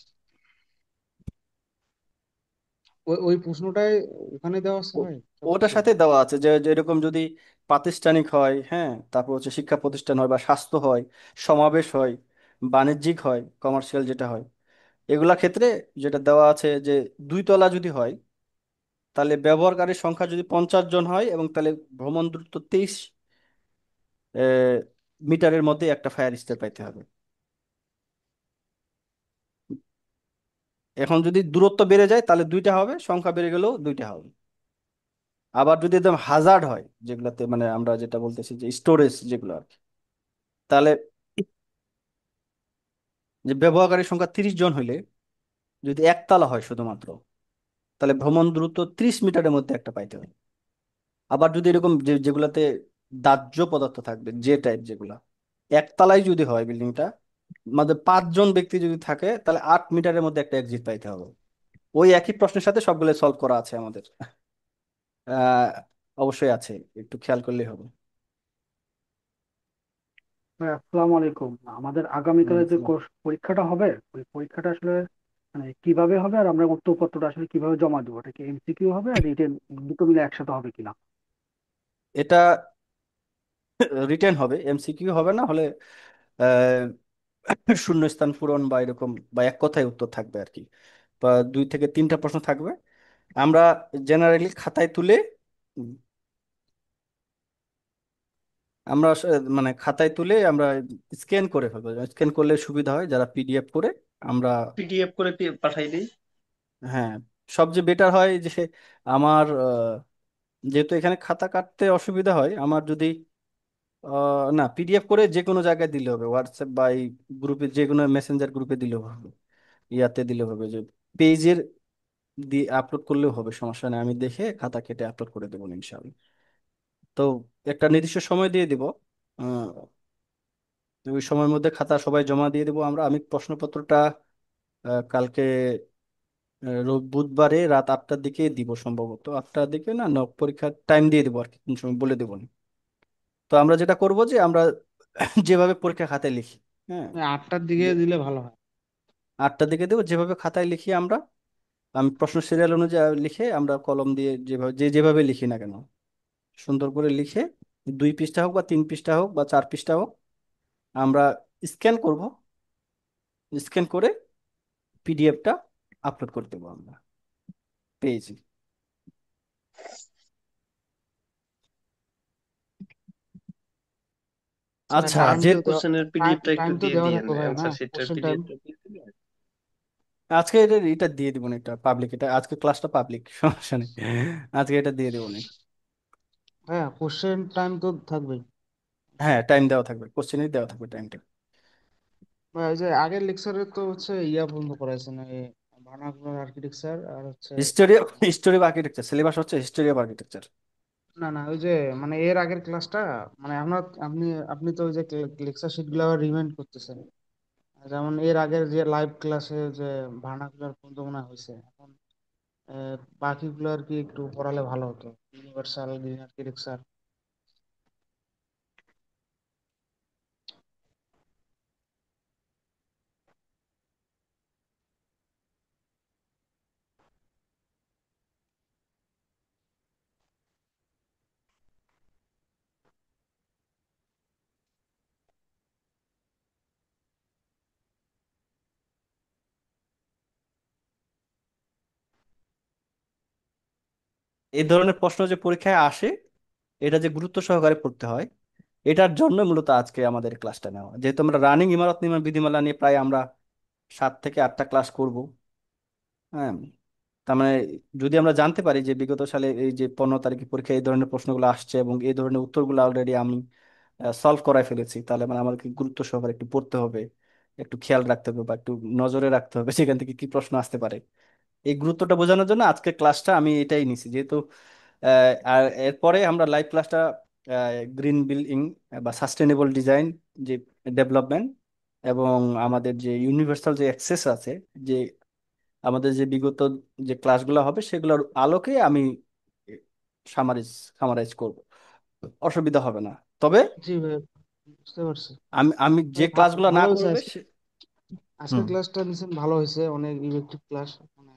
ওই ওই প্রশ্নটাই ওখানে দেওয়া আছে ও- ভাই ওটার সবকিছু? সাথে দেওয়া আছে যে যেরকম যদি প্রাতিষ্ঠানিক হয়, হ্যাঁ, তারপর হচ্ছে শিক্ষা প্রতিষ্ঠান হয় বা স্বাস্থ্য হয়, সমাবেশ হয়, বাণিজ্যিক হয়, কমার্শিয়াল যেটা হয়, এগুলা ক্ষেত্রে যেটা দেওয়া আছে যে 2 তলা যদি হয়, তাহলে ব্যবহারকারীর সংখ্যা যদি 50 জন হয়, এবং তাহলে ভ্রমণ দূরত্ব 23 মিটারের মধ্যে একটা ফায়ার স্টার পাইতে হবে। এখন যদি দূরত্ব বেড়ে যায় তাহলে 2টা হবে, সংখ্যা বেড়ে গেলেও 2টা হবে। আবার যদি একদম হাজার্ড হয়, যেগুলাতে মানে আমরা যেটা বলতেছি যে স্টোরেজ যেগুলো আর কি, তাহলে যে ব্যবহারকারীর সংখ্যা 30 জন হইলে, যদি একতলা হয় শুধুমাত্র, তাহলে ভ্রমণ দূরত্ব 30 মিটারের মধ্যে একটা পাইতে হবে। আবার যদি এরকম যেগুলাতে দাহ্য পদার্থ থাকবে, যে টাইপ যেগুলা, একতলায় যদি হয় বিল্ডিংটা, মানে 5 জন ব্যক্তি যদি থাকে, তাহলে 8 মিটারের মধ্যে একটা এক্সিট পাইতে হবে। ওই একই প্রশ্নের সাথে সবগুলো সলভ করা আছে আমাদের। আহ অবশ্যই আছে, একটু খেয়াল করলেই হবে। ভাই, আসসালামু আলাইকুম। আমাদের আগামীকালে যে পরীক্ষাটা হবে, ওই পরীক্ষাটা আসলে মানে কিভাবে হবে, আর আমরা উত্তরপত্রটা আসলে কিভাবে জমা দেবো? এটা কি এমসিকিউ হবে আর রিটেন দুটো মিলে একসাথে হবে কিনা? এটা রিটেন হবে, এমসিকিউ হবে না হলে শূন্যস্থান পূরণ বা এরকম, বা এক কথায় উত্তর থাকবে আর কি, বা 2 থেকে 3টা প্রশ্ন থাকবে। আমরা জেনারেলি খাতায় তুলে, উম, আমরা মানে খাতায় তুলে আমরা স্ক্যান করে ফেলবো। স্ক্যান করলে সুবিধা হয়, যারা পিডিএফ করে আমরা, পিডিএফ করে পাঠাই দিই। হ্যাঁ, সবচেয়ে বেটার হয় যে আমার যেহেতু এখানে খাতা কাটতে অসুবিধা হয় আমার, যদি না, পিডিএফ করে যে কোনো জায়গায় দিলে হবে, হোয়াটসঅ্যাপ বা এই গ্রুপে, যে কোনো মেসেঞ্জার গ্রুপে দিলেও হবে, ইয়াতে দিলে হবে, যে পেজের দিয়ে আপলোড করলেও হবে, সমস্যা নেই, আমি দেখে খাতা কেটে আপলোড করে দেবো ইনশাআল্লাহ। তো একটা নির্দিষ্ট সময় দিয়ে দিব, আহ, ওই সময়ের মধ্যে খাতা সবাই জমা দিয়ে দেবো আমরা। আমি প্রশ্নপত্রটা কালকে বুধবারে রাত 8টার দিকে দিব, সম্ভবত 8টার দিকে, না না, পরীক্ষার টাইম দিয়ে দেবো আর কি, কোন সময় বলে দেবো না। তো আমরা যেটা করব যে আমরা যেভাবে পরীক্ষা খাতায় লিখি, হ্যাঁ, 8টার দিকে যে দিলে ভালো হয়। 8টার দিকে দেবো, যেভাবে খাতায় লিখি আমরা, আমি প্রশ্ন সিরিয়াল অনুযায়ী লিখে, আমরা কলম দিয়ে যেভাবে যেভাবে লিখি না কেন, সুন্দর করে লিখে, 2 পৃষ্ঠা হোক বা 3 পৃষ্ঠা হোক বা 4 পৃষ্ঠা হোক, আমরা স্ক্যান করব, স্ক্যান করে পিডিএফটা আপলোড করে দেবো আমরা পেয়েছি। আচ্ছা, টাইম যে তো দেওয়া, কোশ্চেনের টাইম পিডিএফটা একটু টাইম তো দিয়ে দেওয়া দিয়েন, থাকবে ভাই, না? অ্যান্সার শিটটার কোশ্চেন টাইম। পিডিএফটা দিয়ে দিবেন। আজকে এটা দিয়ে দিব না, এটা পাবলিক, এটা আজকে ক্লাসটা পাবলিক, সমস্যা নেই, আজকে এটা দিয়ে দেবো না। হ্যাঁ, কোশ্চেন টাইম তো থাকবেই। হ্যাঁ, টাইম দেওয়া থাকবে, কোশ্চেনই দেওয়া থাকবে টাইমটা। ভাই, ওই যে আগের লেকচারে তো হচ্ছে ইয়া বন্ধ করাইছে না, এই ভার্নাকুলার আর্কিটেকচার আর হচ্ছে history, history of architecture syllabus হচ্ছে হিস্টোরি অফ আর্কিটেকচার। না না, ওই যে মানে এর আগের ক্লাসটা, মানে আমরা, আপনি আপনি তো ওই যে লেকচার শিট গুলো আবার রিমাইন্ড করতেছেন। যেমন এর আগের যে লাইভ ক্লাসে যে ভার্নাকুলার পর্যন্ত মনে হয় হয়েছে, এখন বাকিগুলো আর কি একটু পড়ালে ভালো হতো। Universal green architecture. এই ধরনের প্রশ্ন যে পরীক্ষায় আসে, এটা যে গুরুত্ব সহকারে পড়তে হয়, এটার জন্য মূলত আজকে আমাদের ক্লাসটা নেওয়া। যেহেতু আমরা রানিং ইমারত নির্মাণ বিধিমালা নিয়ে প্রায় আমরা 7 থেকে 8টা ক্লাস করব, হ্যাঁ, তার মানে যদি আমরা জানতে পারি যে বিগত সালে এই যে 15 তারিখে পরীক্ষায় এই ধরনের প্রশ্নগুলো আসছে এবং এই ধরনের উত্তরগুলো অলরেডি আমি সলভ করাই ফেলেছি, তাহলে মানে আমাকে গুরুত্ব সহকারে একটু পড়তে হবে, একটু খেয়াল রাখতে হবে বা একটু নজরে রাখতে হবে সেখান থেকে কি প্রশ্ন আসতে পারে। এই গুরুত্বটা বোঝানোর জন্য আজকে ক্লাসটা আমি এটাই নিছি, যেহেতু আর এরপরে আমরা লাইভ ক্লাসটা গ্রিন বিল্ডিং বা সাস্টেনেবল ডিজাইন যে ডেভেলপমেন্ট এবং আমাদের যে ইউনিভার্সাল যে অ্যাক্সেস আছে, যে আমাদের যে বিগত যে ক্লাসগুলো হবে সেগুলোর আলোকে আমি সামারাইজ সামারাইজ করব, অসুবিধা হবে না। তবে জি ভাই, বুঝতে পারছি। আমি আমি যে ভাই ক্লাসগুলো না ভালো হয়েছে করবে আজকে। হুম। আজকের ক্লাসটা নিছেন, ভালো হয়েছে, অনেক ইফেক্টিভ ক্লাস। মানে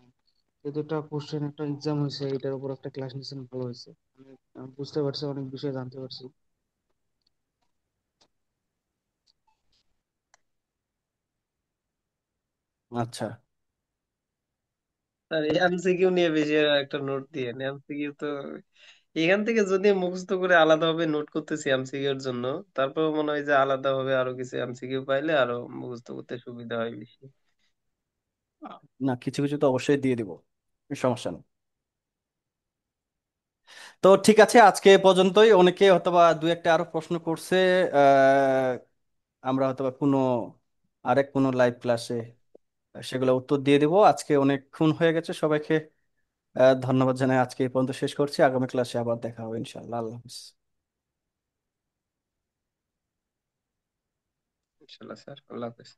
যেহেতু একটা কোশ্চেন, একটা এক্সাম হয়েছে, এটার উপর একটা ক্লাস নিছেন, ভালো হয়েছে। আমি বুঝতে পারছি, অনেক বিষয় জানতে পারছি। আচ্ছা। আর এমসিকিউ নিয়ে বেশি একটা নোট দিয়ে, এমসিকিউ তো এখান থেকে যদি মুখস্থ করে আলাদা ভাবে নোট করতেছি এমসিকিউ এর জন্য, তারপর মনে হয় যে আলাদা ভাবে আরো কিছু এমসিকিউ পাইলে আরো মুখস্থ করতে সুবিধা হয় বেশি। না, কিছু কিছু তো অবশ্যই দিয়ে দিব, সমস্যা নেই। তো ঠিক আছে, আজকে এ পর্যন্তই। অনেকে হয়তোবা দু একটা আরো প্রশ্ন করছে, আহ, আমরা হয়তোবা আরেক কোনো লাইভ ক্লাসে সেগুলো উত্তর দিয়ে দেবো। আজকে অনেকক্ষণ হয়ে গেছে, সবাইকে ধন্যবাদ জানাই। আজকে এই পর্যন্ত শেষ করছি, আগামী ক্লাসে আবার দেখা হবে ইনশাআল্লাহ। আল্লাহ হাফিজ। ইনশাল্লাহ স্যার, আল্লাহ হাফেজ।